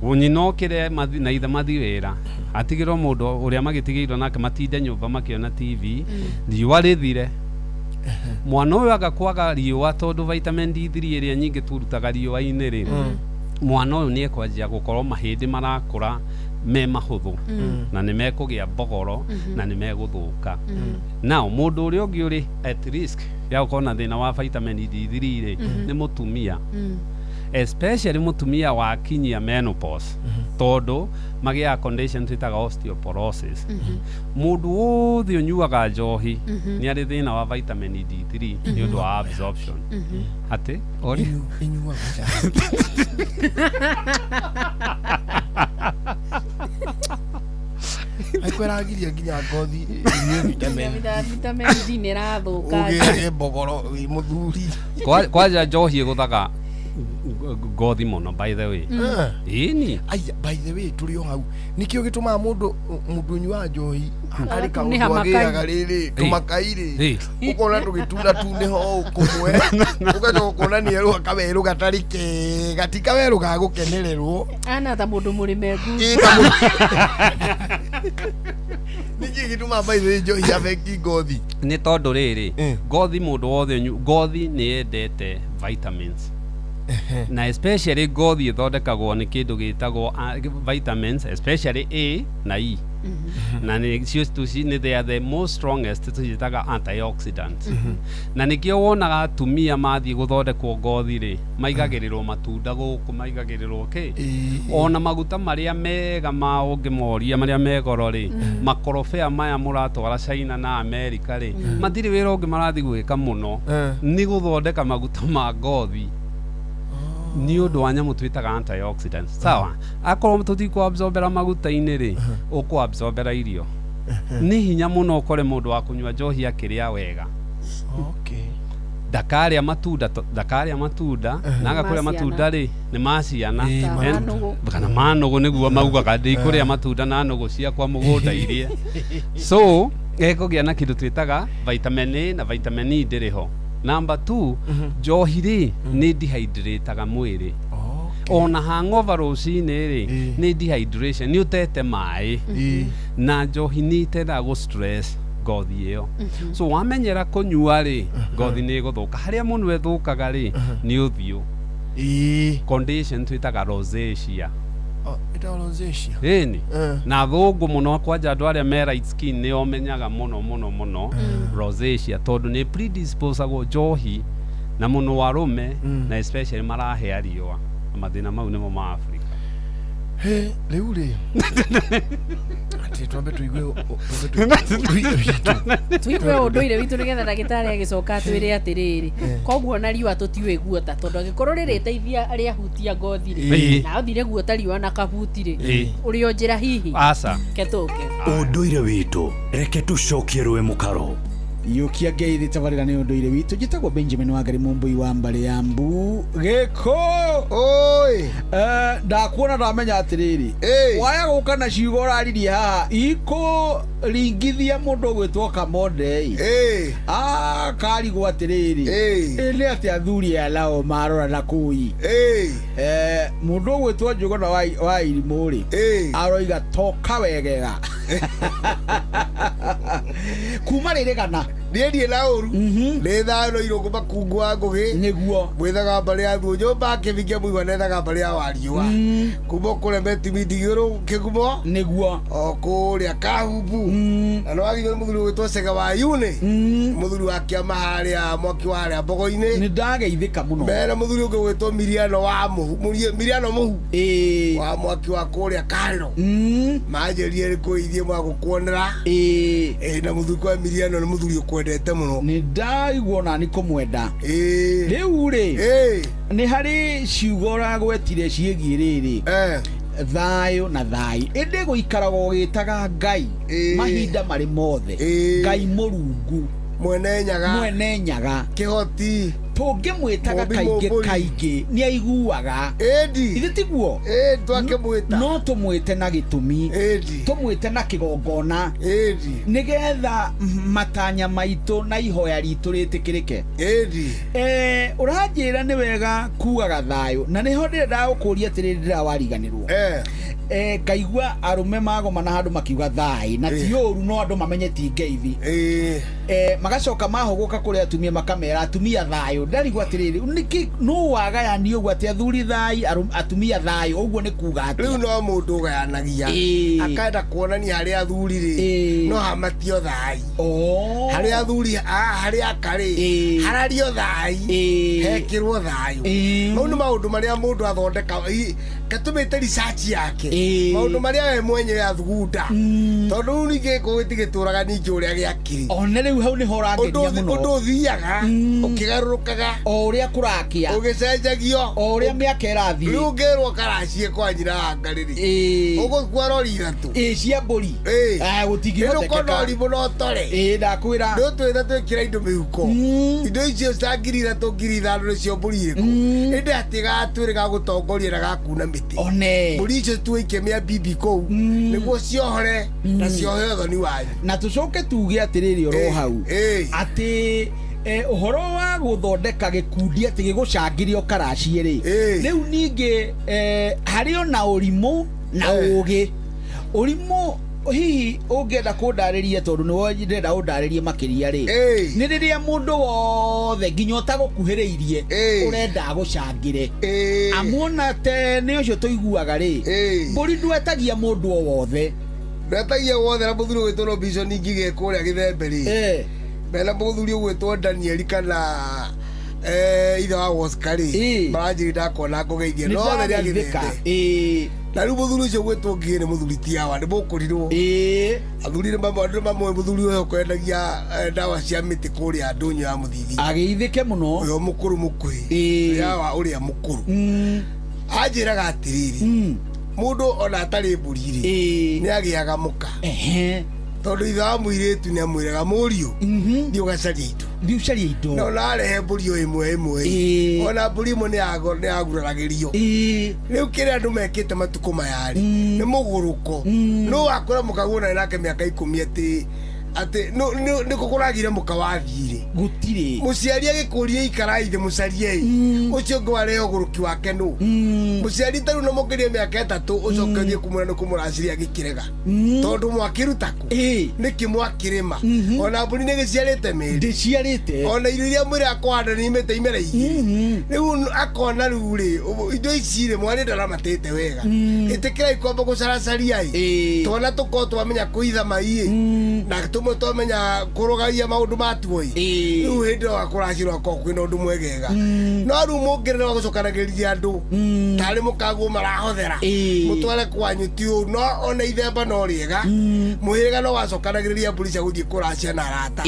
unyinokire na ithe mathi wira atigirwo mundu uria magitigirwo nake matinde nyumba makiona TV riũa rĩthire mwana uyu agakwaga riũa tondu vitamin D3 iria nyingi turutaga riũa-inĩ mwana ũyũ nĩ ekwanjia gũkorwo mahĩndĩ marakũra me mahũthũ na nĩ mekũgĩa bogoro na nĩ megũthũka now mũndũ ũrĩa ũngĩ ũrĩ at risk ya gũkorwo na thĩna wa vitamin D3 nĩ mũtumia especially mũtumia wakinyia menopause tondũ magĩaga condition twĩtaga osteoporosis mũndũ wothe ũnyuaga njohi nĩ arĩ thĩna wa vitamin D3 nĩ ũndũ wa absorption atĩ ori aikweragiria nginya ngothi vitamin D nĩ rathũka ũgĩe bogoro wĩ mũthuri kwanja njohi ĩgũthaga ngothi mũno by the way ini by the way tũrĩ o hau nikĩo gĩtũmaga mũndũ ũnyuaga njohi arĩ kaũndũ agĩaga rĩrĩ tũmakairĩ ũkona tũgĩtunda tunĩho ũkũmwe ũgacoka ũkona nĩerũ akawerũ gatarĩ kega ti kawerũ ga gũkenererwo ana ta mũndũ mũrĩmengu nĩkĩ gĩtũmaga by the way njohi affect ngothi nĩ tondũ rĩrĩ ngothi mũndũ wothe ngothi nĩ yendete vitamins na especially ngothi ĩthondekagwo nĩ kĩndũ gĩtagwo vitamins especially A na E na nä cio nä they are the most strongest tũcitaga antioxidants na nĩkĩo wonaga atumia mathiĩ gũthondekwo ngothi rĩ maigagĩrĩrwo matunda gũkũ maigagĩrĩrwo ona maguta marĩa mega ma ũngĩmoria marĩa megoro rĩ makorobea maya mũratwara China na America rĩ matirĩ wĩra ũngĩ marathi gwĩka mũno nĩ gũthondeka maguta ma ngothi ni ũndũ wa nyamũ twĩtaga antioxidants sawa akorwo tũtikũ absorbera maguta-inĩ rĩ ũkũ absorbera irio nĩ hinya mũno ũkore mũndũ wa kũnyua njohi akĩrĩa wega ndakarĩa matunda na agakũrĩa matunda rĩ nĩ maciana kana manũgũ nĩguo maugaga ndĩkũrĩa matunda na nũgũ ciakwa mũgũnda irie so ekũgĩa na kĩndũ twĩtaga vitamin A na vitamin E ndĩrĩ ho. Number 2 njohi rĩ nĩ dehydrataga mwĩrĩ ona hangover rũcinĩ rĩ nĩ dehydration nĩ ũtete maĩ na njohi nĩ iteithaga gũ stress ngothi ĩyo so wamenyera kũnyua rĩ ngothi nĩ ĩgũthũka harĩa mũno ĩthũkaga rĩ nĩ ũthiũ condition twĩtaga rosacea ĩni na thũngũ mũno kwanja andũ arĩa me light skin nĩ omenyaga mũno rosacea tondũ nĩ predisposagwo njohi na mũno warũme na especially marahĩa riũa mathĩna mau nĩmo ma Africa rĩu rĩ twambe tuigue ũndũire witũ nĩgetha ndagĩtarĩ agĩcoka twĩre atĩrĩrĩ koguo na riũa tũtiũĩ guota tondũ angĩkorwo rĩrĩteithia arĩa hutia ngothi rĩ na ũthire guota riũa na kabuti rĩ ũrĩ o njĩra hihi aca ketũke ũndũire witũ reke tũcokie rwe mũkaro yukia ngeithi tabarĩra nĩ ũndũire witũ njĩtagwo Benjamin Wangari Mũmbui wa Mbale ya Mbu gĩko oi ndakuona ndamenya atĩrĩrĩ waya gũka na ciugo ũraririe haha ikũringithia mũndũ gwĩtwo Kamondei karigwo atĩrĩrĩ nĩ atĩ athuri alao marora na kũi mũndũ gwĩtwo Njũgũna wa Irimũ rĩ aroiga toka wegega kuma rĩrĩ gana ndiendie na ũru nĩ thano irũngũ makungu wa ngũgĩ nĩguo mwĩthaga Mbale ya Thuo nyũmba kĩvingia mũigua nethaga Mbale ya Wariũa kuma kũrĩa metimindi kĩgumo nĩguo o kũrĩa Kahumbu na nĩwagirio nĩ mũthuri gwĩtwo Cega wa Yune mũthuri wa kĩama harĩa mwaki wa harĩa Mbogo-inĩ nĩ ndageithĩka mũno mena mũthuri ũngĩ gwĩtwo Miriano Mũhu wa mwaki wa kũrĩa Karĩro manjĩrire kũithie mwagũkuonera na mũthuri kwa Miriano nĩ mũthuri ũkwendete mũno nĩ ndaigua ona nĩ kũmwenda rĩu rĩ nĩ harĩ ciugo ũragwetire ciĩgiĩ rĩrĩ thayũ na thayũ ĩndĩ gũikaraga ũgĩtaga Ngai mahinda marĩ mothe Ngai Mũrungu mwene nyaga kĩhoti tũngĩmwĩtaga kaingĩ nĩ aiguaga ithe tiguo twakĩmwĩta no tũmwĩte na gĩtũmi tũmwĩte na kĩgongona nĩgetha matanya maitũ na ihoya ritũ rĩtĩkĩrĩke ũranjĩra nĩ wega kugaga thayũ na nĩho ndĩrenda gũkũria atĩrĩrĩ ndĩrawariganĩrwo ngaigua arũme magomana handũ makiuga thayũ na ti ũru no andũ mamenye ti ngeithi magacoka mahũgũka kũrĩ atumia makamera atumia thayũ ndarigwa atĩrĩrĩ nĩkĩ no wagayani ũguo atĩ athuri thayũ atumia thayũ ũguo nĩ kuga atĩ rĩu no mũndũ ũgayanagia akaenda kuonania harĩa athuri rĩ no hamatio thayũ harĩa athuri harĩa akarĩ harario thayũ hekĩrwo thayũ mau nĩ maũndũ marĩa mũndũ athondeka gatũmĩte research yake maũndũ marĩa we mwenyewe athugunda tondũ rĩu ningĩ gũtigĩtũraga ningĩ ũrĩa gĩakiri ona rĩu hau nĩho ũrangenia mũno ũndũ ũthiaga ũkĩgarũrũkaga o ũrĩa kũrakia ũgĩcenjagio o ũrĩa mĩaka ĩrathiĩ rĩu ũngĩrwo karacie kwa nyina Wangarĩ ũgũkua rori ithatũ cia mbũri gũtingĩhotekeka ũrimũ no tore ndakwĩra rĩu twĩtha twĩkĩra indo mĩhuko indo icio cia 3,000 5,000 nĩcio mbũri irĩkũ ĩndĩ atĩ gatwĩrĩ gagũtongoria na gakuna mĩtĩ mbũri icio twĩikemia bibi kũu nĩguo ciohore na ciohe ũthoni wanyu na tũcoke tuge atĩrĩrĩ oro hau atĩ ũhoro wa gũthondeka gĩkundi atĩ gĩgũcangĩrio karacie rĩ rĩu ningĩ harĩ ona ũrimũ na ũgĩ ũrimũ hihi ũngĩenda kũndarĩria tondũ nĩwo ndĩrenda ũndarĩrie makĩria rĩ nĩ rĩrĩa mũndũ wothe nginya ũtagũkuhĩrĩirie ũrenda gũcangĩre amuona te nĩ ũcio tũiguaga rĩ mbũri ndwetagia mũndũ o wothe Ndetagia wothe na muthuri gwitwo Vision ngige kuria Githemberi. Mena muthuri gwitwo Daniel kana ithe wa Oscari. Maranjiri ndakona kugeithia no the ria Githembe. Na riu muthuri ucio gwitwo ngige ni muthuri tiawa ni mukurirwo. Athuri mamwe muthuri uyo kwendagia ndawa cia miti kuria ndunyu ya Muthithi. Ageithike muno. Uyo mukuru mukui. Yawa uria mukuru. Anjiraga atiriri. Mundu ona atari mburiri ni agiaga muka tondu ithe wa muiritu ni amwiraga muriu ni ugacaria itu no narehe mburi o imwe ona mburi mo ni aguraragirio riu kire andu mekite matuko mayari ni muguruko no akora mukaguona nake miaka 10 ati no kukuragire mukawathire gutire muciari agikuria ikaraithe mucarie ucio ngware oguruki wake no muciari taru no mukirie miaka 3 ucokerie kumura no kumuraciria gikirega tondu mwakirutako niki mwakirima ona mburi ni giciarite meri ndiciarite ona iria mwira akwanda ni imete imera igi riu akona ruri indo icire mwana ndaramatete wega itikira ikomba gucaracaria tona tuko twamenya kuitha mai na tumwe tomenya kurugaia maundu matuoi riu hindi wa kuracirwa ko kwina undu mwegega no riu mungirira wa gucokanagiria andu tari mukagu marahothera mutware kwanyu tiu no ona ithemba no riega muhiriga no wacokanagiria mburi cia guthii kuracia na arata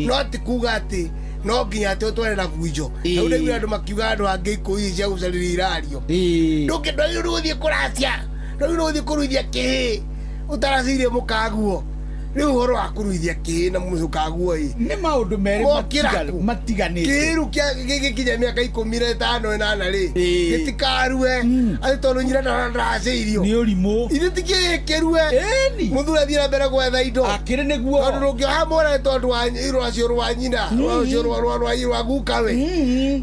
no atikuga ati no nginya ati utware na buijo riu niguo andu makiuga andu angi ikuii cia gucariria irario ndukindoi guthii kuracia no guthii kuruithia kihi utaracirie mukaguo riu horo akuruithia ki na mucukaguo ni maundu meri matigani kiru kia kinya miaka 15 8 ri gitikarue ati tondu nyira ndaraciirio ni urimu ithe tikikerue muthura thira mbere gwetha indo akire niguo tondu rungio hamora tondu wa irwacio rwa nyina rwacio rwa gukawe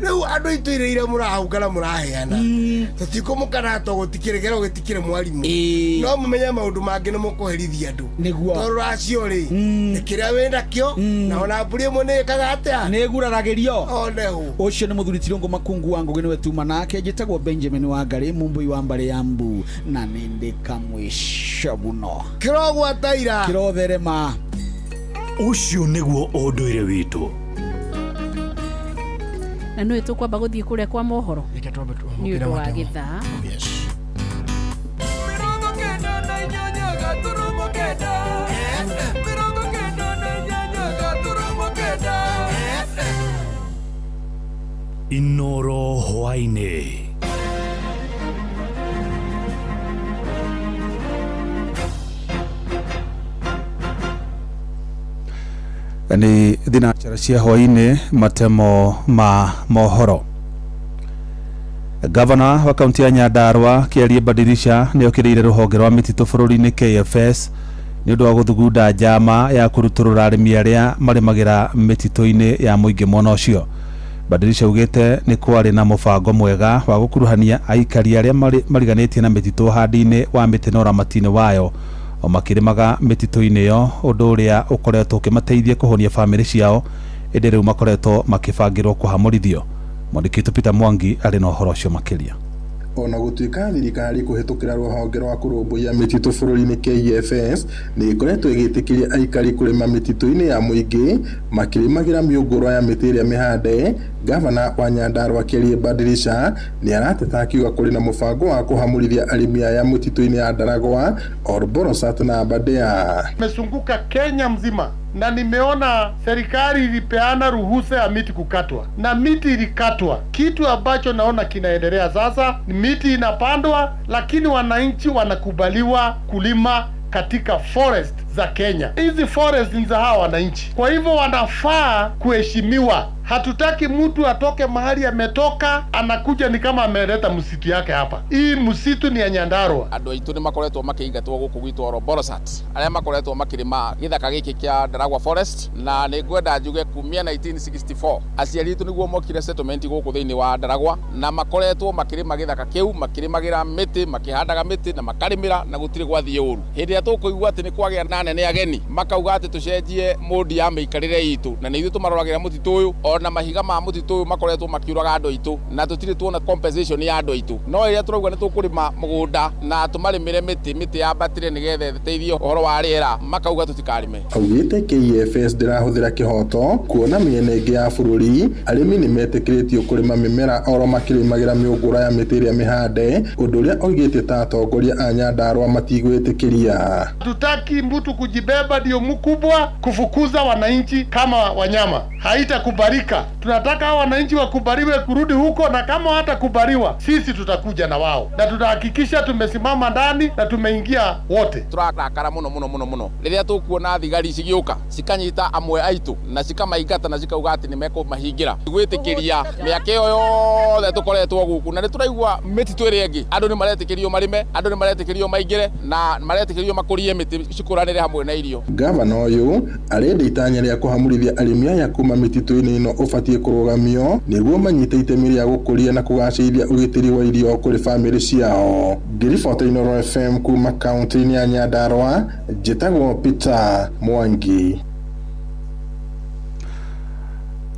riu andu ituireire murahungana muraheana tutikumukana to gutikiregera gitikire mwarimu no mumenye maundu mangi ni mukuherithia andu niguo tondu aciori ikiria wenda kio na ona mburi mone kaga atia ni guraragirio onehu ucio ni muthuri Tirungu Makungu wangu gini wetuma nake njitagwo Benjamin Wangari mumbui wa Mbale ya Mbu na nindika mwisho muno kirogwa taira kirotherema ucio niguo unduire witu na no itukwamba guthii kuria kwa mohoro ni undu wa githaa Inoro hwaine ni thinacara cia hwaine matemo ma mohoro. Gavana wa kaunti ya Nyandarua Kiarie Badirisha ni okiriire ruhonge rwa mititu bururi-ini KFS ni undu wa guthugunda njama ya kuruturura arimi aria marimagira mititu-ini ya muingi mwena ucio. Badirisha ugite ni kwari na mubango mwega wa gukuruhania aikari aria mariganitie na mititu handi-ini wa miti na uramati-ini wayo o makirimaga mititu-ini yo undu uria ukoretwo ukimateithia kuhonia family ciao indi riu makoretwo makibangirwo kuhamurithio. Mwandiki Peter Mwangi ari na uhoro ucio makiria. Ona gutuika thirikari kuhitukira ruhonge rwa kurumbuia mititu bururi-ini KFS ni ikoretwo igitikiria aikari kurima mititu-ini ya muingi makirimagira miungurwa ya miti iria mihande. Gavana wa Nyandarua Kiarie Badirisha ni arateta akiuga kuri na mubango wa kuhamurithia arimi aya mititu-ini ya Ndaragwa, Orborosat na Aberdare. Mesunguka Kenya mzima na nimeona serikali ilipeana ruhusa ya miti kukatwa na miti ilikatwa. Kitu ambacho naona kinaendelea sasa ni miti inapandwa, lakini wananchi wanakubaliwa kulima katika forest za Kenya. Hizi forest ni za hawa wananchi, kwa hivyo wanafaa kuheshimiwa. Hatutaki mtu atoke mahali ametoka anakuja ni kama ameleta msitu yake hapa. Hii msitu ni ya Nyandarua. Andu aitu ni makoretwo makiingatwo guku gwitu Orborosat, aria makoretwo makirima githaka giki kia Ndaragwa Forest, na ni ngwenda njuge kumia 1964 aciari itu niguo mokire settlement guku thiini wa Ndaragwa, na makoretwo makirima githaka kiu, makirimagira miti, makihandaga miti na makarimira na gutiri gwathie uru. Hindi ya tukuigua ati ni kwagia na anene ageni makauga ati tucenjie modi ya miikarire itu na nithu tumaroragira mutitu uyu ona mahiga ma mutitu uyu makoretwo makiuraga andu itu na tutire tuona compensation ya andu itu no iria turauga ni tukurima mugunda na tumarimire miti ya batire nigethe teithio uhoro wa riera makauga tutikarime. Augite KFS ndirahuthira kihoto kuona miena ingi ya bururi arimi ni metekiritio kurima mimera oro makirimagira miungura ya miti iria mihande undu uria oigite ta atongoria a Nyandarua matigwitikiria. Tutaki mtu kujibeba ndio mkubwa kufukuza wananchi kama wanyama, haitakubalika. Tunataka wananchi wakubaliwe kurudi huko, na kama hawatakubaliwa sisi tutakuja na wao na tutahakikisha tumesimama ndani na tumeingia wote. Turakara muno riria tukuona thigari cigiuka cikanyita amwe aitu na cikamaingata na cikauga ati nimeko mahingira gwitikiria miaka iyo yothe tukoretwo guku na nituraigua mititu iri ingi andu ni maretikirio marime, andu ni maretikirio maingire na maretikirio makurie miti cikuranire hamwe na irio. Gavana uyu arenda itanya ria kuhamurithia arimi aya kuma mititu-ini ino ubatie kurugamio niguo manyite itemi ria gukuria na kugacirithia ugitiri wa irio kuri family ciao. Ngiribota Inooro FM kuma kaunti-ini ya Nyandarua, njitagwo Peter Mwangi.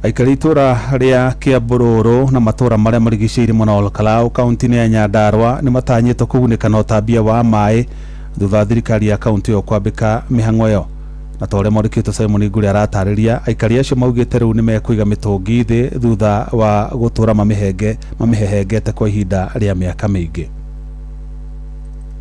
Aikari itura ria Kiambururu na matura maria marigicĩirie mwena wa Olkalau kaunti-ini ya Nyandarua ni matanyĩtwo kugunĩka na ũtambia wa maĩ thutha thirikari ya kaunti ĩyo kwambĩka mĩhang'o ĩyo. Na ta ũrĩa mwandĩkĩtwo Simon Nguri aratarĩria, aikari acio maugĩte rĩu nĩ mekũiga mĩtũngi thĩ thutha wa gũtũra mamĩhehengete kwa ihinda rĩa mĩaka mĩingĩ.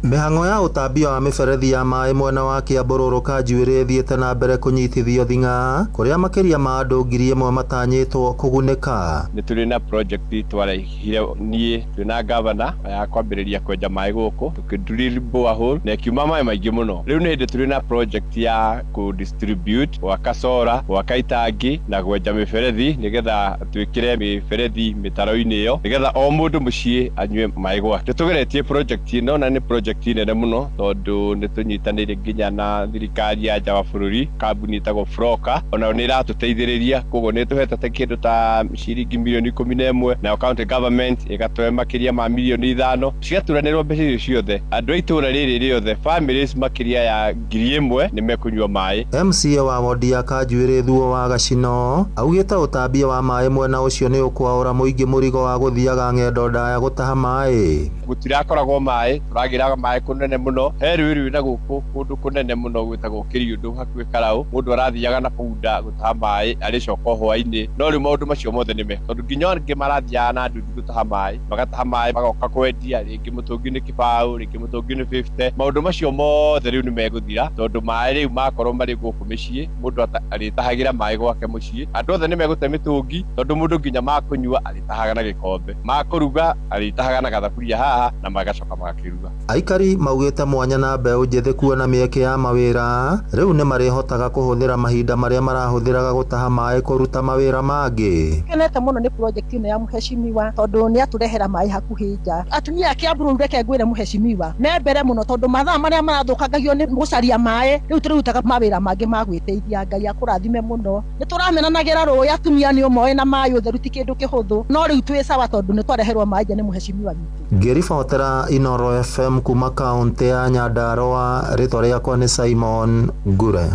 Mĩhang'o ya ũtambia wa mĩberethi ya maĩ mwena wa Kiambururu kanjuĩrĩ ĩthiĩte na mbere kũnyitithio thing'a kũrĩa makĩria ma andũ 1,000 matanyĩtwo kũgunĩka. Nĩ tũrĩ na project twarehire niĩ twĩna governor ya kwambĩrĩria kwenja maĩ gũkũ tukĩdrill borehole na kiuma maĩ maingĩ mũno. Rĩu nĩ hĩndĩ tũrĩ na project ya ku-distribute gwaka solar, gwaka itangi na kwenja mĩberethi nĩgetha twĩkĩre mĩberethi mĩtaro-inĩ ĩyo nĩgetha o mũndũ mũciĩ anyue maĩ gwake. Nĩtũgeretie project ĩno na nĩ project nene muno tondu nĩ tũnyitanĩire nginya na thirikari ya nja wa bũrũri, kambuni ĩtagwo Froka ona nĩ ĩratũteithĩrĩria, koguo nĩ tũhete kĩndũ ta ciringi milioni 11 na county government ĩgatũhe makĩria ma milioni 5 cigaturanĩrwo mbeca icio ciothe. Andũ a itũra rĩrĩ rĩothe families makĩria ya 1,000 nĩ mekũnyua maĩ. MCA wa wodi ya Kanjuĩrĩ Thuo wa Gacino augĩte ũtambia wa maĩ mwena ũcio nĩ ũkwaũra mũingĩ mũrigo wa gũthiaga ng'endo ndaya gũtaha maĩ. Gũtirakoragwo maĩ, tũragĩraga maĩ kunene muno, he rũĩ na gũkũ kũndũ kunene muno gwĩtagwo Kĩriũndũ hakuhĩ Karaũ, mũndũ arathiaga na bunda gũtaha maĩ arĩcoka hwaĩ-inĩ. No rĩu maũndũ macio mothe nĩ me tondũ nginya angĩ marathiaga na nduthi gũtaha maĩ, magataha maĩ magoka kwendia, rĩngĩ mũtũngi nĩ kĩbaũ, rĩngĩ mũtũngi nĩ 50. Maũndũ macio mothe rĩu nĩ megũthira tondũ maĩ rĩu makorwo marĩ gũkũ mĩciĩ, mũndũ arĩtahagĩra maĩ gwake mũciĩ. Andũ othe nĩ megũte mĩtũngi tondũ mũndũ nginya makũnyua arĩtahaga na gĩkombe, makũruga arĩtahaga na gathaburia haha na magacoka magakĩruga. Aikari maugĩte mwanya na mbeũ njĩthĩ kuona mĩeke ya mawĩra rĩu nĩ marĩhotaga kũhũthĩra mahinda marĩa marahũthĩraga gũtaha maĩ kũruta mawĩra mangĩ. Kenete mũno nĩ project ĩno ya Mheshimiwa tondũ nĩ atũrehera maĩ hakuhĩ nja. Atumia a Kiambururu reke ngwĩre Mheshimiwa me mbere mũno tondũ mathaa marĩa marathũkangagio nĩ gũcaria maĩ rĩu tũrutaga mawĩra mangĩ ma gwĩteithia. Ngai akũrathime mũno. Nĩ tũramenanagĩra rũĩ atumia nĩ ũmoĩ na maĩ ũtheru ti kĩndũ kĩhũthũ, no rĩu twĩ sawa tondũ nĩ twareherwo maĩ nja nĩ Mheshimiwa witũ. Ngĩribotera Inooro FM kuma kaunti ya Nyandarua, rĩtwa rĩakwa nĩ Simon Ngure.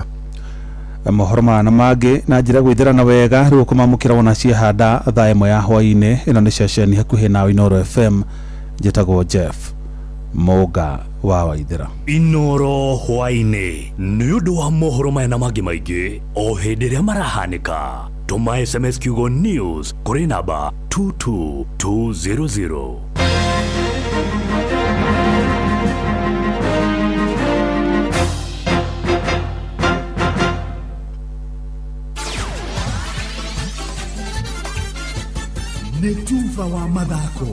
Mohoro mana mangĩ na njĩra gwĩthĩrana wega rĩu kũmamũkĩra wona ciahanda thaa ĩmwe ya hwaĩ-inĩ. Ĩno nĩ ceceni hakuhĩ nawe Inooro FM, njĩtagwo Jeff Mũga wa Waithĩra. Inooro hwaĩ-inĩ nĩ ũndũ wa mohoro maya na mangĩ maingĩ o hĩndĩ ĩrĩa marahanĩka. Tũma SMS kiugo news kũrĩ namba 22200. Netuva wa mathako.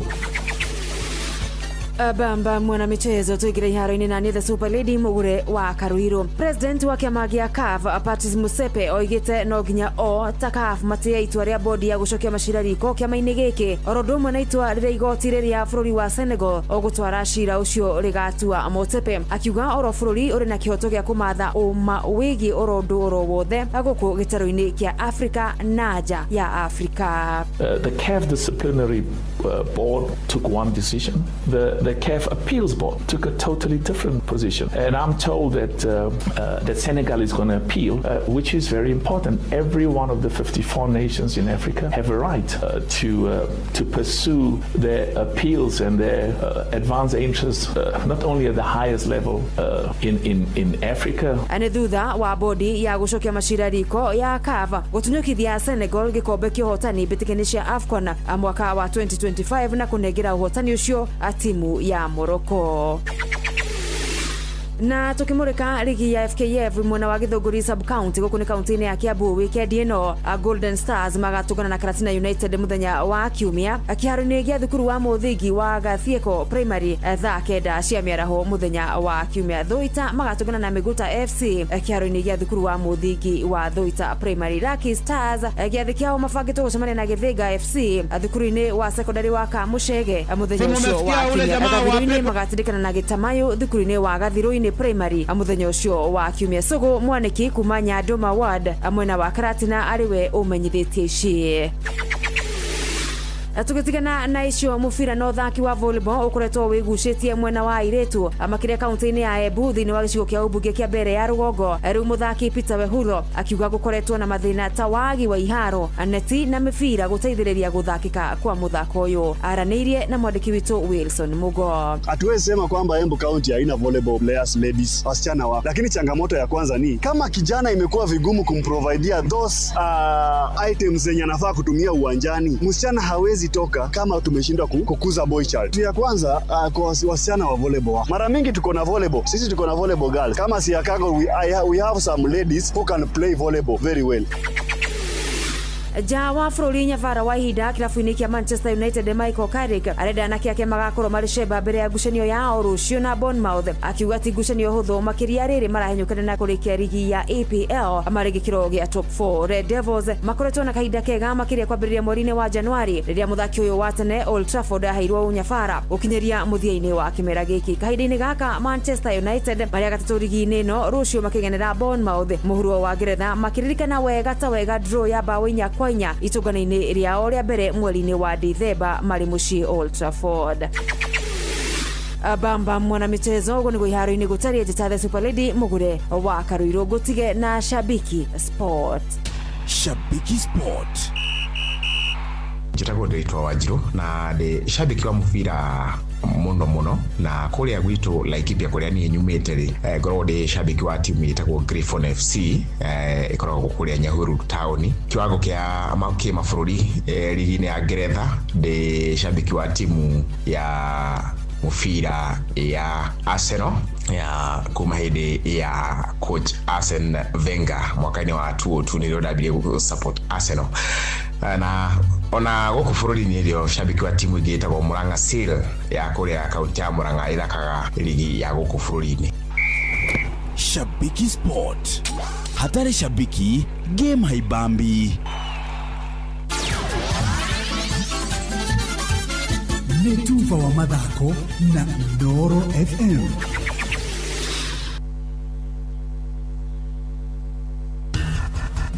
Bamba mwana michezo tuigire iharo-inĩ na nĩ the Super Lady Mugure wa Karuiro. President wa kĩama gĩa CAF Patrice Motsepe oigĩte no nginya o ta CAF matĩye itua rĩa bodi ya gũcokia macira riko kĩama-inĩ gĩkĩ oro ũndũ ũmwe na itua rĩrĩa igoti rĩrĩa bũrũri wa Senegal ũgũtwara cira ũcio rĩgatua. Motsepe akiuga oro bũrũri ũrĩ na kĩhoto gĩa kũmatha ũma wĩgiĩ oro ũndũ oro wothe gũkũ gĩtaro-inĩ kĩa Afrika na nja ya Afrika. The CAF disciplinary board took one decision. The CAF appeals board took a totally different position. And I'm told that Senegal is going to appeal, which is very important. Every one of the 54 nations in Africa have a right to pursue their appeals and their advance interests, not only at the highest level in Africa. Ane thutha wa bodi ya gucokia macira riko ya CAF gutunyukithia Senegal gikombe kĩa hotani bitikeni cia AFCON mwaka wa 2025 na kunegera uhotani ucio timu ya Morocco. Na tukimurika ligi ya FKF mwena wa Githunguri sub county gukuni county ya Kiambu weekend ino Golden Stars magatugana na Karatina United muthenya wa kiumia kiharoini gia thukuru wa muthigi wa Gathieko primary thaa kenda cia miaraho muthenya wa kiumia. Thoita magatugana na Miguta FC kiharoini gia thukuru wa muthigi wa Thoita primary. Lucky Stars giathi kiao mabangite gucemania na Githiga FC thukuru-ini wa secondary wa Kamushege muthenya ucio wa kiumia. Gathiru-ini magatindikana na Gitamayo thukuru-ini wa Gathiru-ini primary muthenya ucio wa kiumia. Sugu Mwaniki kuma Nyanduma ward mwena wa Karatina ariwe umenyithitie ici. Tukitigana na icio mubira no thaki wa volleyball ukoretwo wigucitie mwena wa Iretu makiria kaunti-ini ya Embu thini wa gicigo kia ubunge kia mbere ya Rugongo. Riu muthaki Peter Wehuro akiuga gukoretwo na mathina ta wagi wa iharo neti na mibira guteithiriria guthakika kwa muthako uyu. Aranirie na mwandiki witu Wilson Mugo. Hatuwezi sema kwamba Embu County haina volleyball players ladies wasichana wa, lakini changamoto ya kwanza ni kama kijana imekuwa vigumu kumprovidea those items zenye anafaa kutumia uwanjani, msichana hawezi toka kama tumeshindwa kukuza boy child. Ya kwanza kwa wasichana wa volleyball. Mara mingi tuko na volleyball. Sisi tuko na volleyball girls. Kama Siakago we have some ladies who can play volleyball very well. Jawa Froli Nyavara wa ihinda kirabu-ini kia Manchester United Michael Carrick arenda anake yake magakorwo marĩ cemba mbere ya ngucanio yao rũciũ na Bournemouth, akiuga ti ngucanio hũthũ makĩria rĩrĩ marahenyũkana na kũrĩkia ligi ya EPL marĩ gĩkĩro gĩa top 4. Red Devils makoretwo na kahinda kega makĩria kwambĩrĩria mweri-inĩ wa Januari rĩrĩa mũthaki ũyũ wa tene Old Trafford aheirwo Unyabara gũkinyĩria mũthia-inĩ wa kĩmera gĩkĩ. Kahinda-inĩ gaka Manchester United marĩ gatatũ ligi-inĩ ĩno rũciũ makĩgenera Bournemouth. Mũhuro wa Ngeretha makĩririkana wega ta wega draw ya bao inya Koinya itugana-ini riao ria mbere mweri-ini wa Dithemba mari mucii Old Trafford. Bamba mwana michezo ugo nigo iharo-ini gutari Jithathe Super Lady mugure wa Karuiro gutige na Shabiki Sport. Shabiki Sport. Njitagwo ndĩtwa Wanjiru na ndĩ shabiki wa mubira muno na kuria gwitu Laikipia kuria ni nyumite ri ngorwo ndi shabiki wa timu itagwo Griffon FC ikoragwo kuria Nyahururu town kiwango kia mabũrũri ligi-inĩ ya Ngeretha. Ndi shabiki wa timu ya mubira ya Arsenal ya kuma hindi ya coach Arsene Wenger mwaka-inĩ wa 2002 nĩrĩo ndambire support Arsenal na ona gũkũ bũrũri-inĩ rĩo shabiki wa timu ingĩ itagwo Murang'a Seal ya kũrĩa kaunti ya Murang'a ĩthakaga ligi ya gũkũ bũrũri-inĩ. Shabiki Sport. Hatari shabiki game haibambi. Netufa wa mathako na Ndoro FM.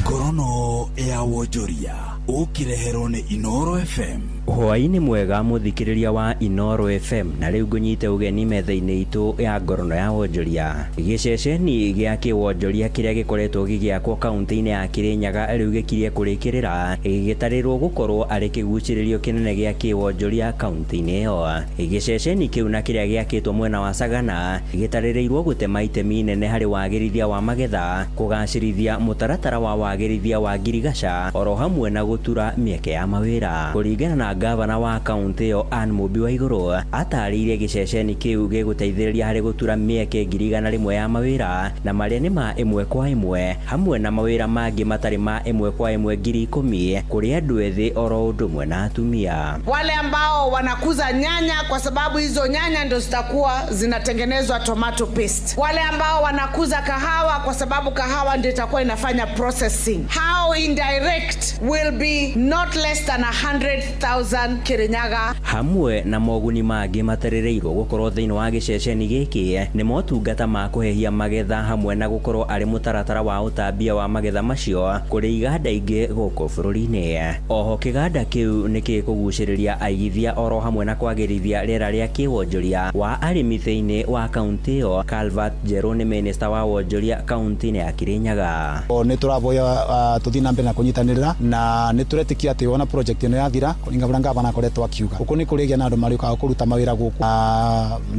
Korono ya Wojoria ukireherwo ni Inoro FM. Hwaini mwega muthikiriria wa Inoro FM na riu ngunyite ugeni metha-ini itu ya Ngorono ya Wonjoria. Giceceni gia kiwonjoria kiria gikoretwo gigiakwo kaunti-ini ya Kirinyaga riu gikirie kurikirira gigitarirwo gukorwo ari kiguciririo kinene gia kiwonjoria kaunti-ini iyo. Giceceni kiu na kiria giakitwo mwena wa Sagana gitaririirwo gutema itemi nene hari wagirithia wa magetha, kugacirithia mutaratara wa wagirithia wa ngirigaca oro hamwe na gutura mieke ya mawira. Kuringana na gavana wa kaunti yo Anne Mubi wa iguru atarĩirie giceceni kiu giguteithĩrĩria hari gutura mieke 100 ya mawira na maria ni ma 1 kwa 1 hamwe na mawira mangi matari ma 1 kwa 10,000 kuri andu ethi oro undu mwe na atumia. Wale ambao wanakuza nyanya kwa sababu hizo nyanya ndo zitakuwa zinatengenezwa tomato paste. Wale ambao wanakuza kahawa kwa sababu kahawa ndio itakuwa inafanya processing. Hao indirect will be not less than 100,000 Kirinyaga. Hamwe na moguni mangĩ materereirwo gũkorwo thĩinĩ wa gĩceceni gĩkĩ nĩ motungata ma kũhehia magetha hamwe na gũkorwo arĩ mũtaratara wa ũtambia wa magetha macio kũrĩ iganda ingĩ gũkũ bũrũri-inĩ. Oho kĩganda kĩu nĩ gĩkũgucĩrĩria aigithia oro hamwe na kwagĩrithia rĩera rĩa kĩwonjoria wa arĩmi thĩinĩ wa kaunti ĩyo. Calvert Njerũ nĩ minista wa wonjoria kaunti-inĩ ya Kirinyaga. Nĩ tũravoya tũthiĩ na mbere na kũnyitanĩrĩra na nĩ tũretĩkia atĩ ona project ĩno yathira kũringa ũrĩa ngavana akoretwo akiuga gũkũ nĩ kũrĩgĩa na andũ marĩũkaga kũruta mawĩra gũkũ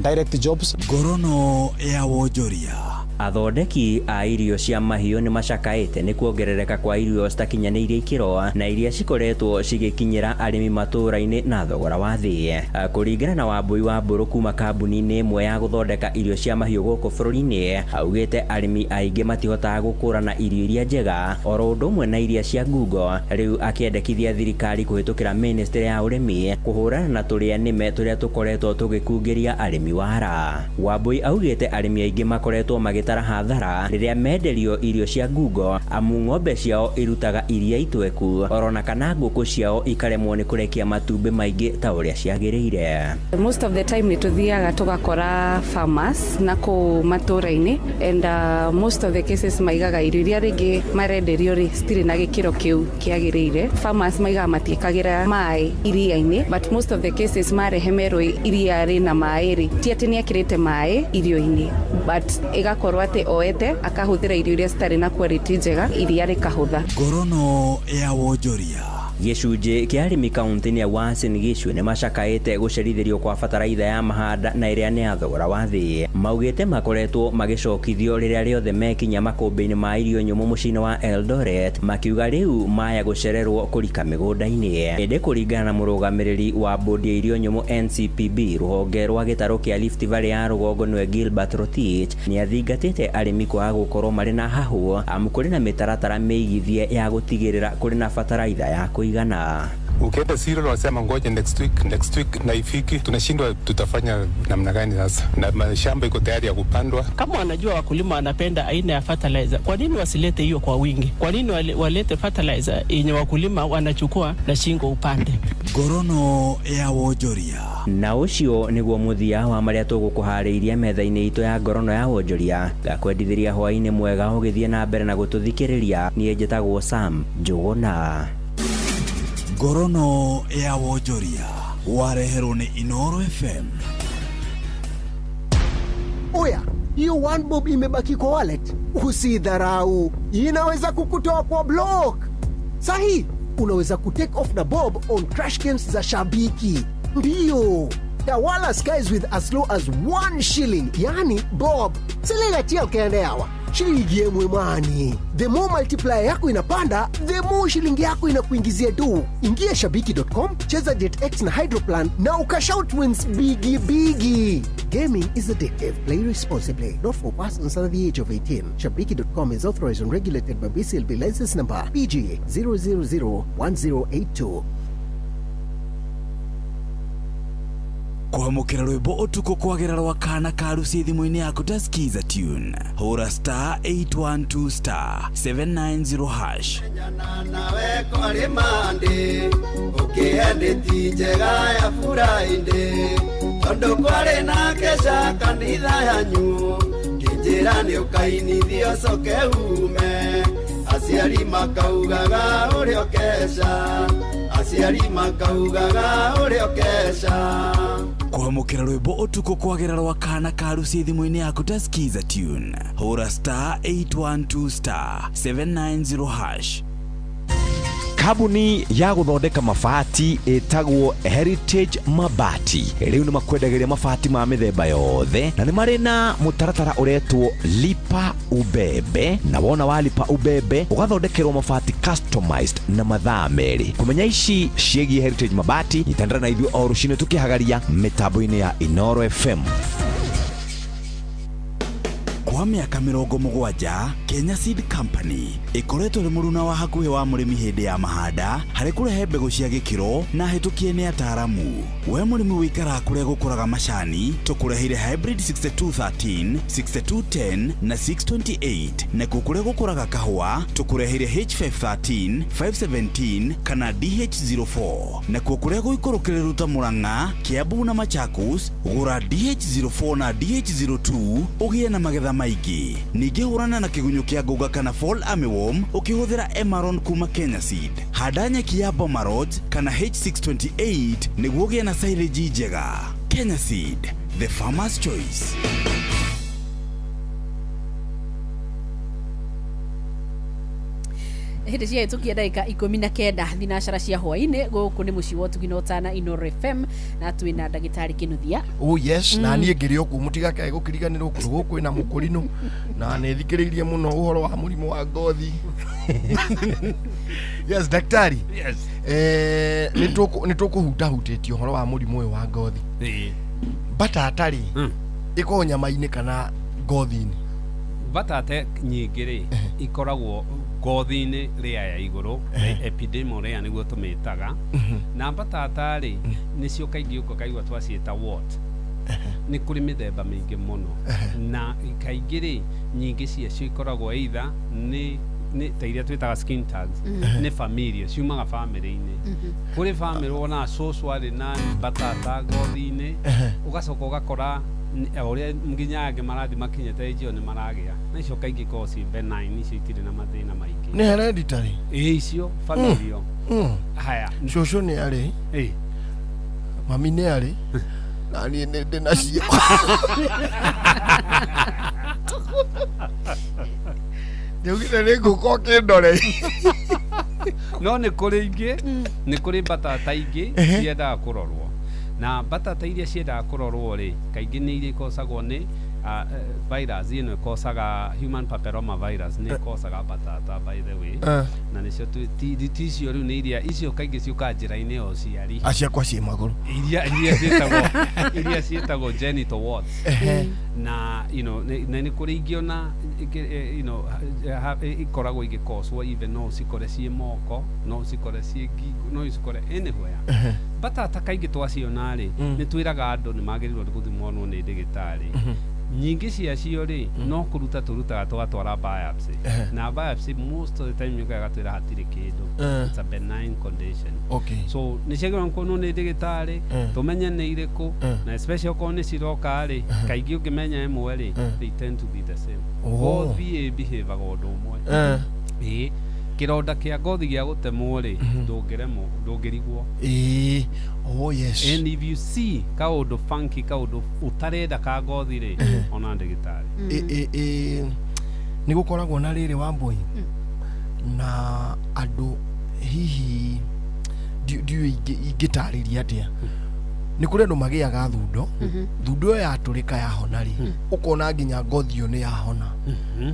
direct jobs. Ngorono ya wonjoria. Athondeki a irio cia mahiũ nĩ macakaĩte nĩ kuongerereka kwa irio citakinyanĩirie ikĩro na iria cikoretwo cigĩkinyĩra arĩmi matũũra-inĩ na thogora wa thĩ. Kũringana na Wambui wa Mbũrũ kuma kambuni-inĩ ĩmwe ya gũthondeka irio cia mahiũ gũkũ bũrũri-inĩ, augĩte arĩmi aingĩ matihotaga gũkũrana irio iria njega oro ũndũ ũmwe na iria cia ngungo. Rĩu akĩendekithia thirikari kũhĩtũkĩra ministry ya ũrĩmi kũhũrana na tũrĩa nĩme tũrĩa tũkoretwo tũgĩkungĩria arĩmi wara. Wambui augĩte arĩmi aingĩ makoretwo magĩtara hathara rĩrĩa menderio irio cia ngungo amu ng'ombe ciao irutaga iria itweku orona kana ngũkũ ciao ikaremwo nĩ kũrekia matumbĩ maingĩ ta ũrĩa ciagĩrĩire. Most of the time nĩ tũthiaga tũgakora farmers na kũ matũũra-inĩ and most of the cases maigaga irio iria rĩngĩ marenderio rĩ citirĩ na gĩkĩro kĩu kĩagĩrĩire. Farmers maigaga matiĩkagĩra maĩ iria-inĩ but most of the cases marehe merwo iria rĩna maĩ rĩ ti atĩ nĩ ekĩrĩte maĩ irio-inĩ but ĩgakorwo atĩ oete akahũthĩra irio iria citarĩ na quality njega iria rĩkahũtha. Ngorono ya wonjoria. Gĩcunjĩ kĩa arĩmi kaunti-inĩ ya Uasin Gishu nĩ macakaĩte gũcerithĩrio kwa bataraitha ya mahanda na ĩrĩa nĩ ya thogora wa thĩ. Maugĩte makoretwo magĩcokithio rĩrĩa rĩothe mekinya makũmbĩ-inĩ ma irio nyũmũ mũciĩ-inĩ wa Eldoret, makiuga rĩu maya gũcererwo kũrika mĩgũnda-inĩ. Ĩndĩ kũringana na mũrũgamĩrĩri wa bodi ya irio nyũmũ NCPB rũhonge rwa gĩtarũ kĩa Rift Valley ya rũgongo nĩwe Gilbert Rotich, nĩ athingatĩte arĩmi kwaga gũkorwo marĩ na hahũ amu kũrĩ na mĩtaratara mĩigithie ya gũtigĩrĩra kũrĩ na bataraitha ya kũigana. Ukienda Siro wanasema ngoja next week na ifiki, tunashindwa tutafanya namna gani sasa, na mashamba iko tayari ya kupandwa. Kama wanajua wakulima wanapenda aina ya fertilizer, kwa nini wasilete hiyo kwa wingi? Kwa nini walete fertilizer yenye wakulima wanachukua na shingo upande? Ngorono ya wonjoria. Na ũcio nĩguo mũthia wa marĩa tũgũkũharĩirie metha-inĩ itũ ya ngorono ya wonjoria. Ngakwendithĩria hwaĩ-inĩ mwega ũgĩthiĩ na mbere na gũtũthikĩrĩria. Niĩ njĩtagwo Sam Njũgũna. Ngorono ya wonjoria wareherwo nĩ Inoro FM. Oya, hiyo 1 bob imebaki kwa wallet. Usidharau, inaweza kukutoa kwa block. Sahi, unaweza kutake off na bob on crash games za Shabiki. Ndio, tawala skies with as low as 1 shilling, yani bob. Siligatia ukiendeawa. Shilingi yemwe mani. The more multiplier yako inapanda, the more shilingi yako inakuingizia tu. Ingia shabiki.com, cheza DetX na Hydroplan na ukashout wins bigi. Gaming is addictive. Play responsibly. Not for persons under the age of 18. Shabiki.com is authorized and regulated by BCLB license number PG 0001082. Kwamũkĩra rwĩmbo ũtukũ kwagĩra rwa kana karuci thimũ-inĩ yaku ta skiza tune. Hũra *812*790#. Nawe kwarĩ mande ũkĩendeti njega ya Friday tondũ kwarĩ na kesha kanitha yanyu kĩnjĩra nĩ ũkainithio coke ume aciari makaugaga ũrĩa kesha kwamũkĩra rwĩmbo ũtukũ kwagĩra rwa kana karuci thimũ-inĩ yaku ta skiza tune. Hũra *812*790#. Kabuni ya gũthondeka mabati ĩtagwo Heritage Mabati rĩu nĩ makwendagĩria mabati ma mĩthemba yothe na nĩ marĩ na mũtaratara ũretwo lipa ubebe, na wona wa lipa ubebe ũgathondekerwo mabati customized na mathaa merĩ. Kũmenya ici ciĩgiĩ Heritage Mabati nyitandara na ithuĩ o rũciinĩ tũkĩhagaria mĩtambo-inĩ ya Inoro FM. kwa mĩaka 70 Kenya Seed Company ĩkoretwo ĩrĩ mũruna wa hakuhĩ wa mũrĩmi hĩndĩ ya mahanda harĩ kũrehe mbegũ cia gĩkĩro na hĩtũkie nĩ ataaramu. We mũrĩmi wĩikaraga kũrĩa gũkũraga macani, tũkũreheire hybrid 6213, 6210 na 628, na kũrĩa gũkũraga kahũa tũkũreheire H513, 517 kana DH04, na kũrĩa gũikũrũkĩrĩru ta Murang'a, Kiambu na Machakos gũra DH04 na DH02 ũgĩe na magetha maingĩ. Ningĩ hũrana na kĩgunyũ kĩa ngũnga kana fall armyworm ũkĩhũthĩra Emaron kuma Kenya Seed. Handa nyeki ya Bomarot kana H628 nĩguo ũgĩe na silage njega. Kenya Seed, the farmer's choice. Hindi cia tukia dakika 19 thinacara cia hwaini guku ni muci wotu ginotana Inoro FM na twina ndagitari Kinuthia. Oh yes, na nie ngiri oku mutigakae gukiriganirwo kuru kwina mukurino na nethikiriirie muno uhoro wa murimo wa ngothi. Yes, daktari. Yes. Nitukuhuta hutĩtio uhoro wa murimo uyu wa ngothi. Batatari iko nyama-ini kana ngothi-ini? Batate nyingĩ ikoragwo ngothi-inĩ ria ya igũrũ, epidermal layer nĩguo tũmĩtaga, na batata rĩ nĩcio kaingĩ ũkaigua twaciĩta wart. Nĩ kũrĩ mĩthemba mĩingĩ mũno, na kaingĩ rĩ nyingĩ ciacio ikoragwo either nĩ ta iria twĩtaga skin tags, nĩ familia ciumaga family-inĩ. Kũrĩ family wona cũcũ arĩ na batata ngothi-inĩ, ũgacoka ũgakora oria nginya angĩ marathi makinyete ijio nĩ maragĩa, na icio kaingĩ koragwo ci benign, icio itirĩ na mathĩna maingĩ. Nĩ hereditary? Icio familial. Haya, cũcũ nĩ arĩ, mami nĩ arĩ, na niĩ nĩ ndĩ nacio. Nĩugire nĩ ngũkorwo kĩndore. No nĩ kũrĩ ingĩ, nĩ kũrĩ batata ingĩ ciendaga kũrorwo, na batata iria ciendaga kũrorwo rĩ kaingĩ nĩ iria ikosagwo nĩ virus ĩno ikosaga human papilloma virus nĩ ikosaga batata by the way, na nĩcio ticio rĩu nĩ iria icio kaingĩ ciũkaga njĩra-inĩ o ciari aciakwa ciĩ magũrũ iria ciĩtagwo genital warts, na nĩ kũrĩ ingĩ ona ikoragwo igĩkoswo even no cikore ciĩ moko, no cikore ciĩ ngingo, no cikore anywhere. Batata kaingĩ twaciona rĩ nĩ twĩraga andũ nĩ magĩrĩirwo gũthimwo nĩ ndagĩtarĩ. Nyingĩ ciacio rĩ no kũruta tũrutaga tũgatwara biopsy, na biopsy most of the time yukaga twĩra hatirĩ kĩndũ, it's a benign condition. So nĩ ciagĩrĩirwo kuonwo nĩ ndagĩtarĩ tũmenye nĩ irĩkũ, na especially okorwo nĩ ciroka rĩ kaingĩ ũngĩmenya ĩmwe rĩ they tend to be the same. Ngothi ĩbehaviaga ũndũ ũmwe. Kĩronda kĩa ngothi gĩa gũtemwo rĩ ndũngĩrigwo. Oh yes. And if you see kaũndũ funky, kaũndũ ũtarenda ka ngothi rĩ ona ndagĩtarĩ. Nĩ gũkoragwo na rĩrĩ wa mbũi na andũ hihi ndiũ ingĩtarĩria atĩa. Nĩ kũrĩ andũ magĩaga thundo, thundo ĩyo yatũrĩka yahona rĩ ũkona nginya ngothi ĩyo nĩ yahona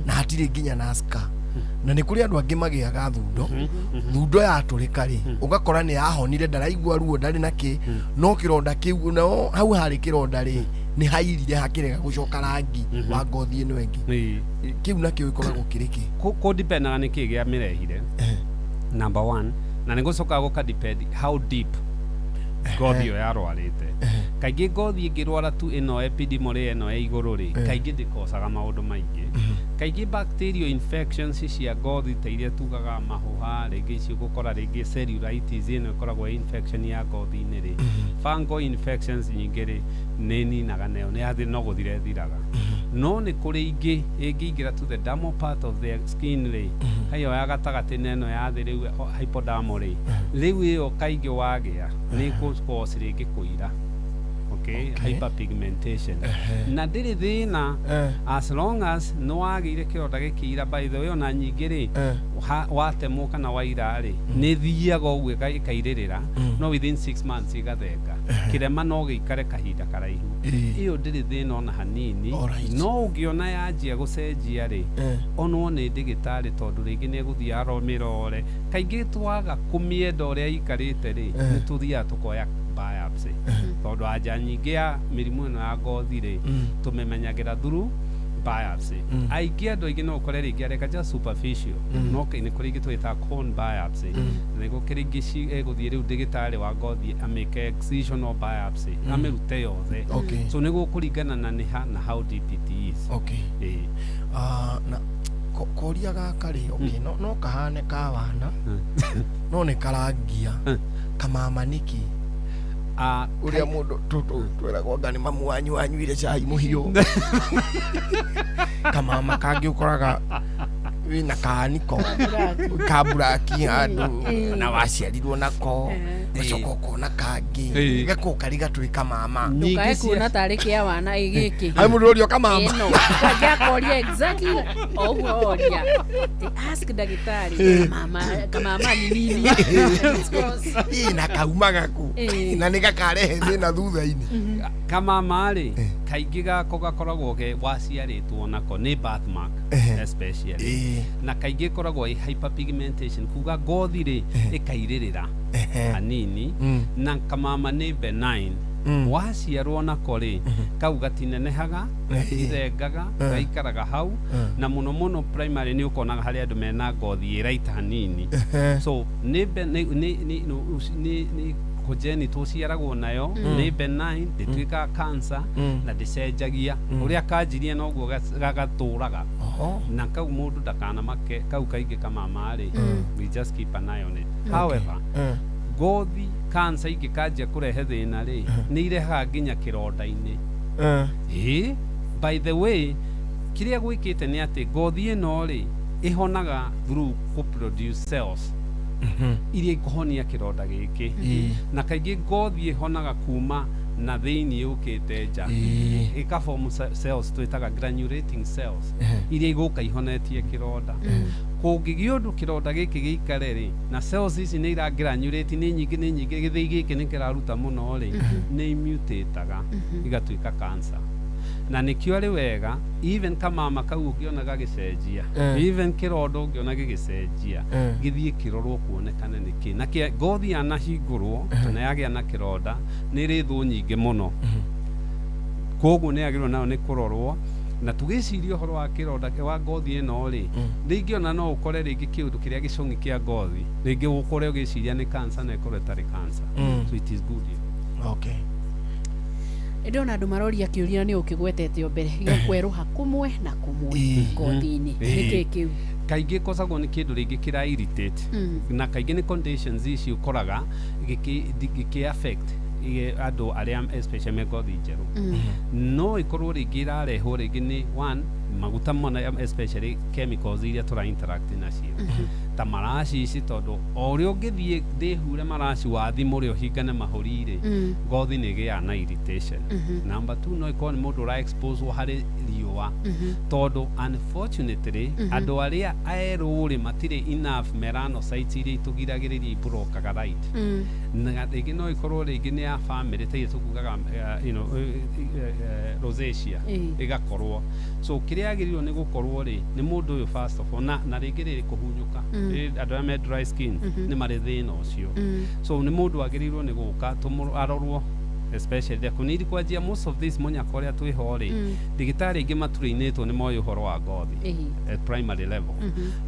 na hatirĩ nginya na scar. Na nĩ kũrĩ andũ angĩ magĩaga thundo yatũrĩka rĩ ũgakora nĩ yahonire, ndaraigua ruo, ndarĩ na kĩ, no kĩronda kĩu no hau harĩ kĩronda rĩ nĩ hairire hakĩrega gũcoka rangi wa ngothi ĩno ĩngĩ. Kĩu nakĩo gĩkoragwo kĩrĩ kĩ? Kũdipendaga nĩ kĩ gĩa mĩrehire number one, na nĩ gũcokaga gũkadepend how deep ngothi ĩyo yarwarĩte. Kaingĩ ngothi ĩngĩrwara tu ĩno epidermal layer ĩno ya igũrũ rĩ kaingĩ ndĩkosaga maũndũ maingĩ. Kaingĩ bacterial infections cia ngothi ta iria tugaga mahũha, rĩngĩ icio gũkora rĩngĩ cellulitis ĩno ĩkoragwo infection ya ngothi-inĩ rĩ, fungal infections nyingĩ rĩ nĩ ninaga nayo nĩ yathĩ no gũthira ĩthiraga. No nĩ kũrĩ ingĩ ĩngĩingĩra to the dermal part of the skin rĩ, hayo ya gatagatĩ neno ya thĩ rĩu hypodermal rĩ, rĩu ĩyo kaingĩ wagĩa nĩ gũkorwo rĩngĩ kũira. Hyperpigmentation. Na ndĩrĩ thĩna as long as no wagĩire kĩronda gĩkĩira. By the way ona nyingĩ rĩ watemwo kana waira rĩ nĩ thiaga ũguo ĩkairĩrĩra, no within 6 months igathenga. Kĩrema no gĩikare kahinda karaihu, ĩyo ndĩrĩ thĩna ona hanini. No ũngĩona yanjia gũcenjia rĩ onwo nĩ ndagĩtarĩ, tondũ rĩngĩ nĩ egũthiĩ aromĩrore. Kaingĩ twaga kũmĩenda ũrĩa ikarĩte rĩ nĩ tũthiaga tũkoya biopsy, tondũ anja nyingĩ ya mĩrimũ ĩno ya ngothi rĩ tũmĩmenyagĩra through biopsy aingĩ andũ aingĩ no ũkore rĩngĩ areka just superficial no nĩ kũrĩ ingĩ twĩtaga cone biopsy nĩ gũkĩrĩ ingĩ gũthiĩ rĩu ndagĩtarĩ wa ngothi amĩke excisional biopsy amĩrute yothe so nĩ gũkũringana na nĩ ha na how deep it is na koria gaka rĩ no kahane ka wana no nĩ karangia kamama niki uria mundu twiragwo ngani mamu wanyu anyuire cai muhiu kamama kangi ukoraga wina kaniko kaburaki andu na waciarirwo nako gacokoko na kangi gako kari gatwika mama ndukae kuona tari kia wana igiki hai mundu urio kamama ngakoria exactly oria ask dagitari kamama ni nini ina kauma gaku na ni gakarehe thina thutha-ini kamama ri kaingi gako gakoragwo ge waciaritwo nako ni birthmark especially na kaingi koragwo hyperpigmentation kuga ngothi ri ikairirira hanini na kamama ni benign waciarwo nako ri kau gatinenehaga irengaga gaikaraga hau na muno muno primary ni ukonaga hari andu mena ngothi iraita hanini so ni kujeni tuciaragwo nayo ni benign ndituika cancer na ndicenjagia uria kanjirie noguo gagaturaga na kau mundu ndakana make kau kaingi kamama ri we just keep an eye on it however ngothi cancer ingĩkanjia kũrehe thĩna rĩ nĩ irehaga nginya kĩronda-inĩ by the way kĩrĩa gwĩkĩte nĩ atĩ ngothi ĩno rĩ ĩhonaga through produce cells iria ikuhonia kĩronda gĩkĩ na kaingĩ ngothi ĩhonaga kuma na thĩinĩ yũkĩte nja ĩkaform cells twĩtaga granulating cells iria igũka ihonetie kĩronda kũngĩgĩa ũndũ kĩronda gĩkĩ gĩikare rĩ na cells ici nĩ iragranulate nĩ nyingĩ gĩthĩi gĩkĩ nĩ kĩraruta mũno rĩ nĩ imutaga igatuĩka cancer na nĩkĩo arĩ wega even kamama kau ũngĩona gagĩcenjia even kĩronda ũngĩona gĩgĩcenjia gĩthiĩ kĩrorwo kuonekane nĩkĩ na ngothi yanahingũrwo kana yagĩa na kĩronda nĩ ĩrĩ thũ nyingĩ mũno koguo nĩ yagĩrĩirwo nayo nĩ kũrorwo na tugĩciria ũhoro wa kĩronda wa ngothi ĩno rĩ rĩngĩ ona no ũkore rĩngĩ kĩũndũ kĩrĩa gĩcũng'i kĩa ngothi rĩngĩ ũkore ũgĩciria nĩ cancer na ĩkorwo ĩtarĩ cancer so it is good okay ndona andu maroria kiuria ni ukigwetete mbere gĩa kweruha kumwe na kumwe ngothi-inĩ nĩkĩ kĩu kaingĩ kosagwo nĩ kĩndũ rĩngĩ kĩra irritate na kaingĩ nĩ conditions ici ũkoraga gĩkĩ affect andũ arĩa especially me ngothi njerũ no ikorwo rĩngĩ irarehwo rĩngĩ nĩ one maguta mona especially chemicals iria tũra interact nacio ta maraci ici tondũ o ũrĩa ũngĩthiĩ ndĩhure maraci wathimũ ũrĩa ũhingane mahũri rĩ ngothi nĩ ĩgĩaga na irritation number 2 no ikorwo nĩ mũndũ ũra expose harĩ riũa tondũ unfortunately andũ arĩa aerũ rĩ matirĩ enough melanocytes iria itũgiragĩrĩria ibrokaga light na rĩngĩ no ikorwo rĩngĩ nĩ ya family ta tũkugaga rosacea ĩgakorwo so kĩrĩa agĩrĩirwo nĩ gũkorwo rĩ nĩ mũndũ ũyũ first of all na rĩngĩ rĩrĩ kũhunyũka andũ arĩa me dry skin nĩ marĩ thĩna ũcio so nĩ mũndũ agĩrĩirwo nĩ gũka arorwo especially the kuniri kwanjia most of this munyako ria twiho ri ndagĩtarĩ ingĩ maturainĩtwo nĩ moĩ ũhoro wa ngothi at primary level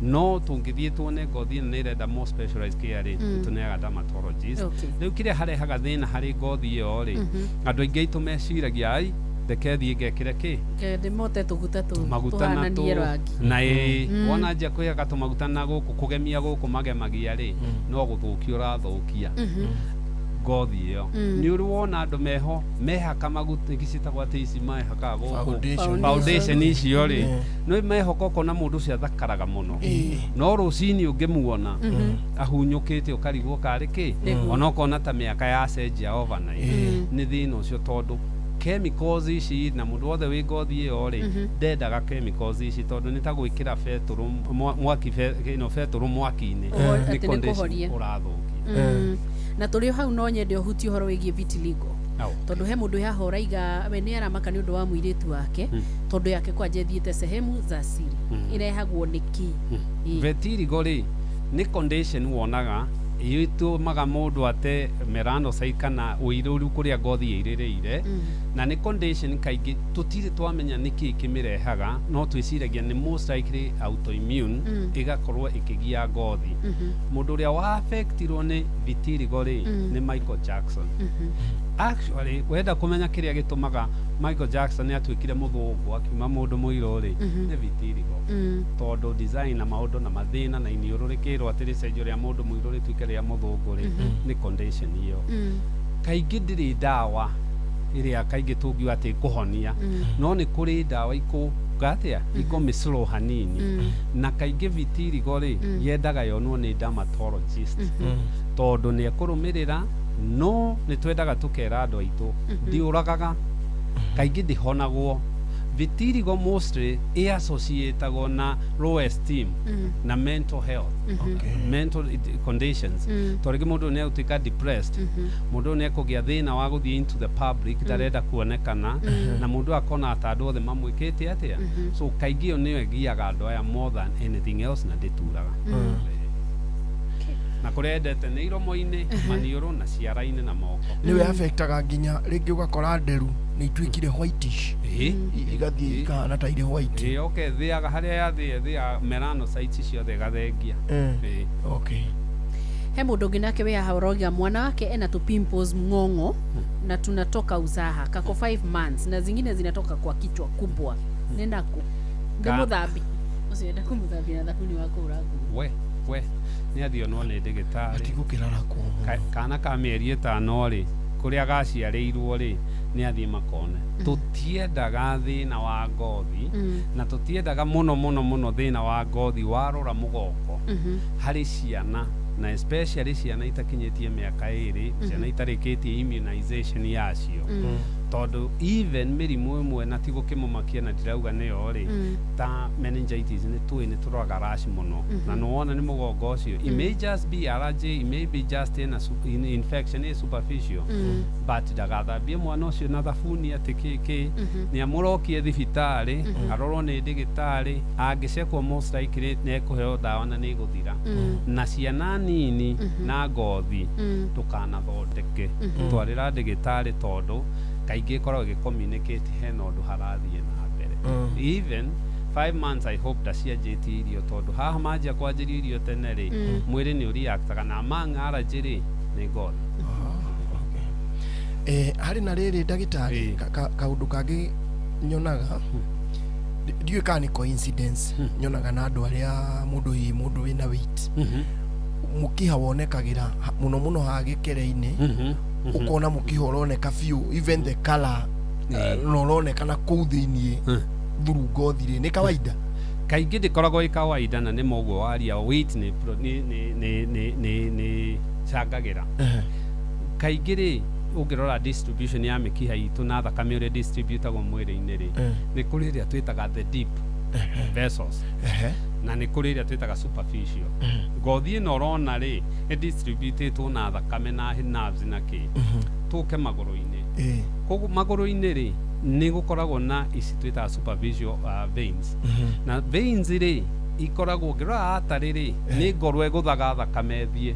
no tungithie tuone ngothi nĩ irenda more specialized care ri tuneaga dermatologist rĩu kĩrĩa harehaga thĩna harĩ ngothi ĩyo ri andũ aingĩ aitũ meciragia ai reke thiĩ ngekĩre kĩ ndĩmote tũguta tuhananie rangi na wona njia kwĩhaga tũmaguta na gũkũ kũgemia gũkũ magemagia ri no gũthũkia ũrathũkia ngothi ĩyo nĩ ũrĩ wona andũ meho mehaka maguta gĩcitagwo atĩ ici mehaka gũkũ foundation icio rĩ no mehoka ũkona na mũndũ ũcio athakaraga mũno no rũcinĩ ũngĩmuona ahunyũkĩte ũkarigwo karĩ kĩ ona ũkona ta mĩaka yacenjia overnight nĩ thĩna ũcio tondũ chemicals ici na mũndũ wothe wĩ ngothi ĩyo rĩ ndendaga chemicals ici tondũ nĩ ta gwĩkĩra betũrũ mwaki-inĩ nĩ condition ũrathũkia na tũrĩ hau no nyende ũhuti ũhoro wĩgiĩ vitiligo tondũ he mũndũ haha ũraiga we nĩ aramaka nĩ ũndũ wa mũirĩtu wake tondũ yake kwanja thiĩte sehemu za siri irehagwo nĩkĩ vitiligo rĩ nĩ condition wonaga itumaga mundu ate melanocyte kana uiruru kuria ngothi irireire na ni condition kaingi tutire twamenya niki kimirehaga no twiciragia ni most likely autoimmune igakorwo ikigia ngothi mundu uria wa affectirwo ni vitiligo ni Michael Jackson actually wenda kumenya kiria gitumaga Michael Jackson ni atwikire muthungu akiuma mundu muiro ni vitiligo tondu design na maundu na mathina na iniururikirwo atiri cenjio ria mundu muiro ritwike ria muthungu ni condition iyo kaingi ndiri dawa iria kaingi tungiwa ati kuhonia no ni kuri dawa gatia iko mislo hanini na kaingi vitiligo yendaga yonwo ni dermatologist tondu ni akurumirira no ni twendaga tukera andu aitu ndiuragaga kaingi ndihonagwo vitiligo mostly associated na low esteem na mental health mental conditions torege mundu ne utika depressed mundu ne kugia thina wa guthie into the public dareda kuonekana na mundu akona atandu othe mamwikite atia so kaingi niyo egiaga andu aya more than anything else na ndituraga na kurendete ni iromo-ini manioro na ciara-ini na moko niwe affectaga nginya ringi ugakora nderu ni itwikire whitish igathie ikana ta ire white okay thiaga haria yathia melanocytes ciothe gathengia okay he mundu ngi nake we harogia mwana wake ena tu pimples mngongo na tunatoka uzaha kako 5 months na zingine zinatoka kwa kichwa kubwa nenda ku ndimuthambi usienda kumuthambi na thakuni wako uraku we ni athio no ni ndigitari atigukirara ku kana ka mieri 5 ri kuria gaciarirwo ri ni athie makone tutiendaga thina wa ngothi na tutiendaga muno thina wa ngothi warora mugoko hari ciana na especially ciana itakinyitie miaka 2 ciana itarikitie immunization yacio tondu even mirimu imwe na tigo kimumakia na ndirauga niyo ri ta meningitis ni turaga rash muno na no wona ni mugongo ucio it may just be allergy, it may be just in infection is superficial but dagathambie mwana ucio na thabuni atikiki ni amurokie thibitari arorwo ni ndigitari angicekwo most likely ne kuheo dawa na ni guthira na ciana nini na ngothi tukanathondeke twarira ndigitari tondu kaingi korwo gicommunicate hena undu harathie na mbere even 5 months I hope dacianjĩtie irio tondu haha manjia kwanjĩria irio tene ri mwĩrĩ ni ũreactaga na mang'ara njĩrĩ ni ngothi hari na rĩrĩ ndagĩtarĩ kaũndũ kangĩ nyonaga ndiũĩ kana nĩ coincidence nyonaga na andũ arĩa mũndũ wĩna weight mũkiha wonekagĩra mũno ha gĩkere-inĩ ukona mukiha uroneka biũ even the color no uronekana kũu thĩinĩ thuru ngothi ni kawaida kaingi ndikoragwo i kawaida na ni moguo waria weight ni changagira kaingi ri ungirora distribution ya mikiha itu na thakame uri distributagwo mwĩrĩ-inĩ ri ni kuri ria twitaga the deep vessels na ni kuri ria twitaga superficial ngothi ino rona ri ni distributed na thakame na nerves na ki tuke maguru-ini koguo maguru-ini ri ni gukoragwo na ici twitaga superficial veins na veins ri ikoragwo ngirora atari ri ni ngorwe guthaga thakame thie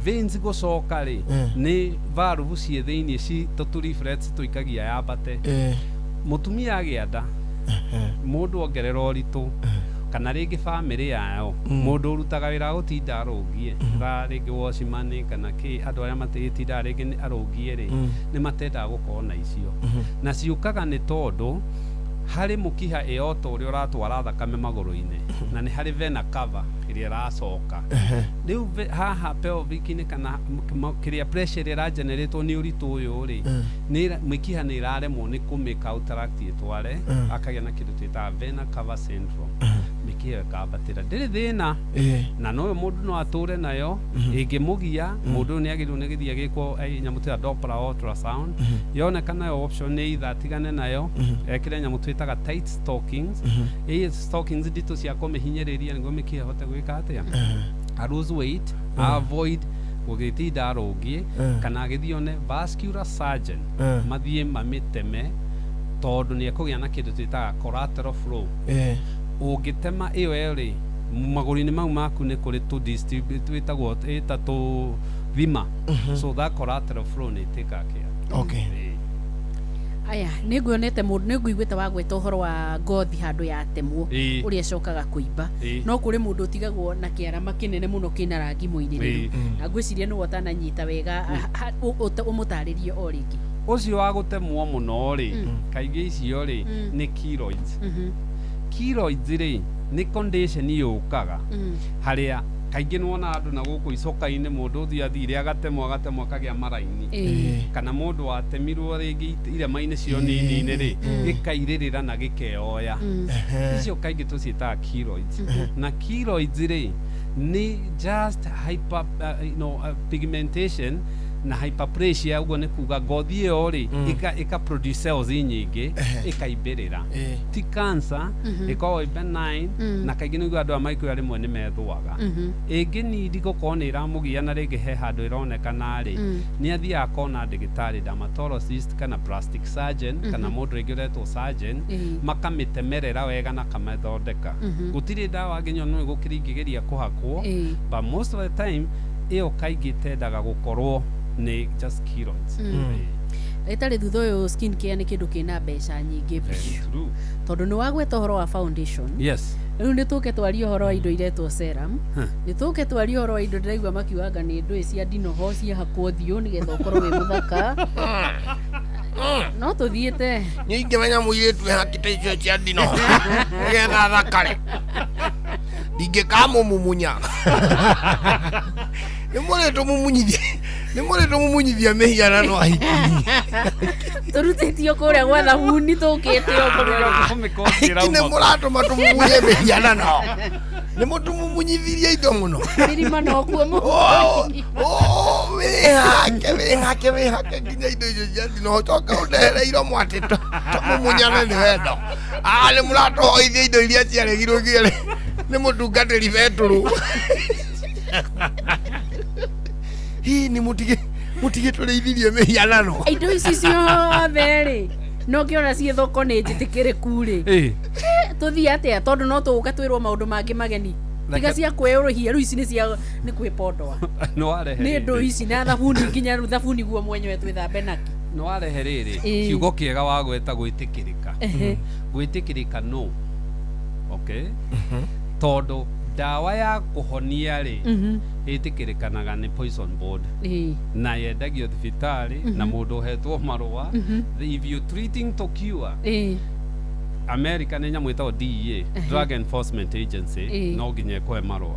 veins gucoka ri ni valve cie thiini ci tutureflex tuikagia yambate mutumia agianda mundu ongerera uritu kana ringi family yao mundu urutaga wira gutinda arogie ra ringi washimani kana ki andu aria matitinda ringi arogie ri ni matenda gukorwo na icio na ciukaga ni tondu hari mukiha eoto uri uratwara thakame maguru-ini na ni hari vena cover iria racoka riu haha pelvic-ini kana kiria pressure ira generate ni uritu uyu ri ni mikiha ni iraremwo ni kumika counteract itware akagia na kindu twita vena cover syndrome mikiha kabatira ndiri thina na no mundu no ature nayo ingimugia mundu ni agiru ni githia gikwo nyamutira Doppler ultrasound yonekana yo option ni either tigane nayo ekire nyamutitaga tight stockings stockings dito cia kumihinyiriria niguo mikiha hote gwika atia a lose weight avoid gugitinda arogie kana agithione vascular surgeon mathie mamiteme tondu ni ekugia na kindu twitaga collateral flow ungitema iyo eri magũrũ-inĩ mau maku nĩ kũrĩ twĩtagwo tũ thima. So that collateral flow nĩ ĩtĩkaga kĩa. Okay. Aya nĩnguonete mũndũ nĩngũiguĩte wa gweta ũhoro wa ngothi handũ yatemwo ũrĩa cokaga kũimba no kũrĩ mũndũ ũtigagwo na kĩarama kĩnene mũno kĩna rangi mũirĩrĩru na ngwĩciria nĩwe ũtananyita wega ũmũtarĩrie o rĩngĩ ũcio wa gũtemwo mũno rĩ kaingĩ icio rĩ nĩ keloids. Keloids rĩ nĩ condition yũkaga harĩa kaingĩ nĩwona andũ na gũkũ icoka-inĩ mũndũ ũthiathire agatemwo akagĩa maraini kana mũndũ watemirwo rĩngĩ irema-inĩ cio nini-inĩ rĩ gĩkairĩrĩra na gĩkeoya icio kaingĩ tũciĩtaga keloids. Na keloids rĩ nĩ just pigmentation na hyperplasia uguo nĩ kuga ngothi ĩyo rĩ ĩka produce cells nyingĩ ĩkaimbĩrĩra ti cancer ĩkoragwo benign na kaingĩ nĩguo andũ a maikũra rĩmwe nĩ methũaga ĩngĩ nindi gũkorwo nĩ ĩramũgia na rĩngĩ he handũ ĩronekana rĩ nĩ athiaga akona ndagĩtarĩ dermatologist kana plastic surgeon kana mũndũ rĩngĩ ũretwo surgeon makamĩtemerera wega na kamethondeka gũtirĩ ndawa nginya no ĩgũkĩra ingĩgeria kũhakwo but most of the time ĩyo kaingĩ tendaga gũkorwo nĩ just keloids. Itarĩ thutha ũyũ skin care nĩ kĩndũ kĩna mbeca nyingĩ tondũ nĩ wagweta ũhoro wa foundation. Yes. Rĩu nĩ tũke twaria ũhoro wa indo iretwo serum nĩ tũke twaria ũhoro wa indo ndĩraigua makiugaga nĩ ndũĩ cia ndinoho ciahakwo thiũ nĩgetha ũkorwo wĩ mũthaka no tũthiĩte nĩ ingĩmenya mũirĩtu ehakĩte icio cia ndinoho nĩgetha thakare ndingĩkamũmumunya nĩ mũrĩtwo mumunyithia mĩhianano ahiki tũrutĩtio kũrĩa gwa thabuni tũkĩte nĩ mũratũma tũmumunye mĩhianano nĩ mũtũmumunyithirie indo mũno mĩrima no kuo wĩhake nginya indo icio cia ndinoho coka ũndehere iro mwatĩ tũmumunyane nĩ wendo nĩ mũratũhoithia indo iria ciaregirwo kĩere nĩ mũtungatĩri betũrũ nĩ mũtige tũrĩithirie mĩhianano indo ici ciothe rĩ no ngĩona ciĩ thoko nĩ njĩtĩkĩrĩku rĩ tũthiĩ atĩa tondũ no tũgũka twĩrwo maũndũ mangĩ mageni tiga cia kwĩũrũhia rĩu ici nĩ kwĩpondoa nĩ ndũ ici na thabuni nginya thabuni guo mwenyewe twĩthambe naki nĩ warehe rĩrĩ kiugo kĩega wa gweta gwĩtĩkĩrĩka no okay tondũ ndawa ya kũhonia rĩ ĩtĩkĩrĩkanaga nĩ poison board na yendagio thibitarĩ na mũndũ ũhetwo marũa if you treating to cure America nĩ nyamũ ĩtagwo DEA Drug Enforcement Agency no nginya ĩkũhe marũa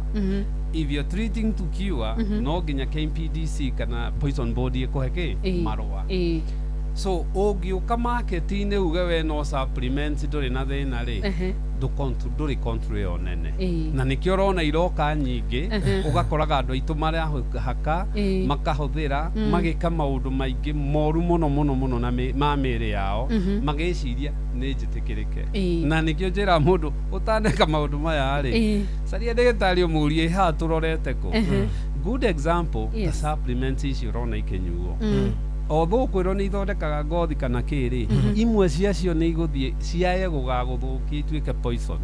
if you're treating to cure no nginya KPDC kana poison board ĩkũhe marũa so ũngĩũka market-inĩ uge we no supplements ndũrĩ na thĩna rĩ ndũrĩ control ĩyo nene na nĩkĩo ũrona iroka nyingĩ ũgakoraga andũ aitũ marahaka makahũthĩra magĩka maũndũ maingĩ moru mũno na ma mĩĩrĩ yao magĩciria nĩ njĩtĩkĩrĩke na nĩkĩo njĩra mũndũ ũtaneka maũndũ maya rĩ caria ndagĩtarĩ ũmũrie haha tũrorete kũ good example ta supplements ici ũrona ikĩnyuo although kwĩrwo nĩ ithondekaga ngothi kana kĩrĩ imwe ciacio nĩ igũthiĩ ciaye gũgagũthũkia ituĩke poison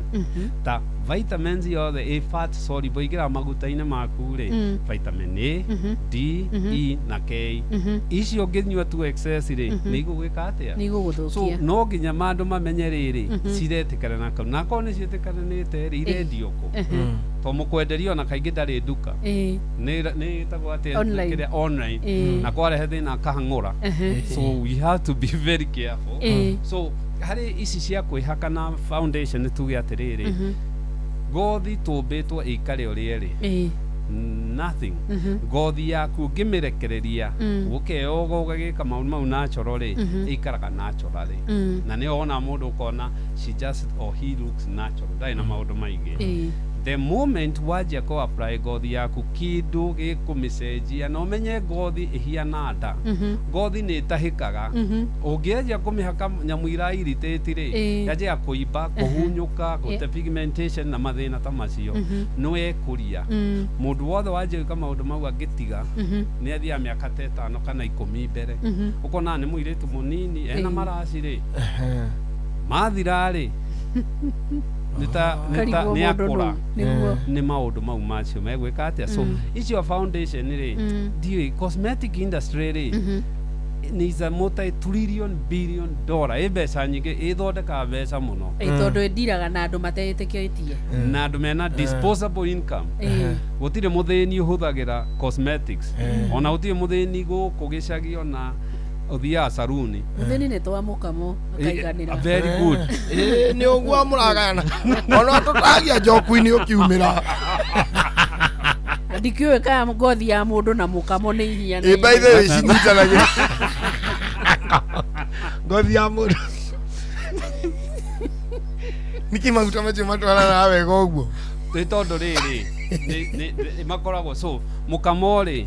ta vitamins yothe A fat soluble ingĩra maguta-inĩ maku rĩ vitamin A D E na K icio ũngĩnyua tu excess rĩ nĩ igũgwĩka atĩa so no nginya mandũ mamenye rĩrĩ ciretĩkana na kau na korwo nĩ ciĩtĩkanĩte rĩ irendio kũ to mũkwenderio na kaingĩ ndarĩ nduka nĩ ĩtagwo atĩa online na kwarehe thĩna akahang'ũra so we have to be very careful so harĩ ici cia kwĩhaka na foundation tuge atĩrĩrĩ ngothi tũmbĩtwo ĩikare ũrĩa ĩrĩ nothing ngothi yaku ũngĩmĩrekereria ũkeoga ũgagĩka maũndũ mau natural rĩ ĩikaraga natural na nĩ wona mũndũ ũkona she just or he looks natural ndarĩ na maũndũ maingĩ the moment wajia ko apply ngothi yaku kĩndũ gĩkũmĩcenjia na ũmenye ngothi ĩhiana nda ngothi nĩ ĩtahĩkaga ũngĩanjia kũmĩhaka nyamũ irairritĩte rĩ yanjia kũimba kũhunyũka gũte pigmentation na mathĩna ta macio nĩ wekũria mũndũ wothe wanjia gwĩka maũndũ mau angĩtiga nĩ athiaga mĩaka ta 5 kana 10 mbere ũkona nĩ mũirĩtu mũnini ena maraci rĩ mathira rĩ nä akåra nä maå mau macio megwä ka atä so icio foundation rä ndiä cosmetic industry rä is a multi-trillion billion dollar ä mbeca nyingä ä thondekaga mbeca må no tondå ä ndiraga na andå matetä kä tie na andå mena disposable income gå tirä må thä ni å hå thagä ra cosmetics ona gå tirä må thä ni gå kå gä cagi ona å thiaga saruni må thä ni nä twa må kamo akaiganä ra very good nä å guo må ragana ona tå tagia njoku-inä å kiumä ra ndikä å ä ka ngothi ya må ndå na må kamo nä ihia baithe cinyitanagia ngothi ya må ndå nä kä maguta macio matwarana wega å guo nä tondå rä rä makoragwo so må kamo rä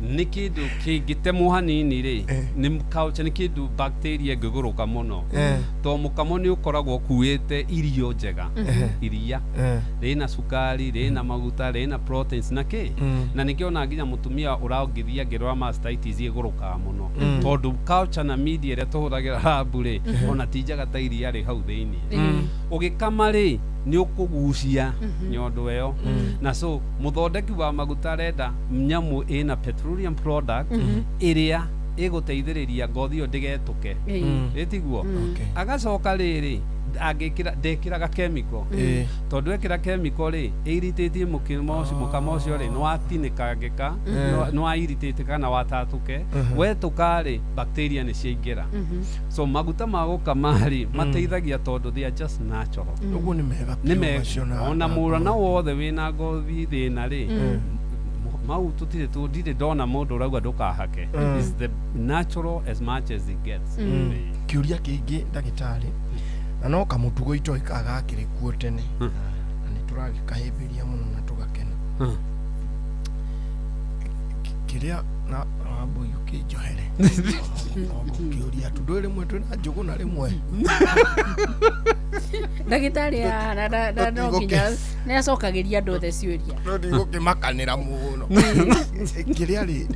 nä kä ndå kä ngä temwo hanini rä nä kä ndå bacteria ngä gå rå ka må no to må kamo nä å koragwo kuä te irio njega iria rä na cukari rä na maguta rä na proteins na kä na nä kä ona nginya må tumia å rangithia ngä rora mastitis ä gå rå kaga må no tondå culture na media ä rä a tå hå thagä ra rambu rä ona ti njega ta iria rä hau thä iniä å gä kama rä nä å kå gucia nyondo ä yo na so må thondeki wa maguta renda nyamå ä na petroleum product ä rä a ä gå teithä rä ria ngothi ä yo ndä getå ke ä tiguo agacoka rä rä ndäkä raga chemical tondå ekä ra chemical rä ä iritä tie må kama å cio rä nä watinä kangä ka nä wairitä tä kana watatå ke wetå ka rä bacteria nä ciaingä ra so maguta ma gå kama rä mateithagia tondå they are just natural ũguo nĩ mega nĩ mega ona mũrana wothe wä na ngothi thä na rä mau ndirä ndona må ndå rauga ndåkahake is the natural as much as it gets kä å ria kä ngä ndagä tarä na no kamå tugo itoä kaga akä rä kuo tene na nä tå ragä kahä mbä ria må no na tå gakena kä rä a na wambå yå kä njohere kä å ria tå ndå rä mwe twä na njå gå na rä mwe ndagä tarä no nginya nä acokagä ria andå othe ciå ria no ndigå kä makanä ra må no kä rä a rä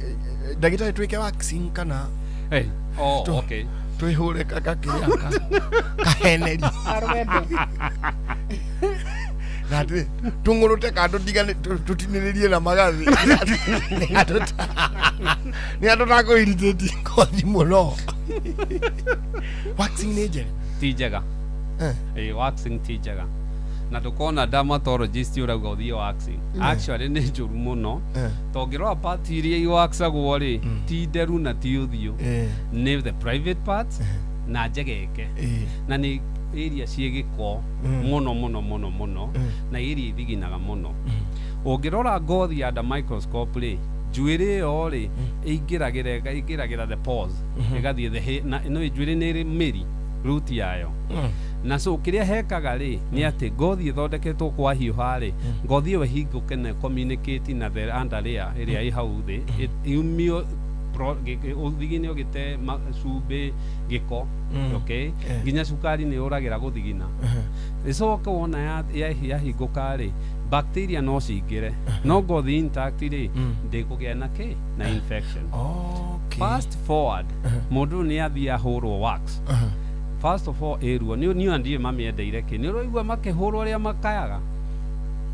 ndagä tarä twä ke kana twä hå re kakä rä a kaheneri na tå ngå rå te kandå ndigane tå tinä rä rie na magathä nä andå takå iritä ti ngothi må no nä njega ti njega waxing ti njega na tukona dermatologist urauga uthie waxing actually ni njuru muno to ngirora part iria iwaxagwo ri ti nderu na ti uthio ni the private parts na njegeke na ni area cie giko muno muno muno muno na area ithiginaga muno ungirora ngothi under microscope ri njuĩrĩ yo ri ingĩragĩra the pores igathie the no njuĩrĩ nĩ ĩrĩ mĩri root yayo na so kiria hekaga ri ni ati ngothi ithondeketwo kwa hiuha ri ngothi yo hingũke na communicate na the under layer ĩrĩa ĩ hau thĩ iumio uthigine ugite cumbĩ gĩko okay nginya cukari nĩ ũragĩra gũthigina icoka wona yahingũka ri bacteria no cingĩre no ngothi intact ri ndĩkũgĩa na na infection fast forward mũndũ nĩ athia ahũrwo wax first of all eruo ni andie mamĩendeire kĩ nĩ ũraigua makĩhũrwo arĩa makayaga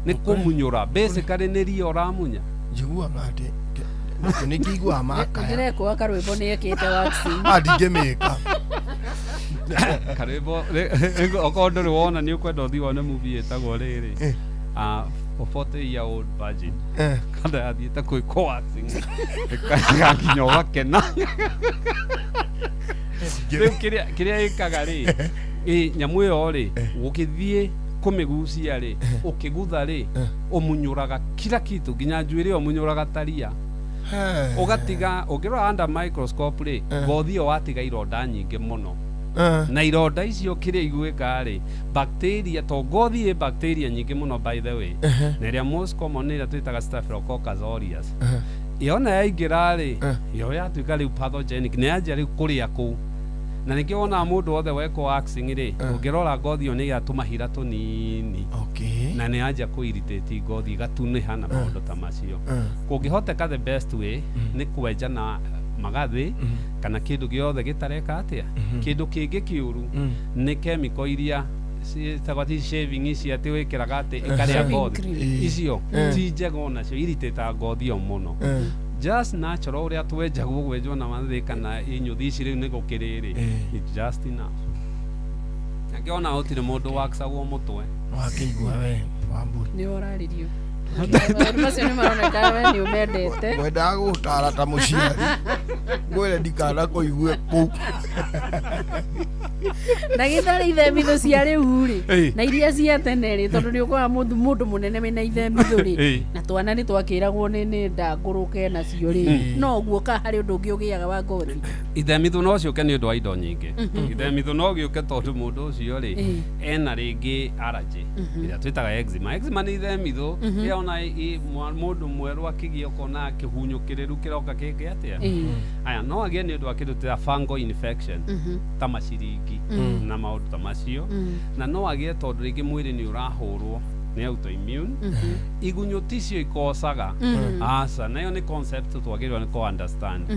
nĩ kũmunyũra basically nĩ ria ũramunya njiguaga atĩ nĩ kĩiguaga makaya ndĩrekwo karwĩmbo nĩ ekĩte waxing ndingĩmĩka karwĩmbo okorwo ndũrĩ wona nĩ ũkwenda ũthiĩ wone movie ĩtagwo rĩrĩ a 40-year-old virgin kada athiĩte kwĩkwo waxing ĩkaginya ũgakena kiria ikaga ri nyamu yo ri ukithie kumigucia ri ukigutha ri umunyuraga kila kitu ginya njuĩrĩ umunyuraga taria ugatiga ukirora under microscope ri ngothi yo watiga ironda nyingĩ muno na ironda icio kiria igwĩka ri bacteria to ngothi ĩ bacteria nyingĩ muno by the way na iria most common ĩrĩa twĩtaga Staphylococcus aureus yona yaingĩra ri yo yatuĩka rĩu pathogenic nĩ yanjia rĩu kũrĩa kũu na nĩkĩo wona mũndũ wothe wekwo waxing rĩ ũngĩrora ngothi yo nĩ yatũmahira tũnini na nĩ yanjia kũirritate ngothi igatunĩha na maũndũ ta macio kũngĩhoteka the best way nĩ kwenja na magathĩ kana kĩndũ gĩothe gĩtareka atĩa kĩndũ kĩngĩ kĩũru nĩ chemical iria tabati shaving ici ati wikiraga ati ikaria ngothi icio ti njega onacio iritaga ngothi o muno just natural uria twenjagwo gwenjwo na mathi kana inyuthi ici riu ni gukiriri it's just enough akiona utire mundu waksagwo mutwe wakigwa we wamburi ni oraririo Macio nĩ maroneka we nĩ ũmendete. Ngwendaga gũtara ta mũciari. Ngwĩre ndikana kũigue kũu. Ndagĩtarĩ ithemithũ cia rĩu rĩ na iria cia tene rĩ tondũ nĩ ũkoraga mũndũ mũnene wĩna ithemithũ rĩ na twana nĩ twakĩragwo nĩ nda ngũrũke nacio rĩ no guoka harĩ ũndũ ũngĩ ũgĩaga wa ngothi. Ithemithũ no ciũke nĩ ũndũ wa indo nyingĩ. Ithemithũ no gĩũke tondũ mũndũ ũcio rĩ ena rĩngĩ allergy ĩrĩa twĩtaga eczema. Eczema nĩ ithemithũ ĩrĩa ona mũndũ mwerũ akĩgĩa ũkona kĩhunyũkĩrĩru kĩroka kĩngĩ atĩa. Aya no agĩe nĩ ũndũ wa kĩndũ ta fungal infection ta maciringi na maũndũ ta macio na no agĩe tondũ rĩngĩ mwĩrĩ nĩ ũrahũrwo nĩ autoimmune igunyũ ticio ikosaga aca nayo nĩ concept twagĩrĩirwo nĩ kũ understand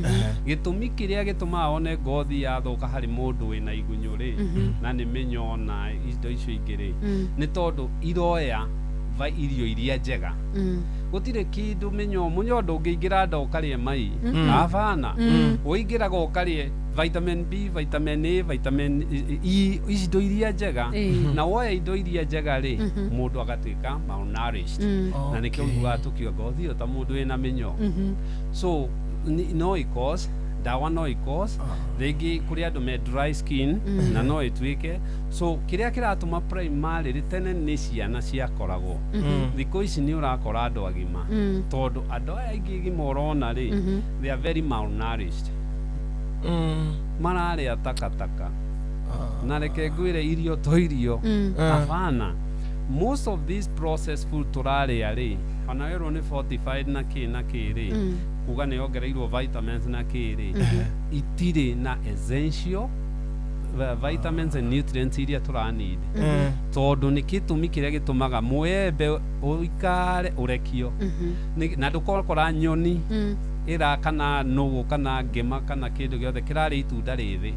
gĩtũmi kĩrĩa gĩtũmaga one ngothi yathũka harĩ mũndũ wĩna igunyũ rĩ na nĩ mĩnyoo na indo icio ingĩ rĩ nĩ tondũ iroya irio iria njega gũtirĩ kĩndũ mũnyoo ndũngĩingĩra nda ũkarĩe mai abana ũingĩraga ũkarĩe vitamin B, vitamin A, vitamin E, indo iria njega na woya indo iria njega rĩ mũndũ agatuĩka malnourished na nĩkĩo ugaga tũkiuga ngothi ta mũndũ wĩna mĩnyoo so no cause dawa no cause rĩngĩ kũrĩ andũ me dry skin na no ĩtuĩke so kĩrĩa kĩratũma primary tene nĩ ciana ciakoragwo thikũ ici nĩ ũrakora andũ agima tondũ andũ aya aingĩ gima ũrona rĩ they are very malnourished mararĩa takataka na reke ngwĩre irio to irio hapana most of these processed food tũrarĩa rĩ ona wĩrwo nĩ fortified na kĩ rĩ kuga nĩ ongereirwo vitamins na kĩ rĩ itirĩ na essential vitamins and nutrients iria tũranid tondũ nĩ gĩtũmi kĩrĩa gĩtũmaga mũembe ũikare ũrekio na ndũkora nyoni ĩra kana nũgũ kana ngema kana kĩndũ gĩothe kĩrarĩ itunda rĩthĩ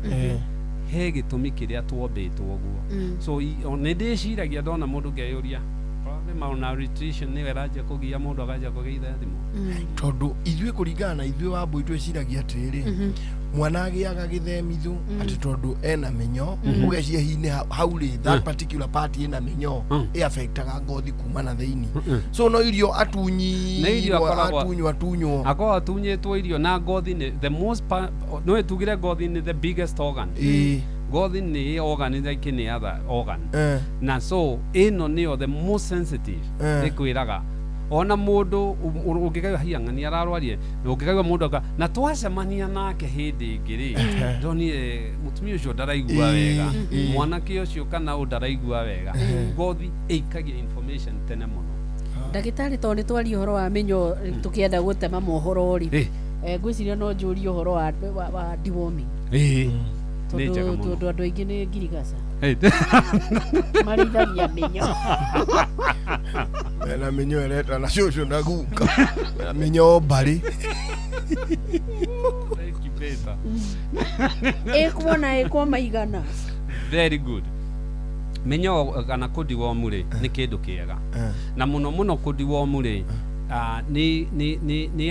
he gĩtũmi kĩrĩa tuombĩtwo ũguo so nĩ ndĩciragia ndona mũndũ ngeyũria malnutrition nĩ ĩranjia kũgia mũndũ akanjia kũgĩa ithemithũ tondũ ithuĩ kũringana na ithuĩ Wambui twĩciragia atĩrĩrĩ mwana agĩaga gĩthemithũ atĩ tondũ ena mĩnyoo ũgeciria hihi hau rĩ that particular part ĩna mĩnyoo ĩ-affectaga ngothi kuma na thĩinĩ so no irio atunywo akorwo atunyĩtwo irio na ngothi nĩ the most no ĩtugire ngothi nĩ the biggest organ ngothi nĩ organ like any other organ na so ĩno nĩyo the most sensitive ĩkwĩraga ona mũndũ ũngĩkaigua hiang'ani ararwarie ũngĩkaigua mũndũ na twacemania nake hĩndĩ ĩngĩ rĩ ndonire mũtumia ũcio ndaraigua wega mwanake ũcio kana ndaraigua wega ngothi ĩikagia information tene mũno ndagĩtarĩ tondũ nĩ twaria ũhoro wa mĩnyoo tũkĩenda gũtema mohoro rĩ ngwĩciria no njũrie ũhoro wa deworming tondũ andũ aingĩ nĩ ngirigaca marithagia mĩnyoo na mĩnyoo ĩreta na cũcũ na guka mĩnyoo mbarĩ ĩkuona maigana very good mĩnyoo kana kũdiwomu rĩ nĩ kĩndũ kĩega na mũno kũdiwomu rĩ nĩ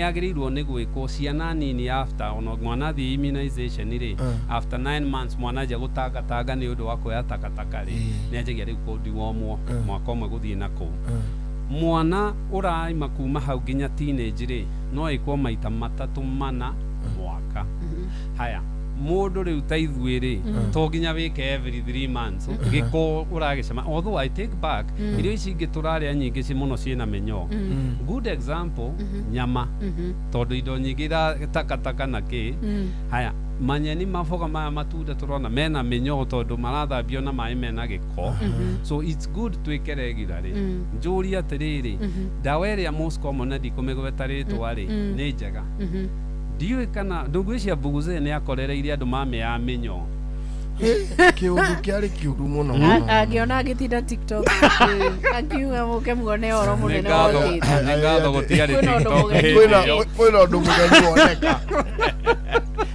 agĩrĩirwo nĩ gwĩkwo ciana nini after ona mwana thi immunization rĩ after 9 months mwana anjia gũtangatanga nĩ ũndũ wa kuoya takataka rĩ nĩ anjagia rĩu kũdiwomwo mwaka ũmwe gũthiĩ na kũu mwana ũraima kuma hau nginya teenage rĩ no ĩkwo maita 3-4 mwaka haya mũndũ rĩu ta ithuĩ rĩ to nginya wĩke every 3 months gĩko ũragĩcema although I take back irio ici ingĩ tũrarĩa nyingĩ ci mũno ciĩna mĩnyoo good example nyama tondũ indo nyingĩ takataka na kĩ haya manyeni maboga maya matunda tũrona mena mĩnyoo tondũ marathambio na maĩ mena gĩko so it's good twĩke regularly njũria atĩrĩrĩ ndawa ĩrĩa most common na ndikũmĩgweta rĩtwa rĩ nĩ njega ndiũĩ kana ndũngwĩcia Mbuguze nĩ akorereirie andũ mamĩya mĩnyoo kĩũndũ kĩarĩ kĩũru mũno angĩona agĩtinda TikTok akiuga mũke muone ũhoro mũnene wokĩte nĩ ngatho gũtiarĩ TikTok kwĩna ũndũ mũgeni woneka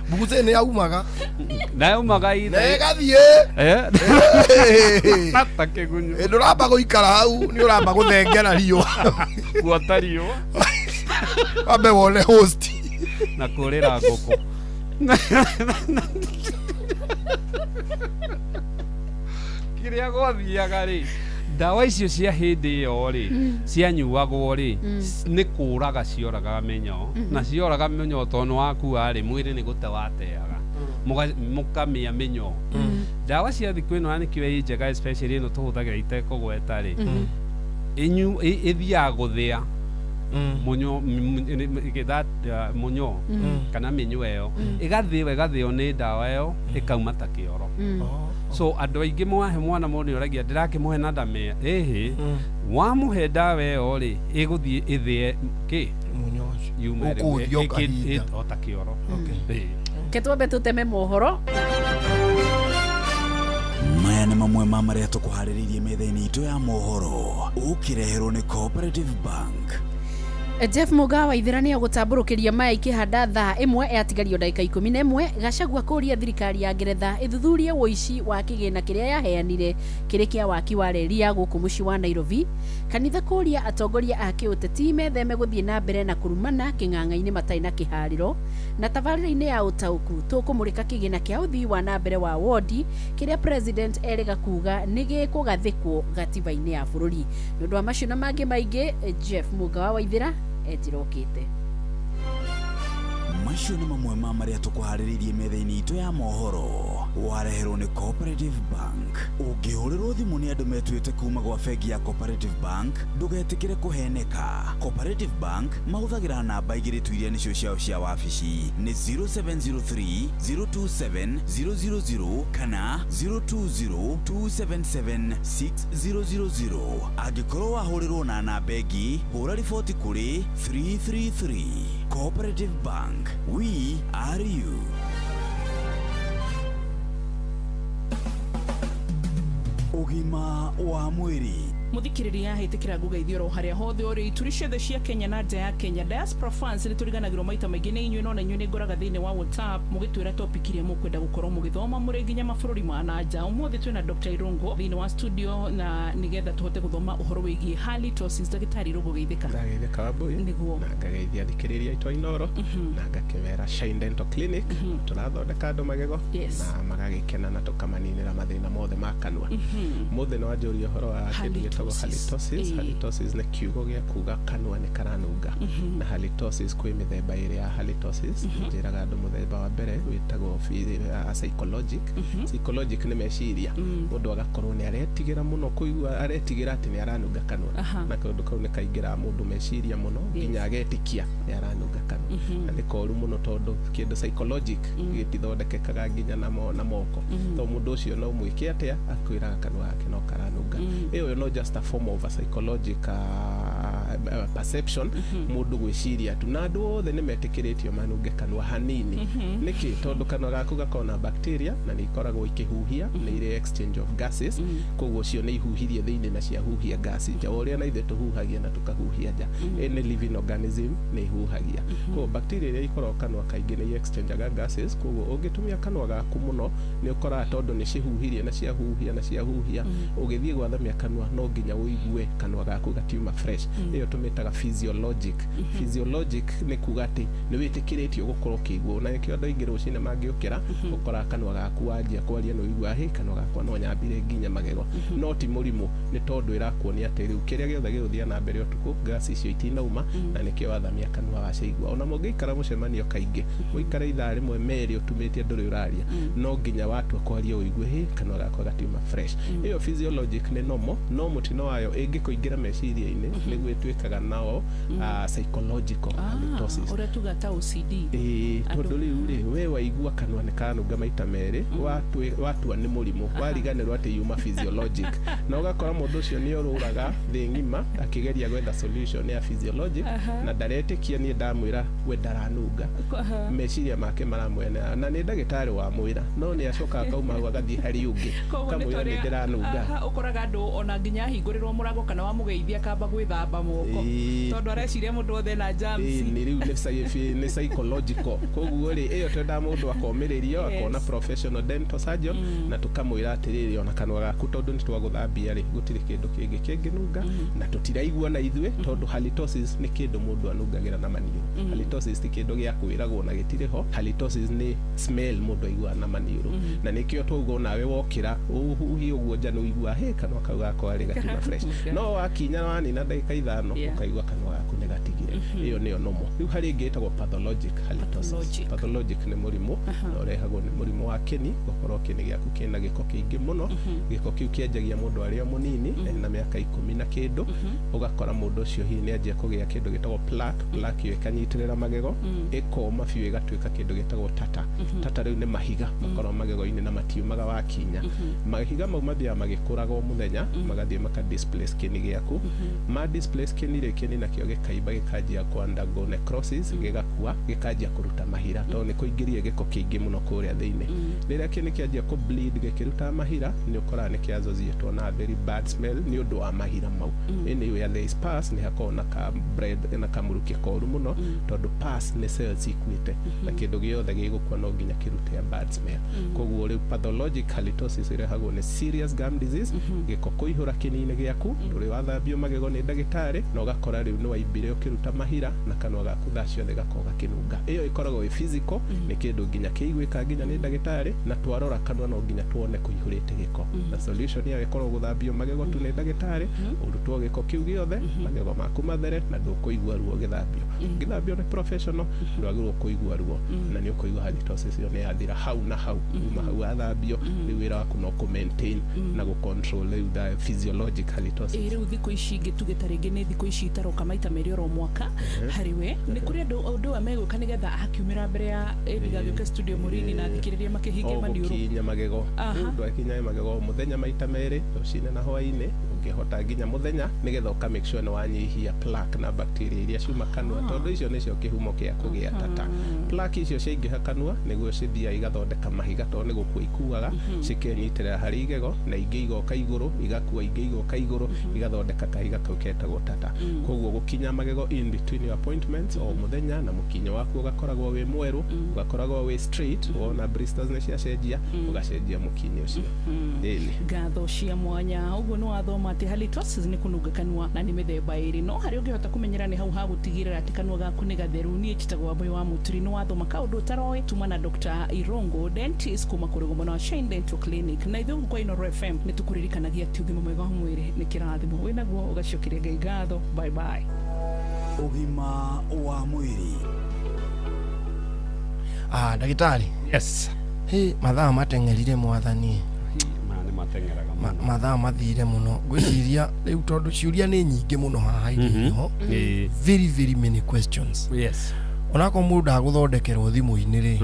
Mbuguze nĩ aumaga nayo magai na gathie nata kigunyũ ndũramba gũikara hau nĩ ũramba gũthengera riũa guota riũa wambe wone host na kũrĩra ngũkũ kĩrĩa gwathiaga rĩ ndawa icio cia hĩndĩ ĩyo rĩ cianyuagwo rĩ nĩ kũraga cioraga mĩnyoo na cioraga mĩnyoo tondũ nĩ wakua rĩ mwĩrĩ nĩ gũte wateaga mũkamĩa mĩnyoo ndawa cia thikũ ĩno nĩkĩo ĩ njega especially ĩno tũhũthagĩra itekũgweta rĩ ĩthiaga gũthĩa mũnyoo kana mĩnyoo ĩyo ĩgathĩo nĩ ndawa ĩyo ĩkauma ta kĩoro so andũ aingĩ mwahe mwana mũndũ ũragia ndĩrakĩmũhe na ndame wamũhe ndawa ĩyo rĩ ĩgũthiĩ ĩthĩe kĩ yume ta kĩoro ketwambe tũteme mohoro maya nĩ mamwe ma marĩa tũkũharĩrĩirie metha-inĩ itũ ya mohoro ũkĩreherwo nĩ Cooperative Bank. Jeff Mugawa ithirania gũtambũrũkĩria maya ikĩhanda thaa ĩmwe yatigario ndagĩka 11 Gachagua kũria thirikari ya Ngeretha ithuthurie woici wa kĩgĩna kĩrĩa yaheanire kĩrĩ kĩa waki wa reri ya gũkũ mũciĩ wa Nairobi. Kanitha kũria atongoria a kĩũteti metheme gũthiĩ na mbere na kũrumana kĩng'ang'a-inĩ matarĩ na kĩharĩro. Na tabarĩra-inĩ ya ũtaũku tũkũmũrĩka kĩgĩna kĩa ũthii wa na mbere wa wodi kĩrĩa president erĩga kuga nĩ gĩkũgathĩkwo gatiba-inĩ ya bũrũri. Nĩ ũndũ wa macio na mangĩ maingĩ Jeff Mugawa Waithira ejirokite. Macio nĩ mamwe ma marĩa tũkũharĩrĩirie metha-inĩ itũ ya mohoro wareherwo nĩ Cooperative Bank. Ũngĩhũrĩrwo thimũ nĩ andũ metuĩte kuma gwa bengi ya Cooperative Bank ndũgetĩkĩre kũheneka. Cooperative Bank mahũthagĩra namba igĩrĩ tu iria nĩcio ciao cia wabici nĩ 0703 027 000 kana 020 277 6000. Angĩkorwo wahũrĩrwo na namba ĩngĩ hũra riboti kũrĩ 333. Cooperative Bank, we are you. Ũgima wa mwĩrĩ muthikiriria hitikira gugeithio ro haria hothe uri ituri ciothe cia Kenya na nja ya Kenya. Diaspora fans ni turiganagirwo maita maingi ni inyuĩ no na inyuĩ ni ngoraga thiini wa WhatsApp mugitwira topic iria mukwenda gukorwo mugithoma muri nginya mabũrũri ma na nja. Umuthi twina Dr. Irungo thiini wa studio na nigetha tuhote guthoma uhoro wigie halitosis. Dagitari Irungo geithika. Ndageithika wambui niguo na ngageithia thikiriria itwa Inoro na ngakĩmera Shine Dental Clinic turathondeka andũ magego na magagĩkena na tukamaninĩra mathĩna mothe ma kanua. Mothe no anjũria uhoro wa kĩndũ halitosis. Halitosis nĩ kiugo gĩa kuga kanua nĩ karanunga na halitosis kwĩ mĩthemba ĩrĩ ya halitosis. Njĩraga andũ mũthemba wa mbere wĩtagwo psychologic. Psychologic nĩ meciria mũndũ agakorwo nĩ aretigĩra mũno kũigua aretigĩra atĩ nĩ aranunga kanua na kaũndũ kau nĩ kaingĩra mũndũ meciria mũno nginya agetikia nĩ aranunga kanua na nĩ koru mũno tondũ kĩndũ psychologic gĩtithondekekaga nginya na moko to mũndũ ũcio no mwĩke atĩa akwĩraga kanua gake no karanunga. Ĩyo no just a form of a psychological perception mundu gwiciria tu na andu othe ni metikĩrĩtio manunge kanua hanini niki tondu kanua gaku gakona bacteria na ni ikoragwo ikihuhia na ile exchange of gases koguo cio ni ihuhirie thiini na cia huhia gas ja uria na ithe tuhuhagia na tukahuhia ja any living organism ni ihuhagia koguo bacteria iria ikoragwo kanua kaingĩ ni exchange gases koguo ungitumia kanua gaku muno ni ukora tondu ni cihuhirie na cia huhia ugithie gwathamia kanua no nginya uigue kanua gaku gatiuma fresh. Iyo tumetaga physiologic. Physiologic ni kuga ati ni witikĩrĩtio gukorwo kĩiguo na kĩo andũ aingĩ rũcinĩ mangĩũkĩra ukora kanua gaku wanjia kwaria no igua kanua gaku no nyambire nginya magego no ti mũrimũ ni tondu irakuonia atĩ rĩu kĩrĩa gĩothe gĩgũthia na mbere ũtukũ gas icio itinauma na nĩkĩo wathamia kanua wacaigua ona mũngĩikara mũcemanio kaingĩ mũikara ithaa rĩmwe merĩ ũtumĩtie ndũrĩ ũraria no nginya watu kwaria ũigue kanua gaku gatiuma fresh. Iyo physiologic ni no mutino wayo ĩngĩkũingĩra meciria-inĩ nĩ gwĩtwĩkaga nao psychological halitosis uria tuga ta OCD tondu rĩu rĩ we waigua kanua nĩ kanunga maita merĩ watua nĩ mũrimũ wariganĩrwo atĩ yuma physiologic na ũgakora mũndũ ũcio nĩ ũrũraga thĩ ng'ima akĩgeria gwetha solution ya physiologic na ndaretĩkia niĩ ndamwĩra we ndaranunga meciria make maramwena na nĩ ndagĩtarĩ wa mwĩra no nĩ acoka kauma agathiĩ harĩ ũngĩ kamwĩra nĩ ndĩranunga ukoraga andũ ona nginya hingũrĩrwo mũrango kana wa mũgeithia kamba gwĩthamba guoko tondu areciria mundu othe na germs ni riu ni psychological koguo ri iyo twenda mundu akomiririo akona professional dental surgeon na tukamwira atiriri ona kanwa gaku tondu ni twaguthambia ri gutiri kindu kingi kinginunga na tutiraigua na ithwe tondu halitosis ni kindu mundu anungagira na maniuru halitosis ti kindu gia kwiragwo na gitiriho halitosis ni smell mundu aigua na maniuru na nikio twaugwo nawe wokira uhuhi uguo njano igua he kanwa kau gakwa ri gatima fresh no wakinya wani na ndagika 5 ukaigua kanwa gaku ni gatigire iyo niyo nomo riu hari ingi itagwo pathologic halitosis pathologic ni murimu na urehagwo ni murimu wa kini gukorwo kini giaku kina giko kiingi muno giko kiu kienjagia mundu aria munini na miaka 10 na kindu ugakora mundu ucio hihi ni anjia kugia kindu gitagwo plaque iyo ikanyitirira magego ikoma biu igatuika kindu gitagwo tata riu ni mahiga makorwo magego-ini na matiumaga wakinya mahiga mau mathia magikuraga muthenya magathie maka displace kini giaku ma displace kini rikini nakio gikaimba gikajia kwa undergo necrosis gigakua gikajia kuruta mahira to ni kuingiria giko kiingi muno kuria thiini riria kini kianjia ku bleed gikiruta mahira ni ukora ni kiazozietwo na very bad smell ni undu wa mahira mau ini where there is pus ni hakona ka bread na kamurukia koru muno tondu pus ni cells ikuite na kindu giothe gigukua no nginya kirute bad smell koguo riu pathologic halitosis irehagwo ni serious gum disease giko kuihura kinini giaku nduri wathambio magego ni ndagitari na ugakora riu ni waimbire ukiruta mahira na kanwa gaku thacio the gakoga kinunga iyo ikoragwo i physical ni kindu nginya kiigwika nginya ni ndagitari na twarora kanwa no nginya tuone kuihurite giko na solution ya ikoragwo guthambio magego tu ni ndagitari urutwo giko kiu giothe magego maku mathere na ndukuigua ruo githambio ni professional ndwagirwo kuigua ruo na ni ukuigua halitosis iyo ni yathira hau na hau uma hau athambio riu wira waku no ku maintain na gu control the physiologic halitosis riu thiko ici ngituge taringi ni thiko ici itaroka maita meri oro mwaka hariwe ni kuri andu wa megwika nigetha akiumira mbere ya Edgar studio Murini na thikiriria makihige maniuru kinya magego ndu akinya magego muthenya maita meri rucine na hwaini ungihota nginya muthenya nigetha uka make sure ni wanyihia plaque na bacteria iria ciuma kanwa tondu icio nicio kihumo kia kugia tata plaque icio ciingiha kanwa niguo cithia igathondeka mahiga tondu ni gukua ikuaga cikenyitirira hari igego na ingi igoka iguru igakua ingi igoka iguru igathondeka kahiga kau ketagwo tata koguo gukinya magego in between your appointments o muthenya na mukinyo waku ugakoragwo wi mweru ugakoragwo wi straight wona blisters ni ciacenjia ugacenjia mukinyo ucio ngatho cia mwanya uguo ni wathoma ati halitosis ni kununga kanwa na ni mithemba iri no hari ungihota kumenyera ni hau ha gutigirira ati kanwa gaku ni gatheru ni chitagwo boy wa muturi ni wathoma kaundu taroe tuma na Dr. Irongo dentist kuma kurugo mwana wa Shine Dental Clinic na ithu kwa Inoro FM ni tukuririkanagia ati ugima mwega wa mwiri ni kirathimo winaguo ugacokiria Ngai ngatho bye bye ugima wa mwiri ndagitari yes mathaa mateng'erire mwathani mathaa mathire muno ngwiciria riu tondu ciuria ni nyingi muno haha iriho very very many questions yes onako mundu ndaguthondekerwo thimu-ini ri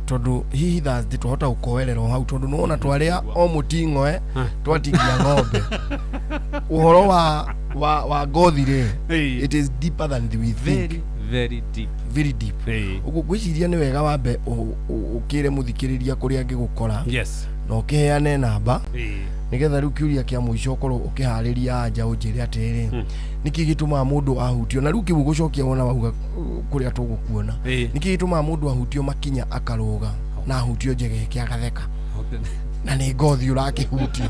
tondu hihi Thursday tuhota gukoererwo hau tondu nuona twaria o muting'oe twatigia ng'ombe uhoro wa ngothi ri it is deeper than we think very deep uguo gwiciria ni wega wambe ukire muthikiriria kuria ngigukora yes no ukiheane namba nigetha riu kiuria kia muico korwo ukihariria anja unjire atiri niki gituma mundu ahutio na riu kibu gucokia wona wauga kuria tugukuona niki gituma mundu ahutio makinya akaruga na ahutio njege kia gatheka na ni ngothi urakihutio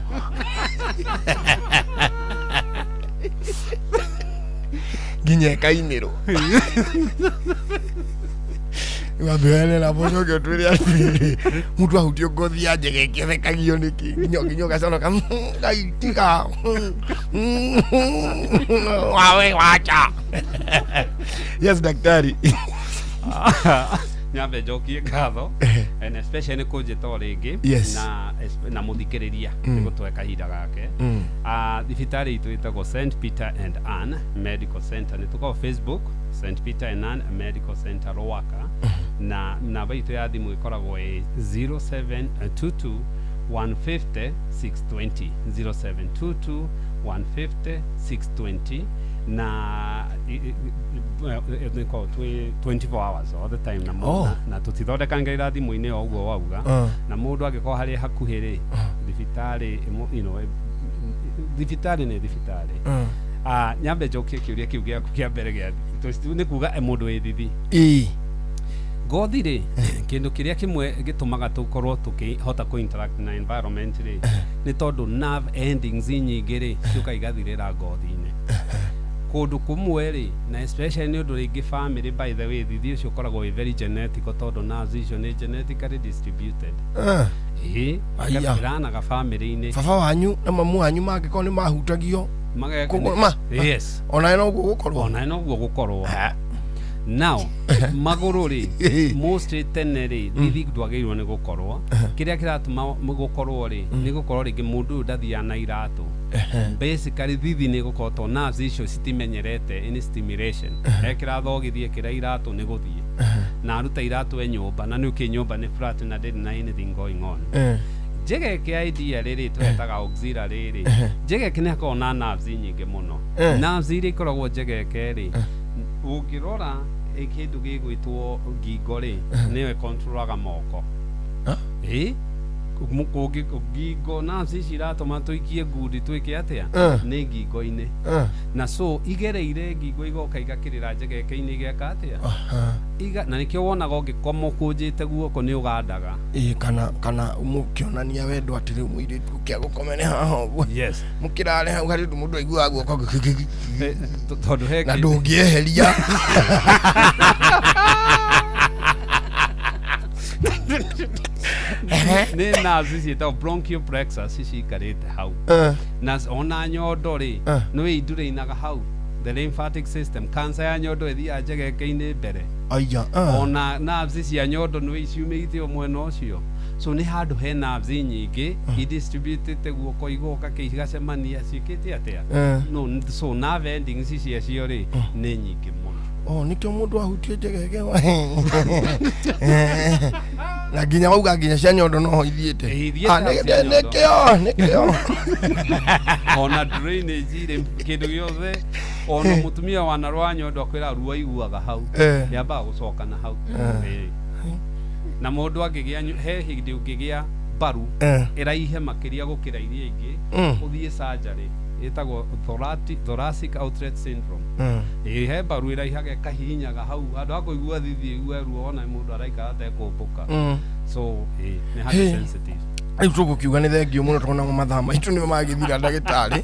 nginya kainiro wabele na bono ke twiri ati mutu ahutio ngothi ya njege kithekagio niki nginyo gasano kam gaitika wawe wacha yes daktari nyambe njokie ngatho and especially kujita ringi na muthikiriria nigutwe kahinda gake thibitari itu itagwo St Peter and Anne Medical Center ni tuko Facebook St Peter and Anne Medical Center Ruaka na namba itu ya thimu ikoragwo 0722 150 620 0722 150 620 na they call 24 hours all the time na tutithondekanga ira thimu-ini o uguo wauga na mundu agiko hari hakuhiri thibitari thibitari nyambe njokie kiuria kiu giaku kia mbere gia nĩ kuga mũndũ wĩ thithi ngothi rĩ kĩndũ kĩrĩa kĩmwe gĩtũmaga tũkorwo tũkĩhota ku-interact na environment rĩ nĩ tondũ nerve endings nyingĩ rĩ ciũka igathirĩra ngothi-inĩ kũndũ kũmwe rĩ na especially nĩ ũndũ rĩngĩ family by the way thithi ũcio ũkoragwo wĩ very genetic tondũ nerves icio nĩ genetically distributed ĩranaga family-inĩ baba wanyu na mamu wanyu mangĩkorwo nĩ mahutagio yes ona noguo gũkorwo now magũrũ rĩ mostly tene rĩ thithi ndwagĩrĩirwo nĩ gũkorwo kĩrĩa kĩratũma gũkorwo rĩ nĩ gũkorwo rĩngĩ mũndũ ũyũ ndathiaga na iratũ basically thithi nĩ gũkorwo to nerves icio citimenyerete any stimulation ekĩra thogithie kĩra iratũ nĩ gũthiĩ na aruta iratũ nyũmba na nĩ ũkĩ nyũmba nĩ flat na ndĩrĩ na anything going on njegeke idea rĩrĩ twetaga auxiliary rĩ njegeke nĩ hakoragwo na nerves nyingĩ mũno nerves iria ikoragwo njegeke rĩ ũngĩrora kĩndũ gĩgwĩtwo ngingo rĩ nĩyo ĩkontrolaga moko ngingo nerves ici iratũma tũikie ngundi twĩke atĩa nĩ ngingo-inĩ na so igereire ngingo igoka igakĩrĩra njegeke-inĩ igeka atĩa na nĩkĩo wonaga ũngĩkoma ũkũnjĩte guoko nĩ ũgandaga kana mũkĩonania wendo atĩ rĩu mũirĩtu ũkĩa gũkomene haha ũguo mũkĩrare hau harĩ mũndũ aiguaga guoko tondũ na ndũngĩeheria nĩ nerves ciĩtagwo bronchial plexus cikarĩte hau na ona nyondo rĩ nĩ wĩindũrĩinaga hau the lymphatic system cancer ya nyondo ĩthiaga njegeke-inĩ mbere ona nerves cia nyondo nĩ wĩciumĩte mwena ũcio so nĩ handũ he nerves nyingĩ idistributĩte guoko igoka kĩgacemania ciĩkĩte atĩa no so nerve endings ciacio rĩ nĩ nyingĩ mũno nĩkĩo mũndũ ahutie njegeke na nginya wauga nginya cia nyondo noho ithiĩte nĩkĩo ona drainage irĩ kĩndũ gĩothe ona mũtumia wanarwara nyondo akwĩra ruo aiguaga hau yambaga gũcoka na hau na mũndũ angĩgĩa he hĩndĩ ũngĩgĩa mbaru ĩraihe makĩria gũkĩra iria ingĩ ũthiĩ surgery ĩtagwo thoracic outlet syndrome he mbaru ĩraihaga ĩkahihinyaga hau handũ ha kũigua thithi igue ruo ona mũndũ araikara atekũmbũka so nĩ handũ sensitive rĩu tũgũkiuga nĩ thengio mũno tũkona mathaa maitũ nĩmo magĩthira ndagĩtarĩ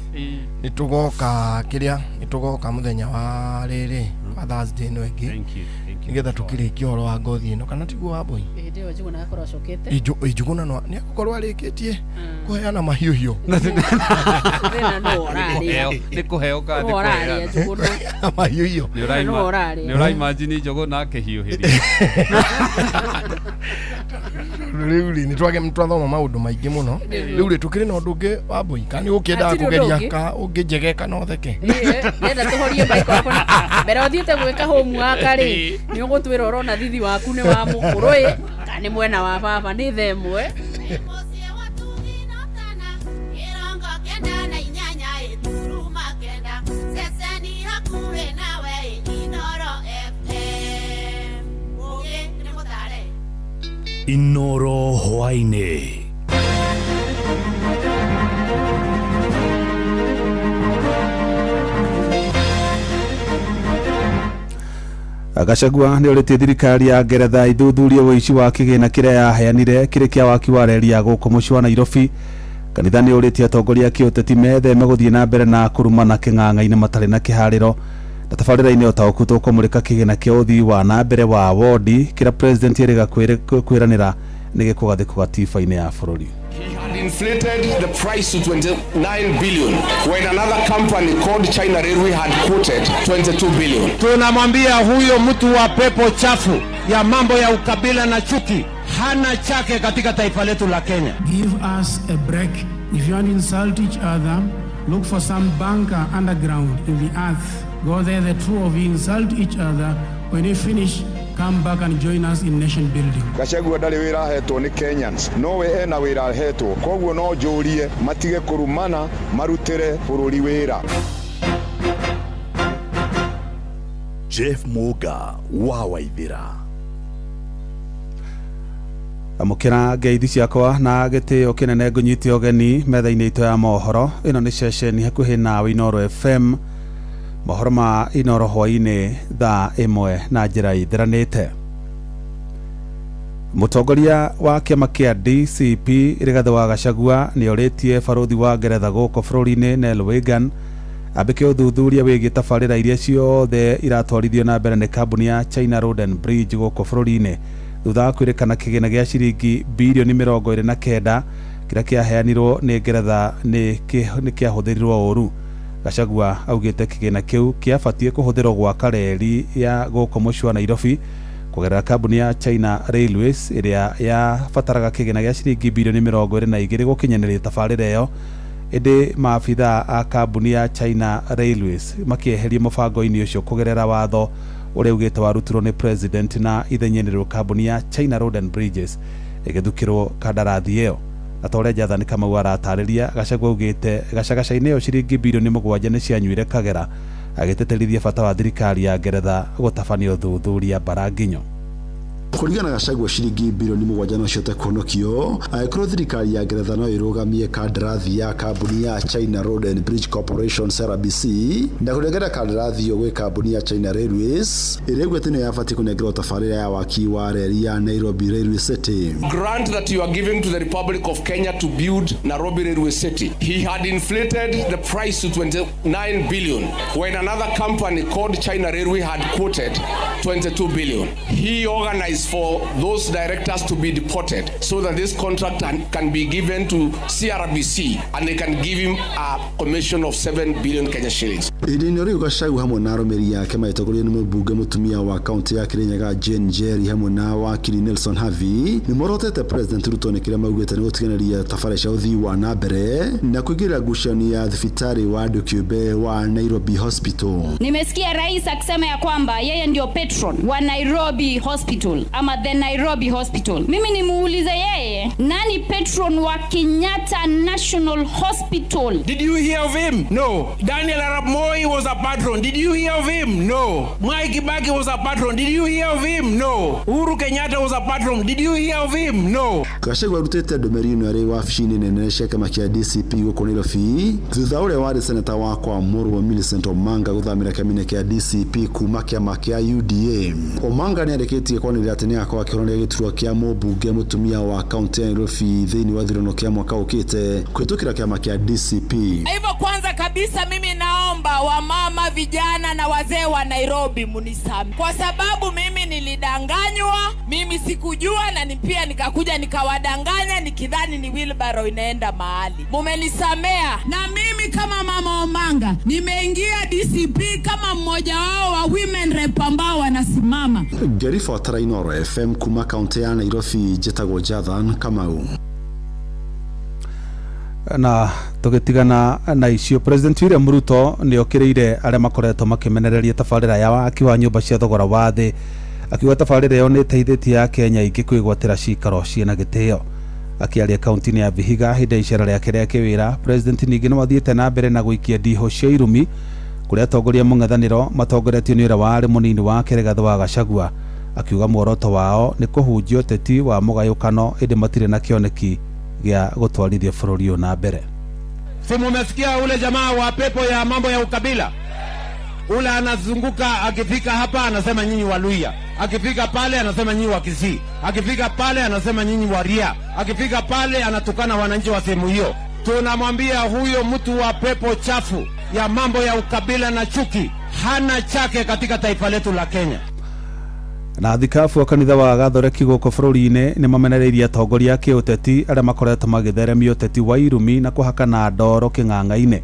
nĩtũgoka mũthenya wa rĩrĩ wa Thursday ĩno ĩngĩ nĩgetha tũkĩrĩkia ũhoro wa ngothi ĩno kana tiguo Wambũi ndio Njuguna akorwo acokete Njuguna nĩ agũkorwo arĩkĩtie kũheana mahiũhiũ nĩ kũheo kandi mahiũhiũ nĩ ũraimagine Njuguna akĩhiũhĩria rĩu nĩ twathoma maũndũ maingĩ mũno rĩu rĩ tũkĩrĩ na ũndũ ũngĩ Wambũi kana nĩ ũkĩendaga kũgeria ka ũngĩnjegeka no theke nenda tũhorie maiko yako mbere ũthiĩte gwĩka homework rĩ nĩ ũgũtwĩra ũrona thithi waku nĩ wa mũkũrũ kana nĩ mwena wa baba nĩ thaa ĩmwe Inoro hwainĩ. Gachagua nĩ ũrĩtie thirikari ya Ngeretha ithuthurie ũici wa kĩgĩna kĩrĩa yaheanire kĩrĩ kĩa waki wa reri ya gũkũ mũciĩ wa Nairobi. Kanitha nĩ ũrĩtie atongoria a kĩũteti metheme gũthiĩ na mbere na kũrumana kĩng'ang'a-inĩ matarĩ na kĩharĩro. Na tabarĩra-inĩ ũtaũku tũkũmũrĩka kĩgĩna kĩa ũthii wa na mbere wa wodi kĩrĩa president erĩga kwĩranĩra nĩ gĩkũgathĩkwo gatiba-inĩ ya bũrũri. He had inflated the price to 29 billion when another company called China Railway had quoted 22 billion. Tunamwambia huyo mtu wa pepo chafu ya mambo ya ukabila na chuki hana chake katika taifa letu la Kenya. Give us a break. If you want to insult each other, look for some bunker underground in the earth. Go there, the two of you insult each other. When you finish, come back and join us in nation building. Gachagua ndari wira ahetwo ni Kenyans no we ena wira ahetwo koguo no njurie matige kurumana marutire bururi wira. Jeff Muga wa Waithira amukira ngeithi ciakwa na gĩtĩo kĩnene ngũnyite ũgeni metha-inĩ itũ ya mohoro ĩno nĩ ceceni hakuhĩ nawe Inoro FM Mohoro ma Inoro hwainĩ thaa ĩmwe na njĩra ĩtheranĩte. Mũtongoria wa kĩama kĩa DCP Rigathĩ wa Gachagua nĩorĩtie barũthi wa Ngeretha gũkũ bũrũri-inĩ Nell Reagan ambĩke ũthuthuria wĩgiĩ tabarĩra iria ciothe iratwarithio na mbere nĩ kambuni ya China Road and Bridge gũkũ bũrũri-inĩ thutha wa kwĩrĩkana kĩgĩna gĩa ciringi birioni 29 kĩrĩa kĩaheanirwo nĩ Ngeretha nĩ kĩahũthĩrirwo ũru. Gachagua augĩte kĩgĩna kĩu kĩabatie kũhũthĩrwo gwaka reri ya gũkũ mũciĩ wa Nairobi kũgerera kambuni ya China Railways ĩrĩa yabataraga kĩgĩna gĩa ciringi birioni 22 gũkinyanĩria tabarĩra ĩyo. Ĩndĩ maabitha a kambuni ya China Railways makĩeheria mũbango-inĩ ũcio kũgerera watho ũrĩa ugĩte warutirwo nĩ president na ithenyenĩrwo kambuni ya China Road and Bridges ĩgĩthukĩrwo kandarathi ĩyo. Na ta ũrĩa Jathani Kamau aratarĩria, Gachagua augĩte gacagaca-inĩ ĩyo ciringi birioni 7 nĩ cianyuire kagera, agĩteterithia bata wa thirikari ya Ngeretha gũtabania ũthuthuria Baranginyo. Kũringana Gachagua ciringi birioni 7 no ciote kũhonokio angĩkorwo thirikari ya Ngeretha no ĩrũgamie kandarathi ya kambuni ya China Road and Bridge Corporation CRBC na kũnengera kandarathi ĩyo gwĩ kambuni ya China Railways ĩrĩa ĩgwete nĩ yabatie kũnengerwo tabarĩra ya waki wa reri ya Nairobi Railway City. Grant that you are giving to the Republic of Kenya to build Nairobi Railway City. He had inflated the price to 29 billion when another company called China Railway had quoted 22 billion. He organized for those directors to be deported so that this contract can be given to CRBC and they can give him a commission of 7 billion Kenya shillings. Idini rĩu Gachagua hamwe na arũmĩrĩri yake maĩtongorio nĩ mũmbunge mũtumia wa kaunti ya Kirinyaga Jane Njeri hamwe na wakiri Nelson Havi nĩ morotete President Ruto nĩ kĩrĩa maugĩte nĩ gũtiganĩria tabarĩra cia ũthii wa na mbere na kũingĩrĩra ngucanio ya thibitarĩ wa andũ kĩũmbe wa Nairobi Hospital. Nimesikia rais akisema ya kwamba yeye ndio patron wa Nairobi Hospital ama the Nairobi Hospital. Mimi nimuulize yeye, nani patron wa Kenyatta National Hospital? Did you hear of him? No. Daniel Arap Moi was a patron. Did you hear of him? No. Mwai Kibaki was a patron. Did you hear of him? No. Uhuru Kenyatta was a patron. Did you hear of him? No. Gachagua arutĩte ndũmĩrĩri ĩno arĩ wabici-inĩ nene cia kĩama kĩa DCP gũkũ Nairobi thutha ũrĩa warĩ seneta wa Kwamũrwo Millicent Omanga gũthamĩra kĩama kĩa DCP kuma kĩama kĩa UDA. Omanga nĩarĩkĩtie kwanĩrĩra atĩ nĩ akorwo akĩroneria gĩturwa kĩa mũmbunge mũtumia wa kaunti ya Nairobi thĩinĩ wa thurano kĩa mwaka ũkĩte kũhĩtũkĩra kĩama kĩa DCP. Hivyo kwanza kabisa mimi naomba wamama, vijana na wazee wa Nairobi munisame, kwa sababu mimi nilidanganywa, mimi sikujua, na pia nikakuja nikawadanganya nikidhani ni wheelbarrow inaenda mahali. Mumenisamea, na mimi kama mama Omanga nimeingia DCP kama mmoja wao wa women rep ambao wanasimama. Ngĩribotera Inoro FM kuma kaunti ya Nairobi, njĩtagwo Jathani Kamau. Na tũgĩtigana na icio, President William Ruto nĩ okĩrĩire arĩa makoretwo makĩmenereria tabarĩra ya waki wa nyũmba cia thogora wa thĩ, akiuga tabarĩra ĩyo nĩ ĩteithĩtie Akenya aingĩ kwĩgwatĩra cikaro ciĩna gĩtĩo. Akĩaria kaunti-inĩ ya Vihiga hĩndĩ ya icera rĩake rĩa kĩwĩra, President ningĩ nĩ mathiĩte na mbere na gũikia ndiho cia irumi kũrĩa atongoria mũng'ethanĩro matongoretio nĩ ũrĩa warĩ mũnini wake Rigathĩ wa Gachagua, akiuga muoroto wao nĩ kũhunjia ũteti wa mũgayũkano ĩndĩ matirĩ na kĩoneki gĩa gũtwarithia bũrũri ũyũ na mbere. Si mumesikia ule jamaa wa pepo ya mambo ya ukabila? Ule anazunguka, akifika hapa anasema nyinyi Waluhya, akifika pale anasema nyinyi wa Kisii, akifika pale anasema nyinyi Waria, akifika pale anatukana wananchi wa sehemu hiyo. Tunamwambia huyo mtu wa pepo chafu ya mambo ya ukabila na chuki hana chake katika taifa letu la Kenya. Na athikabu a kanitha wa Gathoreki gũkũ bũrũri-inĩ nĩ mamenereirie atongoria a kĩũteti arĩa makoretwo magĩtheremia ũteti wa irumi na kũhakana ndoro kĩng'ang'a-inĩ.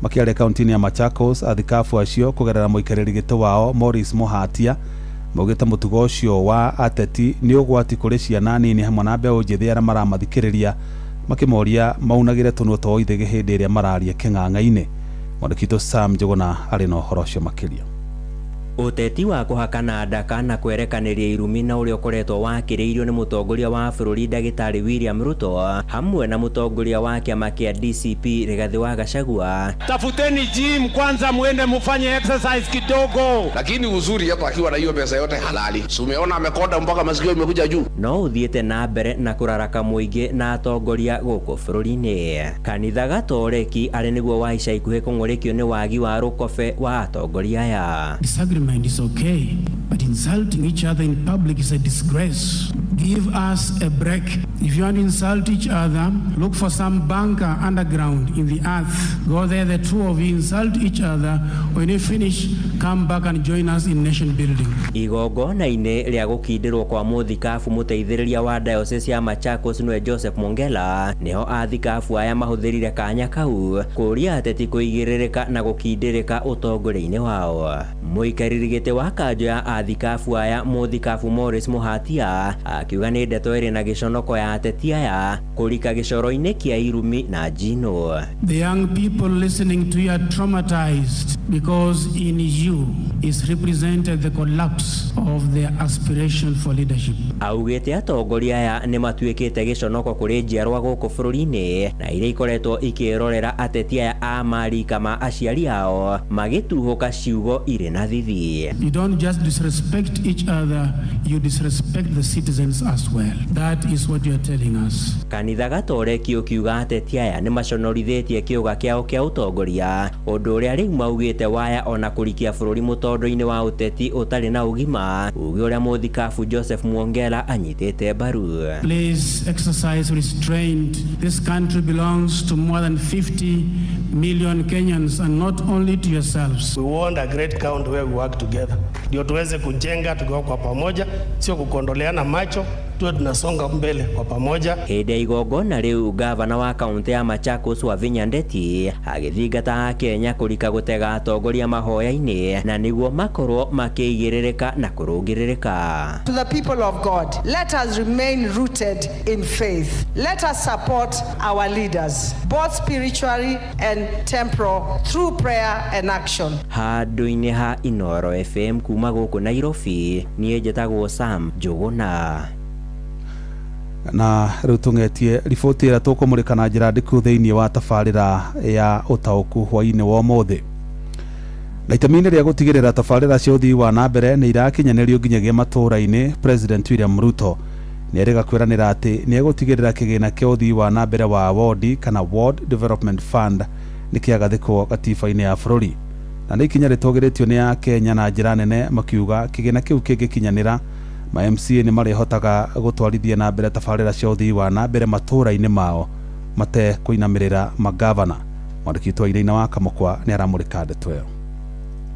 Makĩaria kaunti-inĩ ya Machakos, athikabu acio kũgerera mũikarĩri gĩtĩ wao Morris Mũhatia maugĩte mũtugo ũcio wa ateti nĩ ũgwati kũrĩ ciana nini hamwe na mbeũ njĩthĩ arĩa maramathikĩrĩria, makĩmoria maunagĩre tũnua twa ithĩgĩ hĩndĩ ĩrĩa mararia kĩng'ang'a-inĩ. Mwandĩki witũ Sam Njũgũna arĩ na ũhoro ũcio makĩria. uteti wa kuhakana ndaka na kwerekaniria irumi na uria ukoretwo wakiriirio ni mutongoria wa bururi Ndagitari William Ruto hamwe na mutongoria wa kiama kia DCP Rigathi wa Gachagua. Tafuteni gym kwanza, muende mufanye exercise kidogo. Lakini uzuri hapa akiwa na hiyo pesa yote halali, si umeona amekonda mpaka masikio imekuja juu. No uthiete na mbere na kuraraka muingi na atongoria guku bururi-ini. Kanitha Gatoreki ari niguo wa ica ikuhi kung'urikio ni wagi wa rukobe wa atongoria aya. Disagreement is okay, but insulting each other in public is a disgrace. Give us a break. If you want to insult each other, look for some bunker underground in the earth. Go there, the two of you insult each other. When you finish, come back and join us in nation building. Igongona-ini ria gukindirwo kwa muthikabu muteithiriria wa diocese ya Machakos niwe Joseph Mongela niho athikabu aya mahuthirire kanya kau kuria ateti kuigiririka na gukindirika utongoria-ini wao. Muikariri giti wa kanjo ya athikabu aya muthikabu Morris Muhatia akiuga ni ndeto iri na giconoko ya ateti aya kurika gicoro-ini kia irumi na njino. The young people listening to you are traumatized because in you is represented the collapse of their aspiration for leadership. Augite atongoria aya ni matuikite giconoko kuri njiarwa guku bururi-ini na iria ikoretwo ikirorera ateti aya a marika ma aciari ao magituhuka ciugo iri na thithi. You don't just disrespect each other, you disrespect the citizens as well. That is what you are telling us. Kanitha Gatoreki ukiuga ateti aya ni maconorithitie kiuga kiao kia utongoria undu uria riu maugite waya ona kurikia bururi mutondo-ini wa uteti utari na ugima ugi uria muthikabu Joseph Mwongela anyitite mbaru. Please exercise restraint. This country belongs to more than 50 million Kenyans and not only to yourselves. We want a great country where we work together. Ndio tuweze kujenga tukiwa kwa pamoja, sio kukondoleana macho, tuwe tunasonga mbele kwa pamoja. Hĩndĩ igongona riu gavana wa kaunti ya Machakos Wavinya Ndeti agithingata Kenya kurika gutega atongoria mahoya-ini na niguo makorwo makiigĩrĩrĩka na kũrũngĩrĩrĩka. To the people of God, let us remain rooted in faith. Let us support our leaders, both spiritually and temporal, through prayer and action. Handũ-inĩ ha Inoro FM kuma gũkũ Nairobi, niĩ njĩtagwo Sam Njũgũna. Na riu tungetie riboti ira tukumurika na njira ndiku thiini wa tafarira ya utauku hwaini wa mothe na itamine ria gutigirira tafarira cia uthii wa na mbere ni irakinyanirio nginyagia matura-ini. President William Ruto ni erega kwiranira ati ni egutigirira kigina kia uthii wa na mbere wa ward kana Ward Development Fund ni kiagathikwo gatiba-ini ya bururi na ni ikinya ritogiritio ni ya Kenya na njira nene makiuga kigina kiu kingikinyanira ma MCA ni marihotaga gutwarithia na mbere tafarira cia uthii wa na mbere matura-ini mao mate kuinamirira magavana. Mwandiki witũ Iraina wa Kamukwa ni aramurika ndeto ĩyo.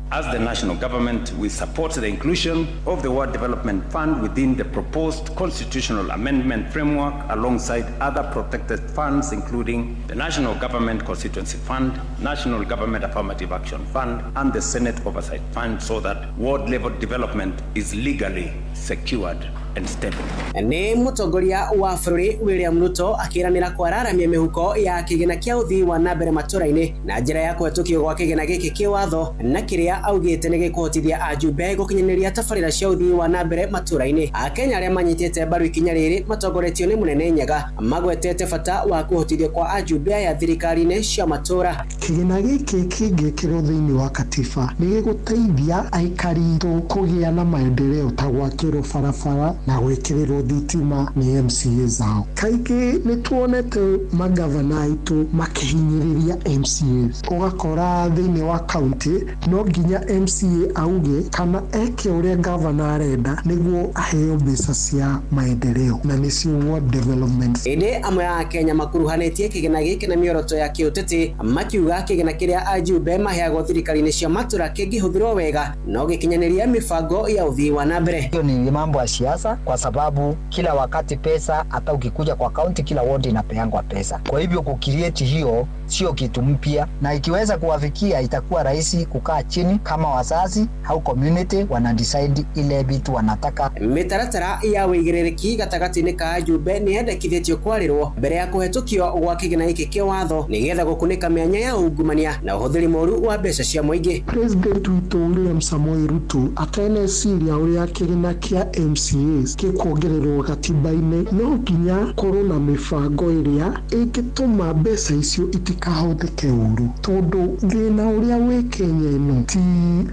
As the national government, we support the inclusion of the Ward Development Fund within the proposed constitutional amendment framework alongside other protected funds including the National Government Constituency Fund, National Government Affirmative Action Fund and the Senate Oversight Fund so that ward level development is legally secured and stable. Ni mutongoria wa bururi William Ruto akiranira kwararamia mihuko ya kigina kia uthii wa na mbere matura-ini na njira ya kwetukio gwa kigina giki kiwatho na kiria augite ni gikuhotithia ajumbe gukinyaniria tafarira cia uthii wa na mbere matura-ini. Akenya aria manyitite mbaru ikinya riri matongoretio ni Munene Nyaga magwetete bata wa kuhotithia kwa ajumbe ya thirikari-ini cia matura. Kigina giki kingikirwo thiini wa katiba ni giguteithia aikari itu kugia na maendeleo ta gwakirwo barabara na gwekererwo thitima ni MCA zao. Kaingĩ nĩ tuonete magavana aitũ makihinyĩrĩria MCA. Ũgakora thĩinĩ wa kaunti no nginya MCA auge kana eke ũrĩa gavana arenda nĩguo aheo mbeca cia maendeleo na nĩcio ward development. Ĩndĩ amwe a Kenya makuruhanĩtie kĩgina gĩkĩ na mĩoroto ya kĩũteti makiuga kĩgina kĩrĩa ajumbe maheagwo thirikari-inĩ cia matura kĩngĩhũthĩrwo wega no gĩkinyanĩria mĩbango ya uthii wa na mbere. Hiyo ni mambo ya siasa kwa sababu kila wakati pesa, hata ukikuja kwa kaunti kila ward inapeangwa pesa. Kwa hivyo kukirieti hiyo sio kitu mpya, na ikiweza kuwafikia itakuwa rahisi kukaa chini kama wazazi au community wana decide ile vitu wanataka. Mitaratara ya wigiririki gatagati-ini ka ajumbe ni endekithitio kwarirwo mbere ya kuhetũkio gwa kigina giki kia watho nigetha gukunika mĩanya ya ungumania na uhuthiri moru wa mbeca cia muingi. President witũ William Samoei Ruto ateneciria uria kĩgĩna kĩa MCAs gĩkuongererwo gatiba-inĩ no nginya korwo na mĩbango ĩrĩa ĩngĩtũma mbeca icio itikahũthĩke ũru, tondũ thĩna ũrĩa wĩ Kenya ĩno ti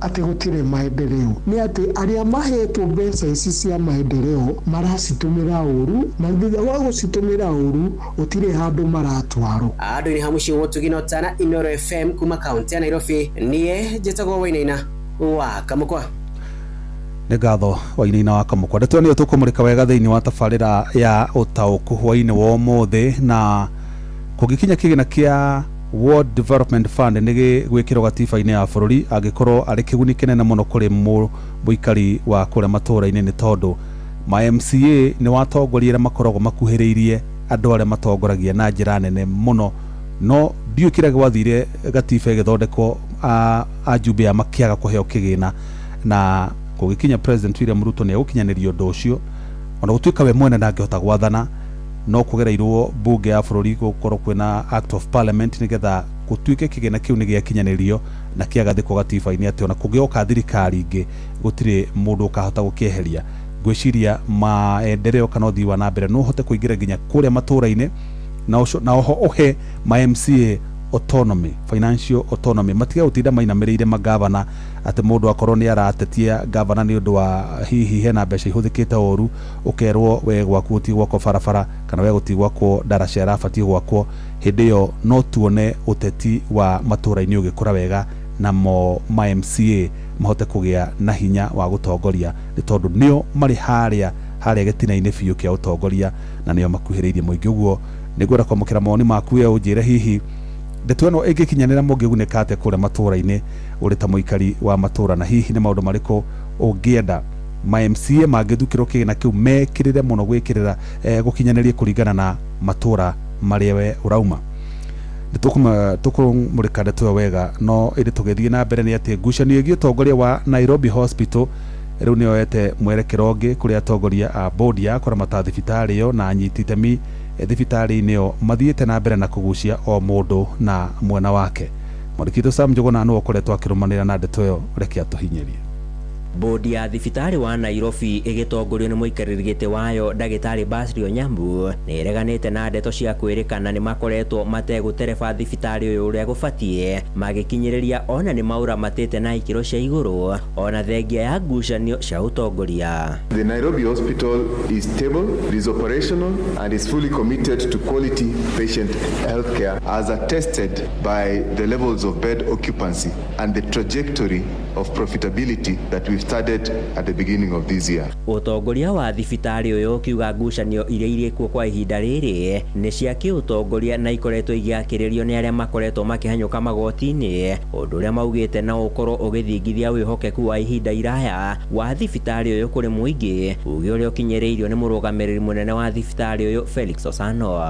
atĩ gũtirĩ maendeleo, nĩ atĩ arĩa mahetwo mbeca ici cia maendeleo maracitũmĩra ũru, na thutha wa gũcitũmĩra ũru gũtirĩ handũ maratwarwo. Andũ-inĩ ha mũciĩ mũtugino tana Inoro FM kuma kaunti ya Nairobi, niĩ njĩtagwo Wainaina wa Kamũkwa. Nĩ ngatho Wainaina wa Kamũkwa. Ndeto nĩyo tũkũmũrĩka wega thĩinĩ wa tabarĩra ya ũtaũku hwainĩ wa ũmũthĩ, na kũngĩkinya kĩgĩna kĩa World Development Fund nĩ gwĩkĩrwo gatiba-inĩ ya bũrũri angĩkorwo arĩ kĩguni kĩnene mũno kũrĩ mũikari wa kũrĩa matũũra-inĩ, nĩ tondũ ma MCA nĩ watongoria arĩa makoragwo makuhĩrĩirie andũ arĩa matongoragia na njĩra nene mũno, no ndiũ kĩrĩa gwathire gatiba ĩgĩthondekwo ajumbe makĩaga kũheo kĩgĩna, na kũngĩkinya President William Ruto nĩ egũkinyanĩria ũndũ ũcio, ona gũtuĩka we mwene ndangĩhota gwathana, no kũgereirwo bunge ya bũrũri gũkorwo kwĩna Act of Parliament nĩgetha gũtuĩke kĩgĩna kĩu nĩ gĩakinyanĩrio na kĩagathĩkwo gatiba-inĩ atĩ ona kũngĩoka thirikari ingĩ gũtirĩ mũndũ ũkahota gũkĩeheria. Ngwĩciria maendeleo kana ũthii wa na mbere no ũhote kũingĩra nginya kũrĩa matũũra-inĩ, na oho ũhe ma MCA autonomy, financial autonomy, matiga gũtinda mainamĩrĩire magavana atĩ mũndũ akorwo nĩ aratetia gavana nĩ ũndũ wa hihi hena mbeca ihũthĩkĩte ũru, ũkerwo we gwaku gũtirĩ gwakwo barabara kana we gũtirĩ gwakwo ndaraca ĩrabatiĩ gwakwo. Hĩndĩ ĩyo no tuone ũteti wa matũũra-inĩ ũgĩkũra wega na ma MCA mahote kũgĩa na hinya wa gũtongoria, nĩ tondũ nĩo marĩ harĩa gĩtina-inĩ biũ kĩa ũtongoria na nĩo makuhĩrĩirie mũingĩ. Ũguo nĩngwenda kwamũkĩra mawoni maku ya ũnjĩre hihi ndeto ĩno ĩngĩkinyanĩra mũngĩgunĩka atĩa kũrĩa matũũra-inĩ ũrĩ ta mũikari wa matũũra, na hihi nĩ maũndũ marĩkũ ũngĩenda ma MCA mangĩthukĩrwo kĩgĩna kĩu mekĩrĩre mũno gwĩkĩrĩra gũkinyanĩria kũringana na matũũra marĩa we ũrauma. Tũkũmũrĩka ndeto ĩyo wega, no ĩrĩ tũgĩthiĩ na mbere nĩ atĩ ngucanio ĩgiĩ ũtongoria wa Nairobi Hospital rĩu nĩ yoete mwerekero ũngĩ kũrĩ atongoria a bodi ya kũramata thibitarĩ ĩyo na anyiti itemi thibitarĩ-inĩ ĩyo mathiĩte na mbere na kũgucia o mũndũ na mwena wake. Mwandĩki Sam Njuguna nĩwe ũkoretwo akĩrũmanĩrĩra na ndeto ĩyo, reke atũhinyĩrie. Bodi ya thibitarĩ wa Nairobi ĩgĩtongorio nĩ mũikarĩri gĩtĩ wayo ndagĩtarĩ Basri Onyambu nĩ ĩreganĩte na ndeto cia kwĩrĩkana nĩ makoretwo mategũtereba thibitarĩ ũyũ ũrĩa gũbatiĩ, magĩkinyĩrĩria ona nĩ maura matĩte na ikĩro cia igũrũ ona thengia ya ngucanio cia ũtongoria. The Nairobi Hospital is stable, it is operational and is fully committed to quality patient healthcare as attested by the levels of bed occupancy and the trajectory of profitability that we've started at the beginning of this year. Ũtongoria wa thibitarĩ ũyũ kiuga ngucanio iria irĩkuo kwa ihinda rĩrĩ nĩ cia kĩũtongoria na ikoretwo igĩakĩrĩrio nĩ arĩa makoretwo makĩhanyũka magoti-inĩ, ũndũ ũrĩa maugĩte na ũkorwo ũgĩthingithia wĩhokeku wa ihinda iraya wa thibitarĩ ũyũ kũrĩ mũingĩ, uge ũrĩa ũkinyĩrĩirio nĩ mũrũgamĩrĩri mũnene wa thibitarĩ ũyũ Felix Osano.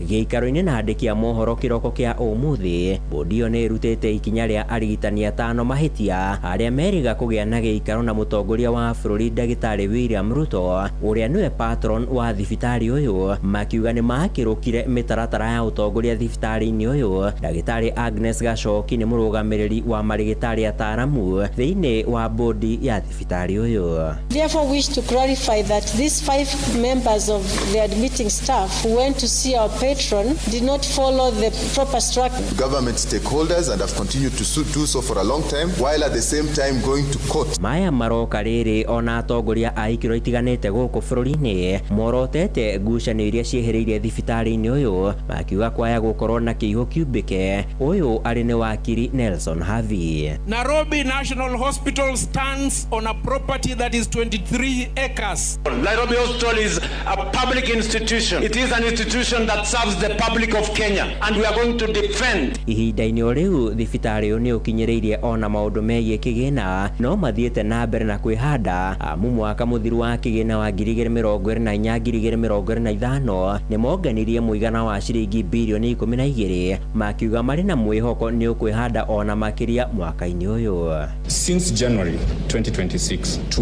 Gĩikaro-inĩ na andĩki a mohoro kĩroko kĩa ũmũthĩ, bodi ĩyo nĩ ĩrutĩte ikinya rĩa arigitani atano mahĩtia arĩa meriga kũgĩa na gĩikaro na mũtongoria wa bũrũri ndagĩtarĩ William Ruto ũrĩa nĩwe patron wa thibitarĩ ũyũ, makiuga nĩ makĩrũkire mĩtaratara ya ũtongoria thibitarĩ-inĩ ũyũ. Ndagĩtarĩ Agnes Gacoki nĩ mũrũgamĩrĩri wa marigĩtarĩ ataaramu thĩinĩ wa bodi ya thibitarĩ ũyũ. Therefore wish to clarify that these 5 members of the admitting staff who went to see our patron did not follow the proper structure. Government stakeholders and have continued to do so for a long time while at the same time going to court. Maya maroka rĩrĩ ona atongoria a ikĩro itiganĩte gũkũ bũrũri-inĩ morotete ngucanio iria ciehĩrĩirie thibitarĩ-inĩ ũyũ, makiuga kwaya gũkorwo na kĩiho kiumbĩke. Ũyũ arĩ nĩ wakiri Nelson Havi. Nairobi National Hospital stands on a property that is 23 acres. Nairobi Hospital is a public institution. It is an institution that serves the public of Kenya and we are going to defend. Ihinda-inĩ o rĩu thibitarĩ ũyũ nĩ ũkinyĩrĩirie ona maũndũ megiĩ kĩgĩna, no mathiĩte na mbere na kwĩhanda. Amu mwaka mũthiru wa kĩgĩna wa 2024-2025 nĩ monganirie mũigana wa ciringi birioni 12, makiuga marĩ na mwĩhoko nĩ ũkwĩhanda ona makĩria mwaka-inĩ ũyũ. Since January 2026 to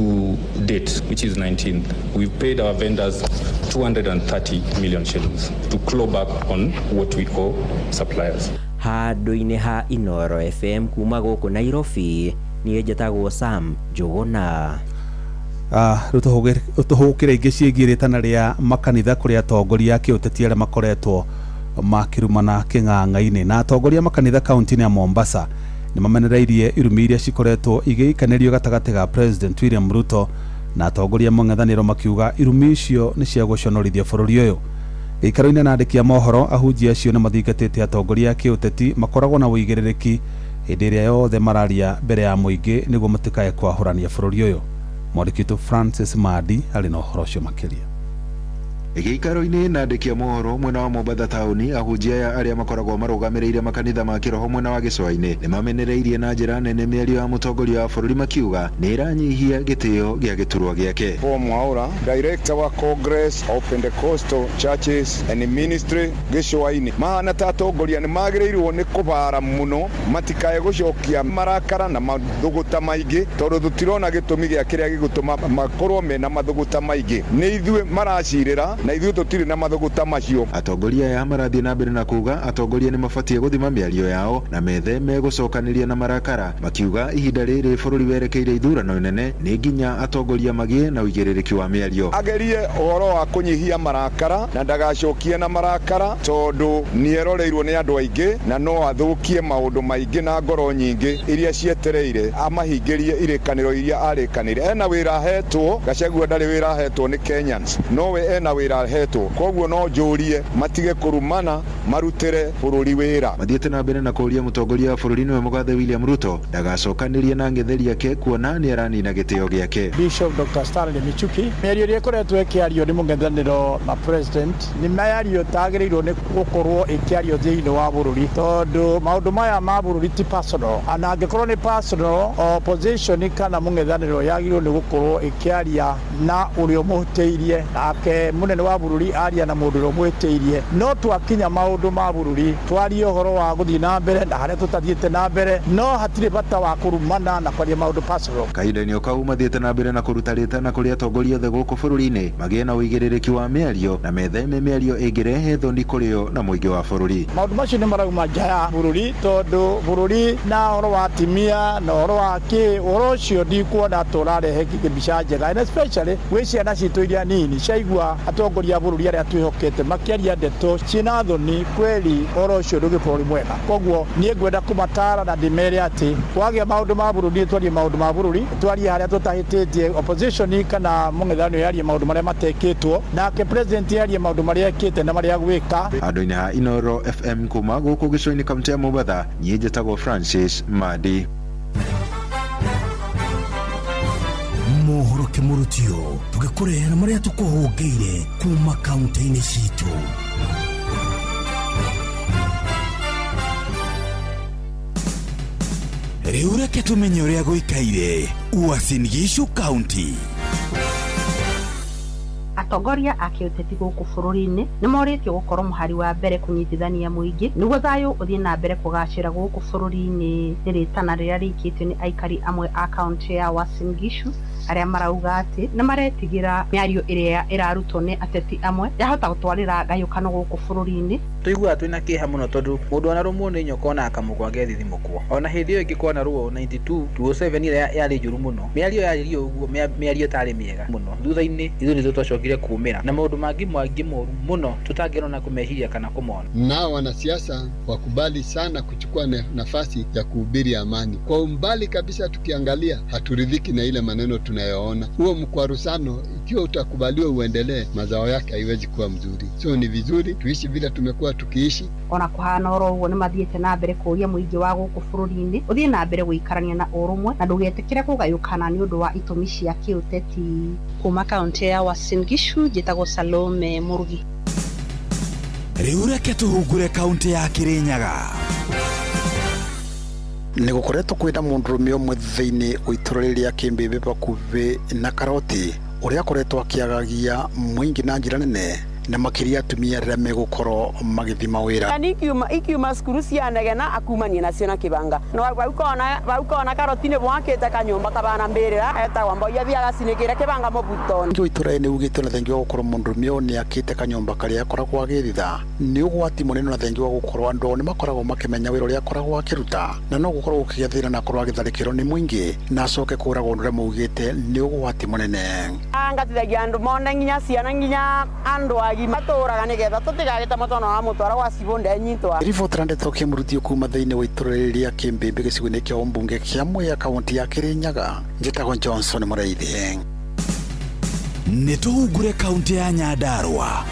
date, which is 19th, we've paid our vendors 230 million shillings to claw back on what we owe suppliers. handu-ini ha Inoro FM kuma guku Nairobi ni njatagwo Sam Njuguna. Rutuhukire ingi ciĩgiritana ria makanitha kuria atongoria kiũteti aria makoretwo makirumana king'ang'a-ini na atongoria makanitha kaunti-ini ya Mombasa ni mamenereirie irumi iria cikoretwo igĩikanirio gatagati ga President William Ruto na atongoria mũng'ethanĩro makiuga irumi icio ni cia gũconorithia bũrũri ũyũ. Gĩikaro-inĩ na andĩki a mohoro ahunjia acio nĩ mathingatĩte atongoria kiũteti makoragwo na ũigĩrĩrĩki hĩndĩ ĩrĩa yothe mararia mbere ya mũingĩ nĩguo matikae kwahũrania bũrũri ũyũ. Mwandĩki Francis Madi arĩ na ũhoro ũcio makĩria. Gĩikaro-inĩ na andĩki a mohoro mwena wa Mombasa taũni ahunjia arĩa makoragwo marũgamĩrĩire makanitha ma kĩroho mwena wa gĩcũa-inĩ nĩ mamenereirie na njĩra nene mĩario ya mũtongoria wa bũrũri makiuga nĩ ĩranyihia gĩtĩo gĩa gĩturwa gĩake. Paul Mwaura, Director wa Congress of Pentecostal Churches and Ministry gĩcũa-inĩ, mahana ta atongoria nĩ magĩrĩirwo nĩ kũbara mũno matikae gũcokia marakara na mathũgũta maingĩ tondũ tũtirona gĩtũmi gĩa kĩrĩa gĩgũtũma makorwo mena mathũgũta maingĩ. Nĩ ithuĩ maracirĩra na ithuĩ tũtirĩ na mathũgũta macio. Atongoria aya marathiĩ na mbere na kuga atongoria nĩ mabatie gũthima mĩario yao na metheme gũcokanĩria na marakara, makiuga ihinda rĩrĩ bũrũri werekeire ithurano nene nĩ nginya atongoria magĩe na ũigĩrĩrĩki wa mĩario. Agerie ũhoro wa kũnyihia marakara na ndagacokie na marakara tondũ nĩeroreirwo nĩ andũ aingĩ na no athũkie maũndũ maingĩ na ngoro nyingĩ iria cietereire amahingĩrie irĩkanĩro iria arĩkanĩire. Ena wĩra ahetwo, Gachagua ndarĩ wĩra ahetwo nĩ Kenyans, nowe ena wĩra ahetwo, koguo no njũrie matige kũrumana marutĩre bũrũri wĩra. Mathiĩte na mbere na kũria mũtongoria wa bũrũri nĩwe mũgathe William Ruto ndagacokanĩrie na ng'etheri yake kuona nĩ aranina gĩtĩo gĩake. Bishop Dr. Stanley Michuki, mĩario ĩrĩa ĩkoretwo ĩkĩario nĩ mũng'ethanĩro na president nĩ mĩario tagĩrĩirwo nĩ gũkorwo ĩkĩario thĩinĩ wa bũrũri tondũ maũndũ maya ma bũrũri ti personal, na angĩkorwo nĩ personal opposition kana mũng'ethanĩro yagĩrĩirwo nĩ gũkorwo ĩkĩaria na ũrĩa ũmũhĩtĩirie, nake mũnene wa bũrũri aria na mũndũ ũrĩa ũmwĩtĩirie. No twakinya maũndũ ma bũrũri twarie ũhoro wa gũthiĩ na mbere na harĩa tũtathiĩte na mbere, no hatirĩ bata wa kũrumana na kwaria maũndũ personal. Kahinda-inĩ o kau mathiĩte na mbere na kũruta rĩtana kũrĩ atongoria othe gũkũ bũrũri-inĩ magĩe na ũigĩrĩrĩki wa mĩario na metheme mĩario ĩngĩrehe thoni kũrĩ o na mũingĩ wa bũrũri. Maũndũ macio nĩ marauma nja ya bũrũri tondũ bũrũri na ũhoro wa atimia na ũhoro wa ũhoro ũcio ndikuona tũrarehe mbica njega, and especially gwĩ ciana citũ iria nini ciaigua atongoria a bũrũri arĩa twĩhokete makĩaria ndeto ciĩna thoni, kweli ũhoro ũcio ndũgĩkorwo ũrĩ mwega. Koguo niĩ ngwenda kũmatara na ndĩmere atĩ kwagĩa maũndũ ma bũrũri twarie maũndũ ma bũrũri, twarie harĩa tũtahĩtĩtie, opposition kana mũng'ethanĩro yarie maũndũ marĩa matekĩtwo, nake president yarie maũndũ marĩa ekĩte na marĩa gwĩka. Handũ-inĩ ha Inoro FM kuma gũkũ gĩcũa-inĩ kaunti ya Mombasa, niĩ njĩtagwo Francis Madi. Mohoro kĩmũrutio tũgĩkũrehera marĩa tũkũhũngĩire kuma kaunti-inĩ citũ. Rĩu reke tũmenye ũrĩa gũikaire Uasin Gishu County. Atongoria a kĩũteti gũkũ bũrũri-inĩ nĩ morĩtio gũkorwo mũhari wa mbere kũnyitithania mũingĩ nĩguo thayũ ũthiĩ na mbere kũgacĩra gũkũ bũrũri-inĩ. Nĩ rĩtana rĩrĩa rĩikĩtio nĩ aikari amwe a kaunti ya Uasin Gishu arĩa marauga atĩ nĩ maretigĩra mĩario ĩrĩa ĩrarutwo nĩ ateti amwe yahota gũtwarĩra ngayũkano gũkũ bũrũri-inĩ. Tũiguaga twĩna kĩeha mũno tondũ mũndũ anarũmwo nĩ nyoka ona akamũkwa ngethithimũkwo. Ona hĩndĩ ĩyo ĩngĩ kwana ruo 92 2007 ĩrĩa yarĩ njũru mũno, mĩario yaririo ũguo, mĩario tarĩ mĩega mũno. Thutha-inĩ ithuĩ nĩ twacokire kuumĩra na maũndũ mangĩ moru mũno tutangĩrona kũmehiria kana kũmona. Nao wanasiasa wakubali sana kuchukua nafasi ya kuhubiri amani. Kwa umbali kabisa tukiangalia haturidhiki na ile maneno tunayoona. Huo mkwarusano ikiwa utakubaliwa uendelee, mazao yake haiwezi kuwa mzuri. So ni vizuri tuishi vile tumekuwa tukiishi. Ona kũhana oro ũguo nĩ mathiĩte na mbere kũria mũingĩ wa gũkũ bũrũri-inĩ ũthiĩ na mbere gũikarania na ũrũmwe na ndũgetĩkĩre kũgayũkana nĩ ũndũ wa itũmi cia kĩũteti. Kuma kaunti ya Uasin Gishu, njĩtagwo Salome Murugi. Rĩu reke tũhungũre kaunti ya Kĩrĩnyaga. Nĩ gũkoretwo kwĩna mũndũrũme ũmwe thĩinĩ wa itũra rĩrĩa Kĩmbĩmbĩ hakuhĩ na Karoti ũrĩa akoretwo akĩagagia mũingĩ na njĩra nene na makiria atumia rĩrĩa megũkorwo magĩthima wĩra. Yani ikiuma cukuru cia negena akumania nacio na kĩbanga no baukona karotine bwakĩte kanyũmba kabana mbĩrĩra etagwa mboya thiaga cinĩkĩre kĩbanga mũbutoni. Itũra-inĩ ugĩtwo na thengi wa gũkorwo mũndũrũme ũyũ nĩakĩte kanyũmba karĩa akoragwo agĩthitha nĩ ũgwati mũnene na thengi wa gũkorwo andũ nĩ makoragwo makĩmenya wĩra ũrĩa akoragwo akĩruta na no gũkorwo gũkĩgĩa thĩna na akorwo agĩtharĩkĩrwo nĩ mũingĩ na acoke kũragwo ũrĩa maugĩte nĩ ũgwati mũnene. Ngatithagia andũ mone nginya ciana nginya andũ agima matũraga nĩgetha tũtigagĩte mũtono wa mũtwara wa cibonde nyitwa. Riboti Ndeto Kĩmũrutio kuma thĩinĩ wa itũra rĩrĩa Kĩmbĩmbĩ gĩcigo-inĩ kĩa ũmbunge kĩa Mwea kaunti ya Kĩrĩnyaga. Njĩtagwo Johnson Mũraithi. Nĩtũhungure kaunti ya Nyandarua.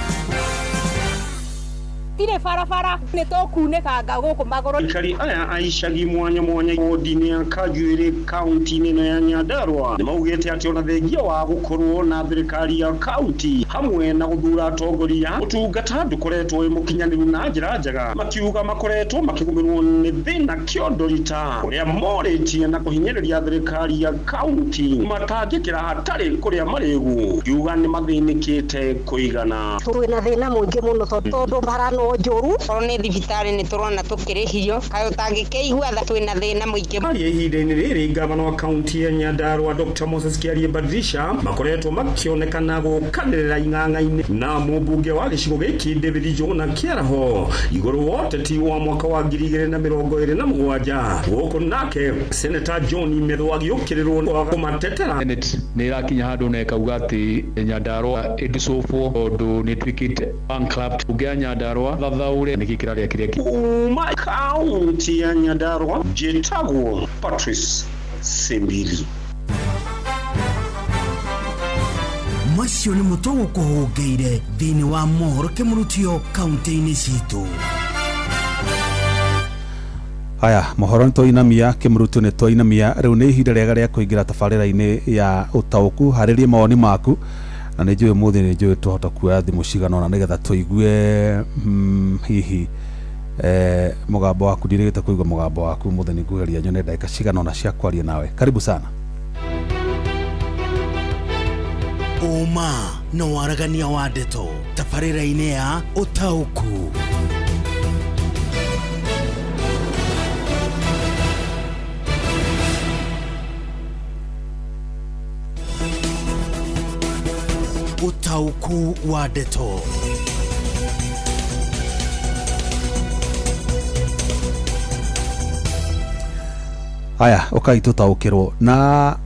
Tire farafara nĩtũkunĩkanga gũkũ magũrũ. Aikari aya a icagi mwanya mwanya wodi-inĩ ya Kajuĩrĩ kaunti-inĩ ĩno ya Nyandarua nĩmaugĩte atĩ ona thengia wa gũkorwo na thirikari ya kaunti hamwe na gũthura atongoria ũtungata ndũkoretwo wĩ mũkinyanĩru na njĩra njega, makiuga makoretwo makĩgũmĩrwo nĩ thĩna kĩondorita ũrĩa morĩtie na kũhinyĩrĩria thirikari ya kaunti matangĩkĩra hatarĩ kũrĩa marĩgu, kiuga nĩ mathĩnĩkĩte kũigana. Twĩna thĩna mũingĩ mũno tondũ mbarano njũru korwo nĩ thibitarĩ nĩ tũrona tũkĩrĩhio kayo tangĩkĩigua tha twĩna thĩna mũingĩ. Harĩ ihinda-inĩ rĩrĩ gavana wa kaunti ya Nyandarua Dr. Moses Kiarie Badrisha makoretwo makĩonekana gũkanĩrĩra ing'ang'a-inĩ na mũmbunge wa gĩcigo gĩkĩ David Njũgũna Kĩaraho igũrũ wa ũteti wa mwaka wa 2027 gũkũ nake Senator John Methu agĩũkĩrĩrwo kũmatetera. Senate nĩ ĩrakinya handũ na ĩkauga atĩ Nyandarua ĩndicũbwo tondũ nĩ ĩtuĩkĩte bankrupt. Bunge ya Nyandarua thathaure nĩ gĩkĩra rĩa kĩrĩa kuma kaunti ya Nyandarua njĩtagwo Patrice Sembili. Macio nĩ mũtogo kũhũngeire thĩinĩ wa mohoro Kĩmũrutio kaunti-inĩ citũ. Haya, mohoro nĩ twainamia Kĩmũrutio nĩ twainamia rĩu nĩ ihinda rĩega rĩa kũingĩra tabarĩra-inĩ ya ũtaũku harĩrie mawoni maku na nĩ njũĩ mũthĩ nĩ njũĩ twahota kuoya thimũ cigana na nĩgetha tũigue hihi mũgambo waku ndirĩgĩte kũigua mũgambo waku mũthĩ nĩ ngũgeria nyone ndagĩka cigana na cia kwaria nawe. Karibu sana. Uma na waragania wa ndeto tabarĩra-inĩ ya ũtaũku. Ũtaũku wa ndeto. Haya, ukai tutaũkĩrwo na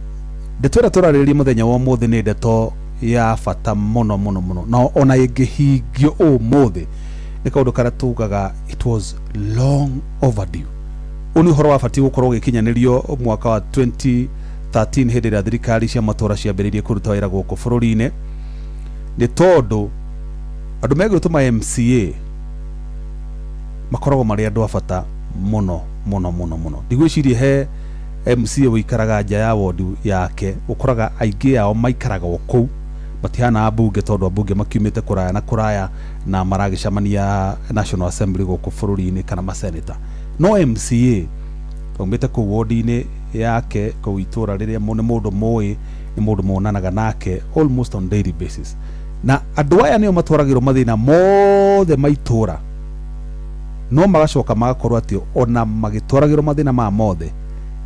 ndeto ĩrĩa tũrarĩrĩria mũthenya wa ũmũthĩ nĩ ndeto ya bata mũno mũno mũno na ona ĩngĩhingio ũmũthĩ nĩ kaũndũ karĩa tugaga it was long overdue. Ũyũ nĩ ũhoro wa batiĩ gũkorwo ũgĩkinyanĩrio mwaka wa 2013 hĩndĩ ĩrĩa thirikari cia matũra ciambĩrĩirie kũruta wĩra gũkũ bũrũri-inĩ, nĩ tondũ andũ megwĩtwo ma MCA makoragwo marĩ andũ a bata mũno mũno mũno mũno. Ndigwĩciria he MCA wĩikaraga nja ya ward yake ũkoraga aingĩ ao maikaraga kũu matihana ambunge tondũ ambunge makiumĩte kũraya na kũraya na maragĩcamania National Assembly gũkũ bũrũri-inĩ kana maseneta. No MCA aumĩte kũu ward-inĩ yake kũu itũra rĩrĩa nĩ mũndũ mũĩ nĩ mũndũ monanaga nake almost on daily basis, na andũ aya nĩo matwaragĩrwo mathĩna mothe maitũra no magacoka magakorwo atĩ ona magĩtwaragĩrwo mathĩna ma mothe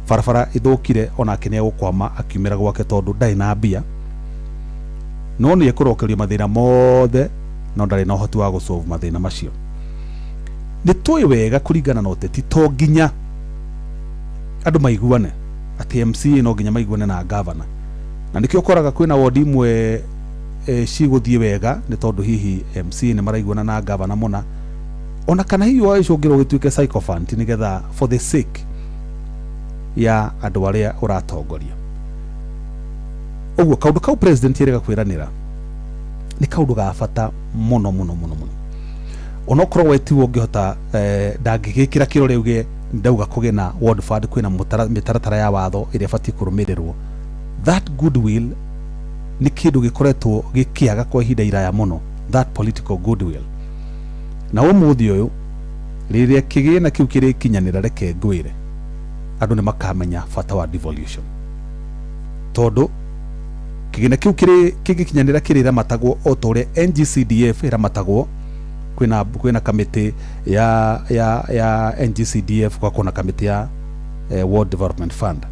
barabara ithũkire onake nĩ egũkwama akiumĩra gwake tondũ ndarĩ na mbia, no nĩ ekũrokerio mathĩna mothe no ndarĩ na ũhoti wa gũsolve mathĩna macio. Nĩ tũĩ wega kũringana na ũteti to nginya andũ maiguane atĩ MCA no nginya maiguane na governor, na nĩkĩo ũkoraga kwĩna ward imwe cigũthiĩ wega nĩ tondũ hihi MCA nĩ maraiguana na governor mũna, ona kana hihi wagĩcũngĩrwo gĩtuĩke sycophant nĩgetha for the sake ya andũ arĩa ũratongoria. Ũguo kaũndũ kau president yerega kwĩranĩra nĩ kaũndũ ga bata mũno mũno mũno mũno. Ona ũkorwo wetigwo ũngĩhota ndangĩgĩkĩra kĩrore uge ndauga kũgĩa na ward fund kwĩna mĩtaratara ya watho ĩrĩa batiĩ kũrũmĩrĩrwo. That goodwill nĩ kĩndũ gĩkoretwo gĩkĩaga kwa ihinda iraya mũno, that political goodwill. Na ũmũthĩ ũyũ rĩrĩa kĩgĩna kĩu kĩrĩkinyanĩra reke ngwĩre andũ nĩ makamenya bata wa devolution, tondũ kigina kiu kigikinyanira kirira matagwo otore NGCDF iramatagwo kwina kamiti ya NGCDF kwa kuna kamiti ya World Development Fund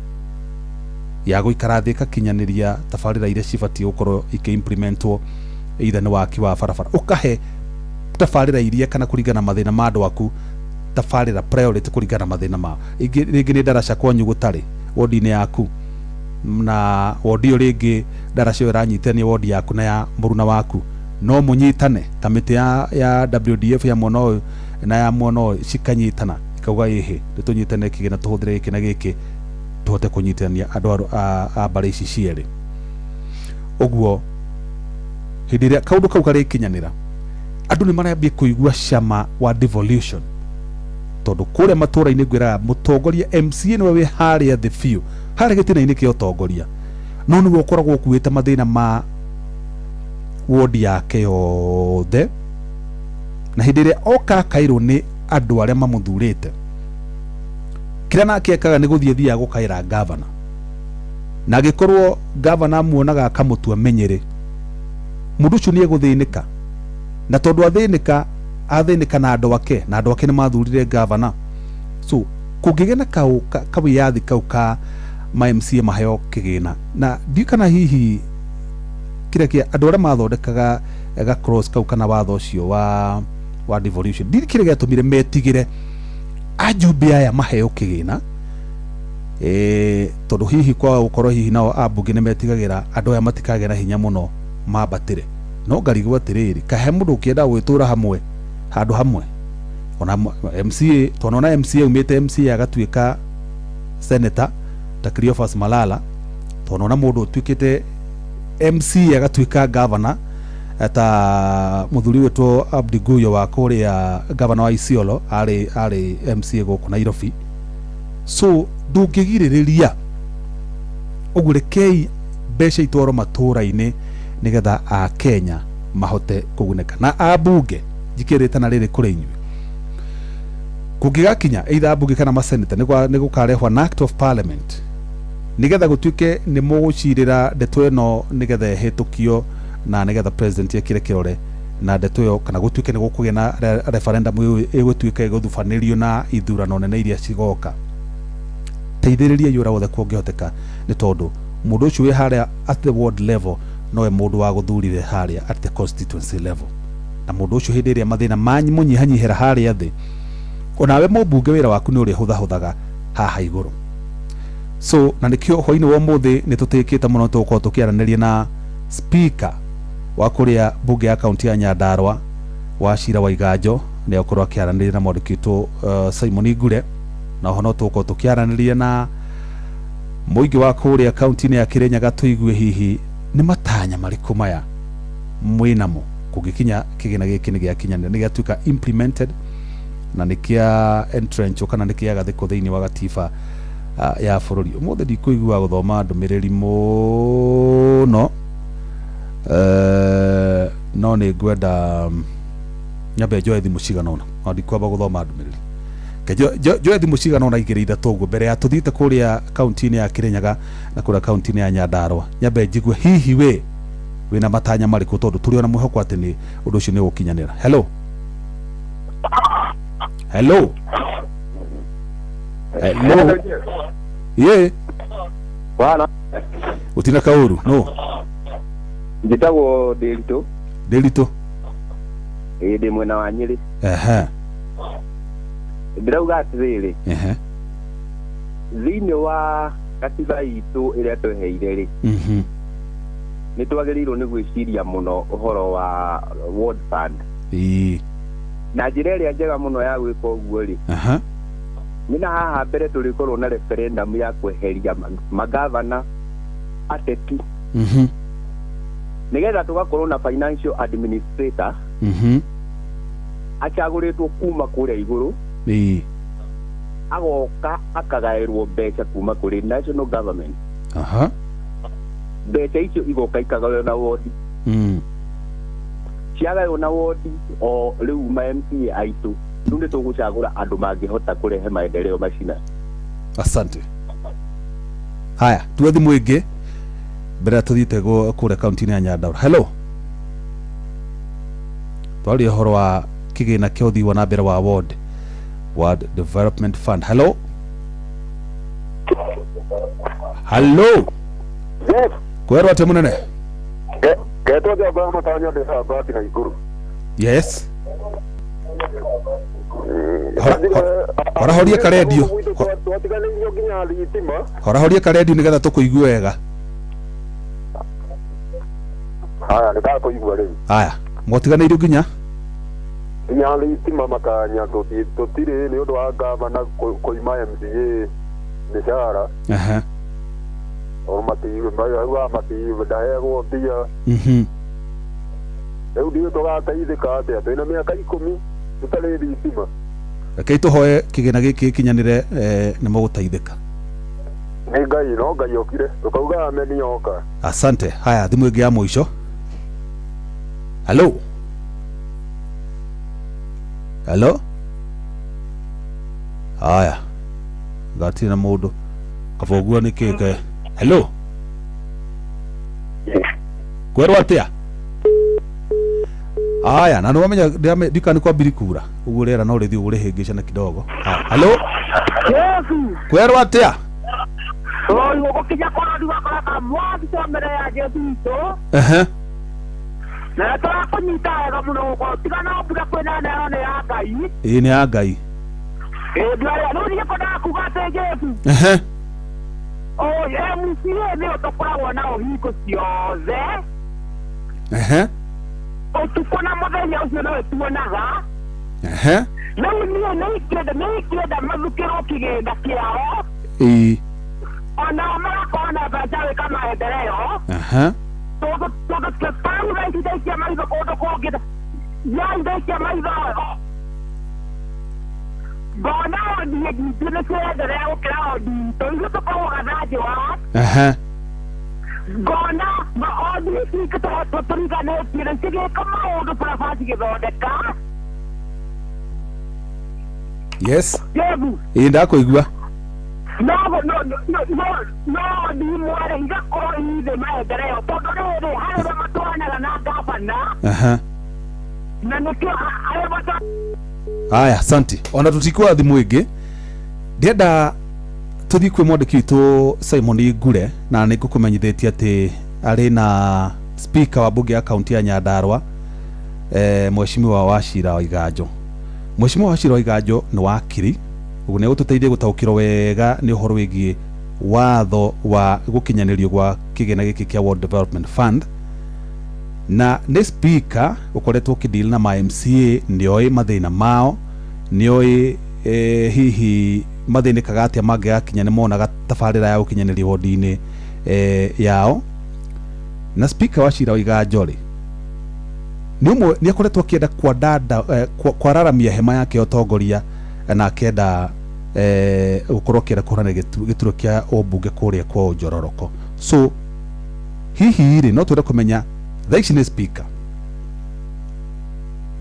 ya guikarathika kinyaniria tafarira ire cibati ukorwo ikiimplementwo either ni waki wa barabara ukahe tafarira iria kana kuringana mathina ma andu aku tafarira priority kuringana mathina ma ringi ni daraca kwanyu gutari wodi-ini yaku na wodi yo ringi daraca iranyitania wodi yaku na ya muruna waku no munyitane kamiti ya WDF ya mwono na ya mwono cikanyitana ikauga ihe tunyitane kigina tuhuthire giki na giki tuhote kunyitania andu a mbari ici cieri uguo hindi ria kaundu kau kari kinyanira andu ni marambia kuigua cama wa devolution tondu kuria matura-ini gwira mutongoria MCA niwe wi haria the few haria gitina-ini kia utongoria no niwe ukoragwo ukuite mathina ma wodi yake yothe na hindi ria oka kairwo ni andu aria mamuthurite kira nake ekaga ni guthia gukaira governor na gikorwo governor muonaga akamutua menyere mundu ucio ni eguthinika na tondu athinika na andu ake ni mathurire governor so kungigena kawiyathi kau ka ma MCA maheo kigina na ndi kana hihi kira kia andu aria mathondekaga ga cross kau kana watho ucio wa devolution ndi kire giatumire metigire ajumbe aya maheo kigina tondu hihi kwa ukorwo hihi nao abunge ni metigagira andu aya matikagira hinya muno mabatire no ngarigwo atiriri kahe mundu ukienda gwitura hamwe handu hamwe ona MCA tonona MCA umite MCA agatuika senator ta Cleophas Malala tonona mundu utuikite MCA agatuika governor ata muthuri wetu Abdi Guyo wa kuria governor wa Isiolo ari MCA goku Nairobi so ndungigiriria ugurekei besha itwaro matura-ini nigetha a Kenya mahote kuguneka na abunge jikirite na riri kuri inyui kungigakinya either abunge kana maseneta ni gukarehwa an act of parliament nigetha gutuike ni mugucirira ndeto ino nigetha ehitukio na nigetha president ekire kirore na ndeto yo kana gutuike ni gukugia na referendum egutuike guthufanirio na ithurano nene iria cigoka teithiriria yura wothe kungihoteka ni tondu mundu ucio wi haria at the ward level no mundu wa guthurire haria at the constituency level na mundu ucio hindi iria mathina manyi munyihanyihira haria thi onawe mubunge wira waku ni uri huthaga haha iguru so na nikio hwaini wa muthi ni tutikite muno tuko tukiaraniria na speaker wa kuria bunge ya county ya Nyandarua Wachira Waiganjo ni okorwo akiaraniria na mwandikitwo Simon Igure na hono tuko tukiaraniria na muingi wa kuria county ya Kirinyaga tuigue hihi ni matanya mariku maya mwinamo kugikinya kigina giki ni giakinyana ni gatuika implemented na nikia entrench kana nikia gathiko thiini wa gatiba ya bururi umuthe ndikuigua guthoma ndumiriri muno no ni ngwenda nyabe njoe thimu cigana ona ndikwamba guthoma ndumiriri njoe thimu cigana ona igiri ithatu mbere ya tuthite kuria county ya Kirinyaga na kuria county ya Nyandarua nyabe njigue hihi we wina matanya mariku tondu turi ona mwihoko ati ni undu ucio ni gukinyanira hello ye bwana utina kauru no njitagwo Delito ndi mwena wa Nyeri ndirauga atiriri thiini wa katiba itu iria tweheire ri ni twagiriirwo ni gwiciria muno uhoro wa ward fund na njira iria njega muno ya gwika uguo ri mina haha mbere turikorwo na referendum ya kweheria magavana ateti nigetha tugakorwo na financial administrator achaguritwo kuma kuria iguru agoka akagairwo mbeca kuma kuri national government mbeca icio igoka ikagairwo na wodi ciagairwo na wodi o riu ma MCA aitu nunde tugucagura andu mangihota kurehe maendeleo macina asante haya tuwethi mwingi mbere tuthite kure kaunti ya Nyandarua. Hello, twari horo wa kigina kia uthii wa na mbere wa Ward Development Fund. Hello. Yes. Kwerwa ate munene? Keto ja ba matanya de sabati na Iguru. Yes. Horahoria karedio. Horahoria karedio nigetha tukuigua wega. Aya, nda kuigua riu. Aya, motiganeirio nginya nyali itima makanya tutire ni undu wa gavana koima MCA mishara. Matiwe mbayo matiwe ndaego thia. Riu ndio tugateithika atia twina miaka 10 tutari thitima. Reke tuhoe kigina giki kinyanire ni muguteithika. Ni Ngai no Ngai okire tukauga ameni yoka. Asante. Haya, thimu ingi ya mwisho. Hello. Haya, gati na mundu kabogua ni kike. Hello. Kwerwa atia? Haya, na no menya dikani kwa birikura. Uguo rera no rithi urihingisha na kidogo. Hello. Yesu. Kwerwa atia? Ugo kija kora diwa kora mwadi somere ya Jesuito. Na toa kunyita ega muno ko tigana buga kwena na ne ya Ngai. Ni ya Ngai. Ndwara no ni kona kugate Jesu. Oh, MCA ni otokoragwo na uhiko ciothe. Otukona muthenya ucio no tuonaga. No ni ikirenda mathukiro kigenda kiao. Ona marakona bajawe kama endeleo. Todo que pau vai deixar mais do que qualquer. Já deixa mais do. Gona dia de não ser da real crowd. Tô indo para o rádio, Gona, mas onde fica todo brincando, não sei como o do para fazer que do cá. Yes. Inda kuigua. No, ni mwere higa koro hize maendeleo todo rere hale matwana na gavana. Na nikio hale mata. Haya, asante. Ona tutikwa thimu ingi. Ndienda tuthi kwi mwandiki witu Simon Ngure na nikukumenyithitie ati ari na speaker wa bunge ya kaunti ya Nyandarua Mheshimiwa Wachira Waiganjo. Mheshimiwa Wachira Waiganjo ni wakiri. Ugu ne ututeithie gutaukirwo wega ni uhoro wigie watho wa gukinyanirio gwa kigena giki kia World Development Fund na ni speaker ukoretwo kidil na ma MCA nioi mathina mao nioi hihi mathina kagati amage akinya ni monaga tafarira ya gukinyanirio wodi-ini yao na speaker Wachira Waiganjo ri ni akoretwo akienda kwa dada kwa raramia hema yake utongoria na kenda ukorwo kira kurana gituro kia obunge kuria kwa Njororoko. So hihi ri no twenda kumenya thaici ni speaker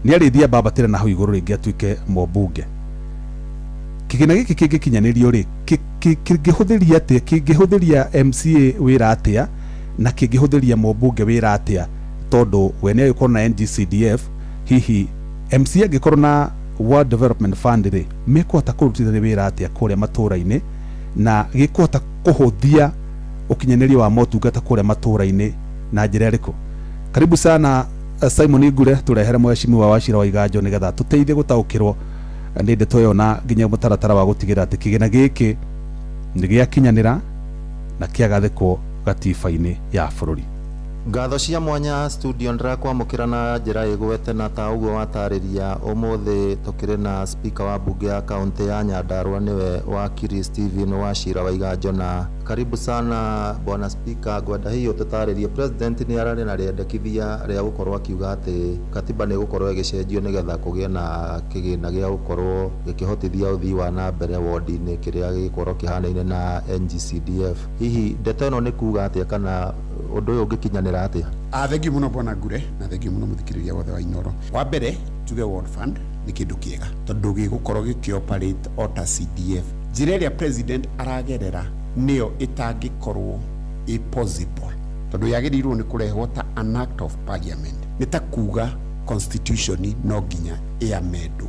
ni arithia babatira na hau iguru ringi atuike mobunge kigina giki kingikinyanirio ri kingihuthiria atia kingihuthiria MCA wira atia na kingihuthiria mobunge wira atia tondu we ni agikorwo na NGCDF hihi MCA agikorwo na World Development Fund ri mekuhota kurutithia wira atia kuria matura-ini na gikuhota kuhuthia ukinyanĩria wa motungata kuria matura-ini na njira iriku. Karibu sana Simon Ngure turehere Mheshimiwa Wachira Waiganjo nigetha tuteithie gutaukirwo ni ndeto yo na nginya mutaratara wa gutigira ati kigena giki ni giakinyanira na kiagathikwo gatiba-ini ya bururi. Ngatho cia mwanya studio ndirakwamukira na njira igwete na ta uguo watariria umuthi tukire na speaker wa bunge ya kaunti ya Nyandarua niwe wakiri Stephen Wachira Waiganjo na karibu sana bwana speaker. Ngwenda hiyo tutaririe president ni arari na riendekithia ria gukorwo akiuga ati katiba ni gukorwo igicenjio nigetha kugie na kigina gia gukorwo gikihotithia uthii wa na mbere wodi-ini kiria gikorwo kihanaine na NGCDF. Hihi ndeto ino ni kuga atia kana undu uyu ungikinyanira atia? Thank you muno bwana Ngure na thank you muno muthikiriria wothe wa Inoro. Wa mbere tuge World Fund ni kindu kiega tondu gigukorwo gikioperate ota CDF. Njira iria president aragerera niyo itangikorwo possible tondu yagirirwo ni kurehwo ta an act of parliament ni ta kuga constitution no nginya iamendwo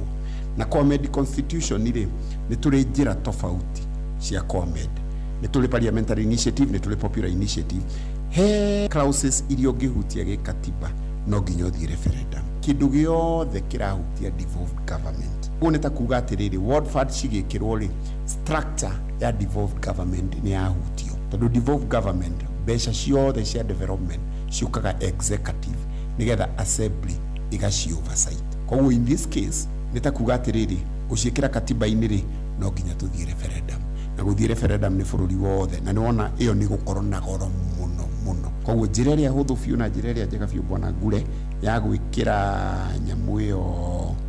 na COMED constitution ri ni turi njira tofauti cia COMED ni turi parliamentary initiative ni turi popular initiative he clauses iria ungihutia gikatiba no nginya uthie referendum kindu giothe kirahutia devolved government une ta kuga atiriri ward fund cigikirwo ri structure ya devolved government ni yahutio tondu devolved government mbeca ciothe cia development ciukaga executive nigetha assembly igaci oversight koguo in this case ni ta kuga atiriri uciikira katiba-ini ri no nginya tuthie referendum na guthie referendum ni bururi wothe na niwona iyo ni gukorwo na goro muno koguo njira iria huthu biu na njira iria njega biu bwana Ngure ya gwikira nyamu iyo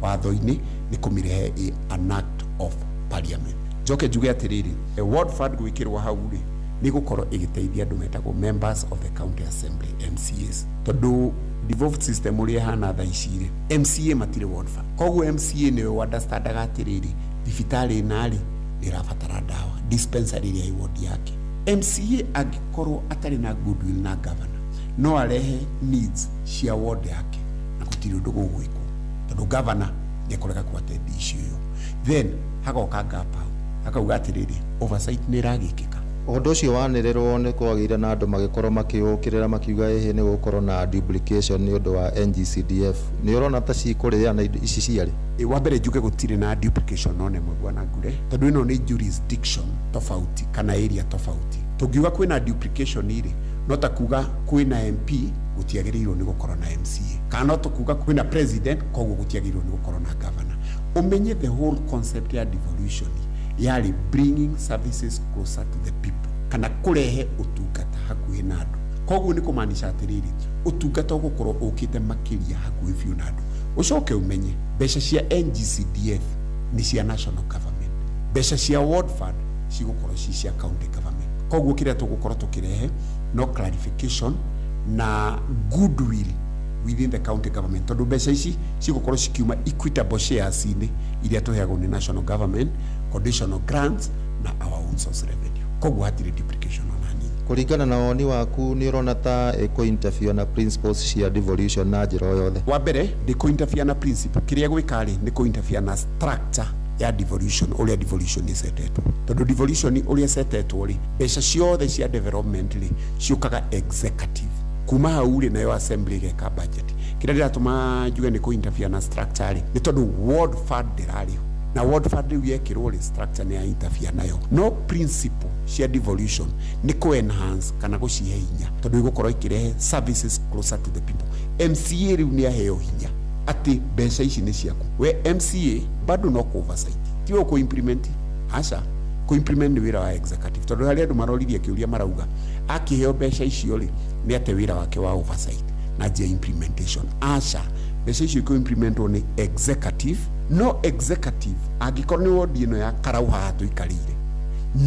watho-ini ni kumirehe an act of parliament njoke njuge atiriri ward fund gwikirwo hau ri ni gukorwo igiteithia andu metagwo members of the county assembly MCAs tondu devolved system uria hana tha iciri MCA matire ward fund koguo MCA ni understandaga atiriri thibitari nari irabatara dawa dispensary ria ward yake MCA agikorwo atari na goodwill na governor no arehe needs cia ward yake na gutiri undu gugwikwo tondu governor ni akorega kwatendi icio then hagoka gapa akauga atiriri oversight ni ragikika Undu ucio wanirerwo ni kwagire na andu magikorwo makiukirira makiuga ehe ni gukorwo na duplication ni undu wa NGCDF ni urona ta cikuriria na ici ciari wa mbere njuge gutire na duplication one mwe bwana Ngure tondu ino ni jurisdiction tofauti kana area tofauti tungiuga kwina duplication iri no ta kuga kwina MP gutiagirirwo ni gukorwo na MCA kana to kuga kwina president koguo gutiagirirwo ni gukorwo na governor umenye the whole concept ya devolution yali bringing services closer to the people kana kurehe utungata hakuhi na andu koguo ni kumaanisha atiriri utungata gukorwo ukite makiria hakuhi biu na andu ucoke umenye mbeca cia NGCDF ni cia national government mbeca cia ward fund cigukorwo ci cia county government koguo kiria tugukorwo tukirehe no clarification na goodwill within the county government tondu mbeca ici cigukorwo cikiuma equitable shares ini iria tuheagwo ni national government conditional grants na our own source revenue koguo hatire duplication ona nini kuringana na woni waku ni urona ta iko-interfere na principles cia devolution na njira yothe wa mbere ndiko-interfere na principle kiria gwikari ni ko-interfere na structure ya devolution uria devolution isetetwo tondu devolution uria setetwo ri mbeca ciothe cia development ri ciukaga executive kuma hau ri nayo assembly geka budget kiria ndiratuma njuge ni ko-interfere na structure ri ni tondu ward fund ndirariho na ward fund riu yekirwo ri structure ni ya interfere nayo no principle cia devolution ni ko enhance kana gucihe hinya tondu igukorwo ikirehe services closer to the people MCA riu ni aheo hinya ati mbeca ici ni ciaku we MCA bado no ku oversight tiwo ku implement aca ku implement ni wira wa executive tondu hari andu maroririe kiuria marauga akiheo mbeca icio ri ni ate wira wake wa oversight na je implementation aca mbeca icio ku implement ni executive no executive agikorwo ni ward ino ya Karau hatu ikarire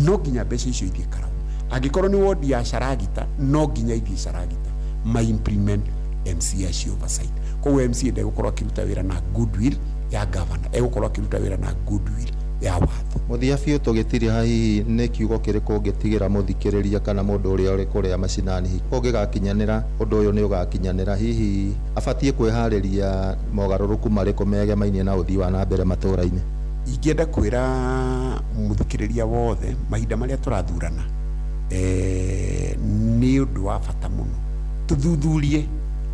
no nginya mbeca icio ithie Karau agikorwo ni ward ya Sharagita no nginya ithie Sharagita ma implement MCA cio oversight koguo MCA ndegukorwo akiruta wira na goodwill ya governor egukorwo akiruta wira na goodwill ya watho muthia biu tugitiri hahi ni kiugo kiriku ngitigira muthikiriria kana mundu uria uri kuria macinani hi ungigakinyanira undu uyu ni ugakinyanira hihi abatie kwihariria mogaruruku mariku megemainie na uthii wa na mbere matura-ini ingienda kwira muthikiriria wothe mahinda maria turathurana ni undu wa bata muno tuthuthurie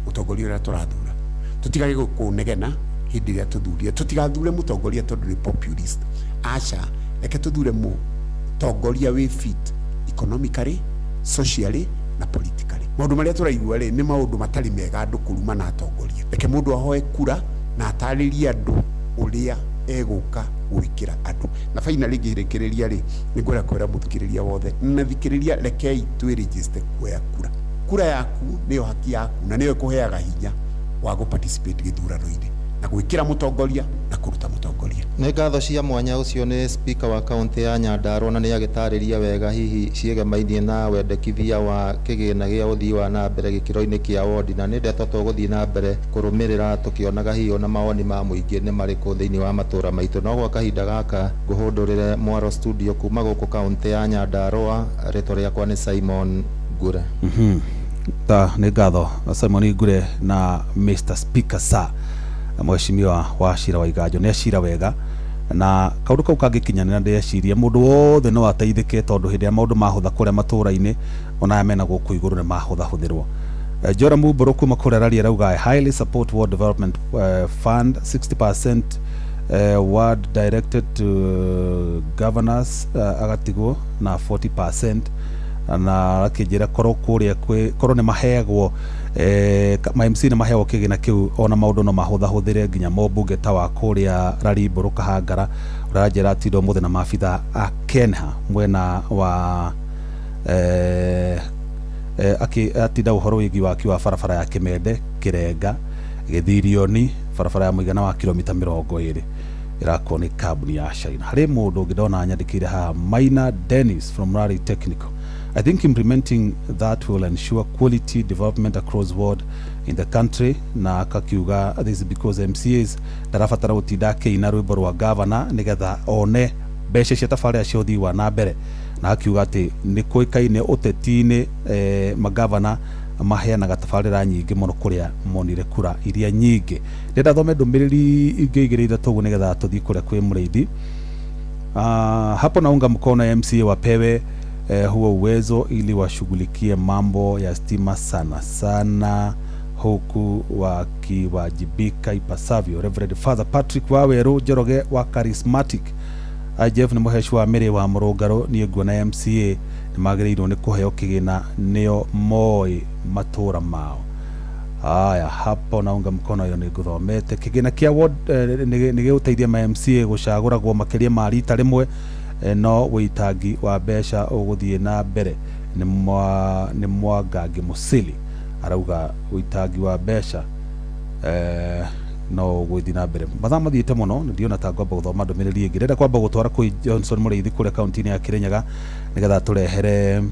mutongoria uria turathura tutigage kunegena hindi iria tuthurie tutigathure mutongoria tondu ni populist acha reke tuthure mutongoria wi fit economically socially na politically maundu maria turaigua ri ni maundu matari mega andu kuruma na atongoria reke mundu ahoe kura na ataririe andu uria eguka gwikira andu na finally ngirikiria ri ni ngwira kwira muthikiriria wothe na thikiriria rekei twi register kuya kura yaku niyo haki yaku na niyo ikuheaga hinya wa go participate githurano-ini na gwikira mutongoria na kuruta mutongoria ni ngatho cia mwanya ucio ni speaker wa county ya Nyandarua na ni agitariria wega hihi ciegemainie na wendekithia wa kigina gia uthii wa na mbere gikiro-ini kia ward na ni ndeto tuguthii na mbere kurumirira tukionaga hiyo na mawoni ma muingi ni mariku thiini wa matura maitu no gwa kahinda gaka nguhundurire Mwaro studio kuma guku county ya Nyandarua ritwa riakwa ni Simon Ngure ta nĩ ngatho Simon Ngure na Mr Speaker sir mheshimiwa wa Cira wa Iganjo nĩ acira wega na kaundu kau kangĩkinyanĩra ndĩciria mũndũ wothe no ateithĩke tondũ hĩndĩ ya maũndũ mahũtha kũrĩa matũũra-inĩ ona aya mena gũkũ igũrũ nĩ mahũthahũthĩrwo. Joram Mburu kuma kũrĩa Rariĩ rauga I highly support World Development Fund 60% word directed to governors agatigwo na 40% na akĩnjĩra korwo kũrĩa korwo nĩ maheagwo ma MC nĩ maheagwo kĩgĩna kĩu ona maũndũ no mahũthahũthĩre nginya mũmbunge ta wa kũrĩa Rariĩ Mburu Kahangara ũranjĩra atindo mũthĩ na maabitha a Kenha mwena wa atinda ũhoro wĩgiĩ waki wa barabara ya Kĩmende Kĩrenga Gĩthirioni barabara ya mũigana wa kilomita 20 ĩrakwo nĩ kambuni ya China. Harĩ mũndũ ũngĩndona nyandĩkĩire haha Maina Dennis from Rariĩ Technical. I think implementing that will ensure quality development across board in the country na akakiuga this is because MCAs ndarabatara gũtinda akĩina rwĩmbo rwa governor nĩgetha one mbeca cia tabarĩra cia ũthii wa na mbere na akiuga atĩ nĩ kũĩkaine ũteti-inĩ magavana maheanaga tabarĩra nyingĩ mũno kũrĩa monire kura iria nyingĩ. Ndĩrenda thome ndũmĩrĩri ingĩ igĩrĩ ithatũ ũguo nĩgetha tũthiĩ kũrĩa kwĩ Mũrĩithi. Hapo naunga mkono MCA wapewe huo uwezo ili washughulikie mambo ya stima sana sana huku wakiwajibika ipasavyo. Reverend Father Patrick Waweru Njoroge wa Charismatic IGF ni muheshi wa Mĩrĩ wa Mũrũngarũ niĩ nguona MCA nĩ magĩrĩirwo nĩ kũheo kĩgĩna nĩo moĩ matũũra mao. Haya, hapo naunga mkono hiyo nĩngũthomete. Kĩgĩna kĩa ward nĩ gĩgũteithia ma MCA gũcagũragwo makĩria ma rita rĩmwe no wĩitangi wa mbeca ũgũthiĩ na mbere nĩ Mwangangi Mũcili arauga wĩitangi wa mbeca no gũthiĩ na mbere. Mathaa mathiĩte mũno ndiona ta ngwamba gũthoma ndũmĩrĩri ĩngĩ. Ndĩrenda kwamba gũtwara kwĩ Johnson Mũrĩithi kũrĩa kaunti-inĩ ya Kĩrĩnyaga nĩgetha tũrehere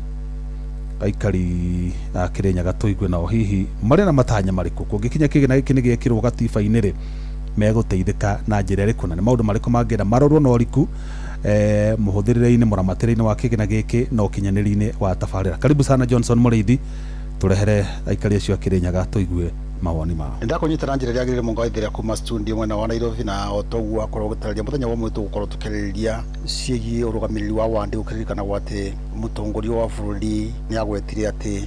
aikari a Kĩrĩnyaga tũigue nao hihi marĩ na matanya marĩkũ kũngĩkinya kĩgĩna gĩkĩ nĩ gĩkĩrwo gatiba-inĩ rĩ megũteithĩka na njĩra ĩrĩkũ na nĩ maũndũ marĩkũ mangĩenda marorwo na ũriku mũhũthĩrĩre-inĩ mũramatĩre-inĩ wa kĩgĩna gĩkĩ na ũkinyanĩri-inĩ wa tabarĩra. Karibu sana Johnson Mũrĩithi tũrehere aikari acio a Kĩrĩnyaga tũigue mawoni mao. Ndakunyitana njĩra ĩrĩa agĩrĩire mũngoithĩria kuma studio mwena wa Nairobi na otoguo akorwo gũtarĩria mũthenya wa mwĩtũ gũkorwo tũkĩrĩrĩria ciĩgiĩ ũrũgamĩrĩri wa wandi ũkĩririkana atĩ mũtongoria wa bũrũri nĩ agwetire atĩ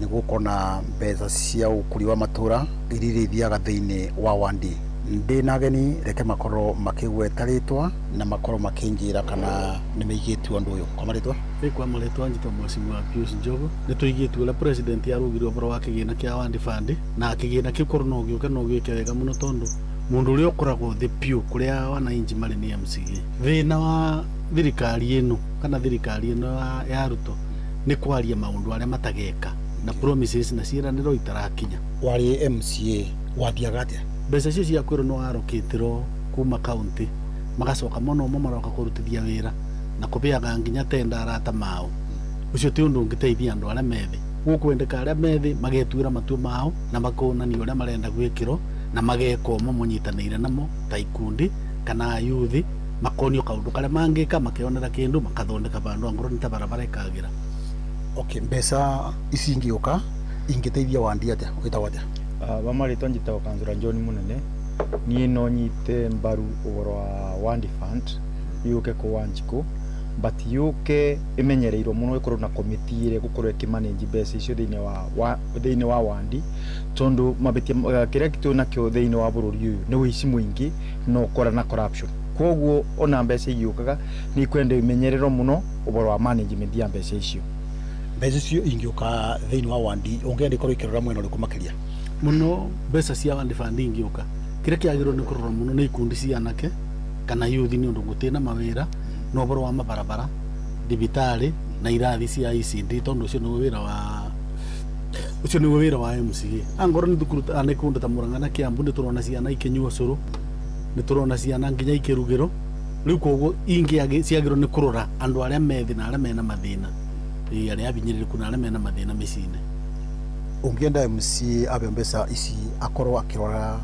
nĩ gũkorwo na mbeca cia ũkũria wa matũũra iria ithiaga thĩinĩ wa wandi. Ndĩ ageni reke makorwo makĩgweta rĩtwa na makorwo makĩnjĩra kana nĩ meigĩtwo ũndũ ũyũ kwa marĩtwa. Kwa marĩtwa njĩtwo Mheshimiwa Pius Njogu nĩ tũigĩtwo ũrĩa president yarugire ũhoro wa kĩgĩna kĩa wandi fund na kĩgĩna kĩu korwo no gĩũke no gĩke wega mũno tondũ mũndũ ũrĩa ũkoragwo thĩ piũ kũrĩa wananchi marĩ nĩ MCA. Thĩna wa thirikari ĩno kana thirikari ĩno ya Ruto nĩ kwaria maũndũ arĩa matageka na promises na ciĩranĩro itarakinya. Warĩ MCA wathiaga atĩa? Mbeca icio cia kwĩrwo no arokĩtĩrwo kuma kaunti magacoka mũno maroka kũrutithia wĩra na kũbeaga nginya tenda arata mao. Ũcio ti ũndũ ũngĩteithia andũ arĩa methĩ. Gũkwendeka arĩa methĩ magetuĩra matua mao na makonania ũrĩa marenda gwĩkĩrwo na mageka ũmwe mũnyitanĩire namo ta ikundi kana yuthi makonio kaũndũ karĩa mangĩka makĩonera kĩndũ makathondeka bandũ angorwo nĩ ta barabara ĩkagĩra. Okay, mbeca ici ingĩũka ingĩteithia wandi atĩa ũgĩtagwo atĩa? Bamarĩtwa njĩtagwo Kanjũra John Mũnene niĩ no nyite mbaru ũhoro wa wandi fund yũke kũ Wanjikũ but yũke ĩmenyereirwo mũno ĩkorwo na committee ĩrĩa gũkorwo ĩkĩmanage mbeca icio thĩinĩ wa wandi tondũ mabĩtia kĩrĩa kĩtũ nakĩo thĩinĩ wa bũrũri ũyũ nĩ wĩici mũingĩ no ũkora na corruption. Koguo ona mbeca igĩũkaga nĩ kwenda imenyererwo mũno ũhoro wa management ya mbeca icio. Mbeca icio ingĩũka thĩinĩ wa wandi ũngĩenda ikorwo ikĩrora mwena ũrĩkũ makĩria? Muno mbeca cia wandi fund ingĩũka kĩrĩa kĩagĩrĩirwo nĩ kũrora mũno nĩ ikundi cia anake kana youth nĩ ũndũ gũtĩna mawĩra no ũhoro wa mabarabara thibitarĩ na irathi cia ICD tondũ ũcio nĩguo wĩra wa MCA. Angorwo nĩ thukuru nĩ kũndũ ta Mũrang'a na Kiambu nĩ tũrona ciana ikĩnyua ũcũrũ nĩ tũrona ciana nginya ikĩrugĩrwo rĩu koguo ciagĩrĩirwo nĩ kũrora andũ arĩa methĩ na arĩa mena mathĩna arĩa abinyĩrĩrĩku na arĩa mena mathĩna mĩciĩ-inĩ. Ũngĩenda MCA abe mbeca ici akorwo akĩrora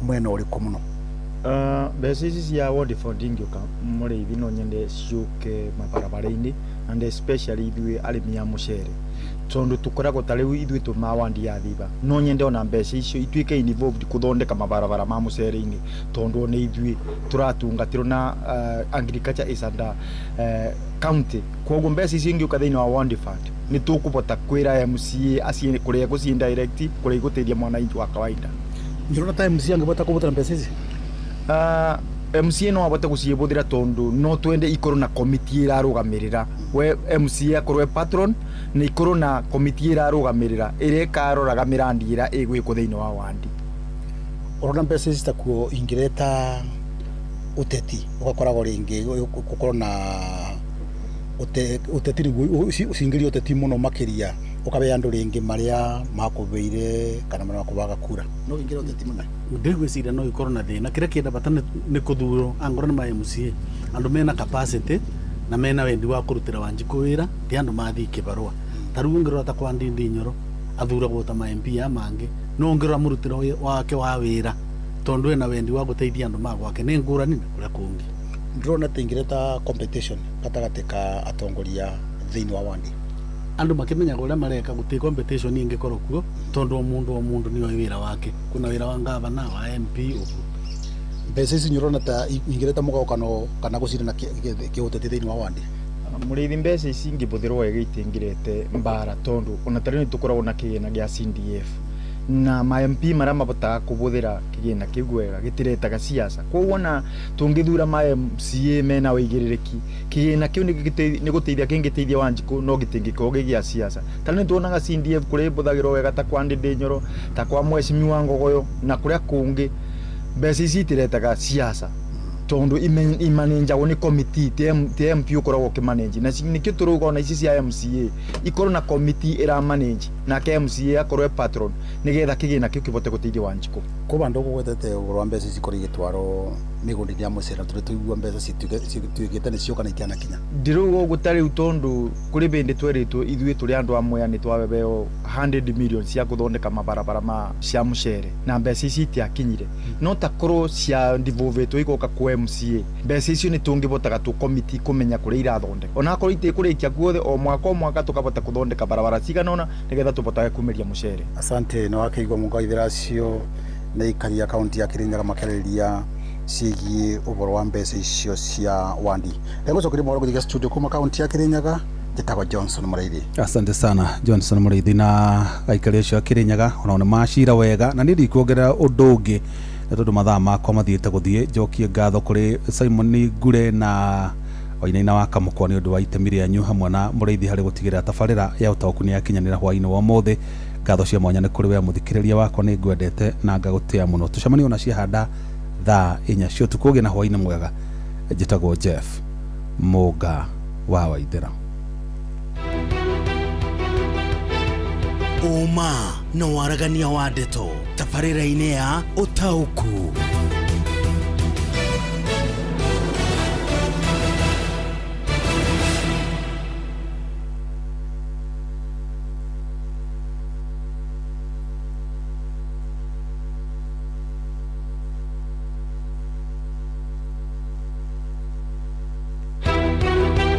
mwena ũrĩkũ mũno? Mbeca ici cia ward fund ingĩũka Mũrĩithi no nyende ciũke mabarabara-inĩ and especially ithuĩ arĩmi a mũcere tondu tukoragwo ta rĩu ithuĩ tũmawandi ya thiba no nyende ona mbeca icio ituĩke involved kuthondeka mabarabara ma mũcere-inĩ tondu nĩ ithuĩ tũratungatĩrwo na agriculture is under county koguo mbeca icio ingĩũka thĩinĩ wa Wandi Fund nĩ tũkũbota kwĩra MCA aciĩ kũrĩa gũciĩ direct kũrĩa igũteithia mwananchi wa kawaida. Ndĩrona ta MCA angĩbota kũbũthĩra mbeca ici MCA no abote gucibũthĩra tondu no twende ikorwo na committee ĩrarũgamĩrĩra we MCA akorwo patron na ikorwo na committee ĩrarũgamĩrĩra ĩrĩa ĩkaroraga mĩrandi ĩrĩa ĩgwĩkwo thĩinĩ wa wandi. Ũrona mbeca ici takuo ingĩreta ũteti ũgakoragwo rĩngĩ gũkorwo na ũteti ũcingĩria ũteti mũno makĩria ũkabe andũ rĩngĩ marĩa makũbeire kana marĩa makũbaga kura no ingĩra ũteti mũno ndigwĩciria no ikorwo na thĩna kĩrĩa kĩenda bata nĩ kũthurwo angorwo nĩ ma MCA andũ mena capacity na mena wendi wa kũrutĩra Wanjikũ wĩra ti andũ mathi kĩbarũa ta rĩu ũngĩrora ta kwa Ndindi Nyoro athuragwo ta ma MP ya mangĩ no ũngĩrora mũrutĩro wake wa wĩra tondu ena wendi wa gũteithia andũ magwake nĩ ngũrani na kũrĩa kũngĩ. Ndĩrona ta ingĩreta competition gatagatĩ ka atongoria thĩinĩ wa wandi andũ makĩmenyaga ũrĩa mareka gũtĩ competition ingĩkorwo kuo tondu o mũndũ nĩ oĩ wĩra wake kuna wĩra wa ngavana wa MP ũguo. Mbeca ici nyũrona ta ingĩreta mũgayũkano kana gũcindana kĩũteti thĩinĩ wa wandi mũrĩithi mbeca ici ingĩbũthĩrwo wega itingĩrete mbara tondu ona tarĩ nĩ tũkoragwo na kĩgĩna gĩa CDF na ma MP marĩa mabotaga kũbũthĩra kĩgĩna kĩu wega gĩtiretaga siasa koguo na tũngĩthura ma MCA mena wĩigĩrĩrĩki kĩgĩna kĩu nĩ gũteithia kĩngĩteithia Wanjikũ no gĩtingĩkorwo gĩa siasa tarĩ nĩ tuonaga CDF kũrĩa bũthagĩrwo wega ta kwa Ndindi Nyoro ta kwa Mheshimiwa Ngogoyo na kũrĩa kũngĩ mbeca ici itiretaga siasa tondu imanenjagwo nĩ committee ti MP ũkoragwo ũkĩmanenji na nĩkĩo tũrauga ona ici cia MCA ikorwo na committee ĩramanenji nake MCA akorwo patron nĩgetha kĩgĩna kĩu kĩbote gũteithia Wanjikũ. Kwa bandu gũgwetete ũhoro wa mbeca ici kũrĩ gĩtwarwo mĩgũnda-inĩ ya mũcere tũrĩ tũigua mbeca cituĩkĩte nĩ cioka na itiana kinya ndirauga ũguo ta rĩu tondu kũrĩ bĩndĩ twerĩtwo ithuĩ tũrĩ andũ amwe nĩ twabebeo 100 million cia gũthondeka mabarabara ma cia mũcere na mbeca ici itiakinyire no takorwo cia ndivovetwo igoka kwa MCA mbeca icio nĩ tũngĩbotaga tũ committee kũmenya kũrĩa irathondeka onakorwo itikũrĩkia guothe o mwaka tũkabota kũthondeka barabara ciganona nĩgetha tũbotage kumeria mũcere. Asante no akĩigua mũgaithĩra cio nĩ ikaria kaunti ya Kirinyaga makĩarĩrĩria ciĩgiĩ ũhoro wa mbeca icio cia wandi. Ndegũcokeria mohoro gũthiĩ studio kuma kaunti ya Kirinyaga njĩtagwo Johnson Mũraithi. Asante sana Johnson Mũraithi na aikari acio a Kirinyaga ona nĩ macira wega na nĩ ndikuongerera ũndũ ũngĩ tondu mathaa makwa mathiĩte gũthiĩ njokie ngatho kũrĩ Simon Ngure na Wainaina wa Kamũkwa nĩ ũndũ wa itemi rĩanyu hamwe na Mũraithi harĩ gũtigĩrĩra tabarĩra ya ũtaũku nĩ yakinyanĩra hwaĩ-inĩ wa ũmũthĩ. Ngatho cia mwanya nĩ kũrĩ we mũthikĩrĩria wakwa nĩ ngwendete na ngagũtĩa mũno. Tũcemanie ona ciahanda thaa 4 cia ũtukũ ũgĩe na hwaĩ-inĩ mwega. Njĩtagwo Jeff Mũnga wa Waithĩra. Uma na waragania wa ndeto tabarĩra-inĩ ya ũtaũku.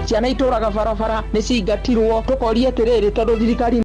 Ciana itũraga barabara nĩ cingatirwo tũkoria atĩrĩrĩ tondũ thirikari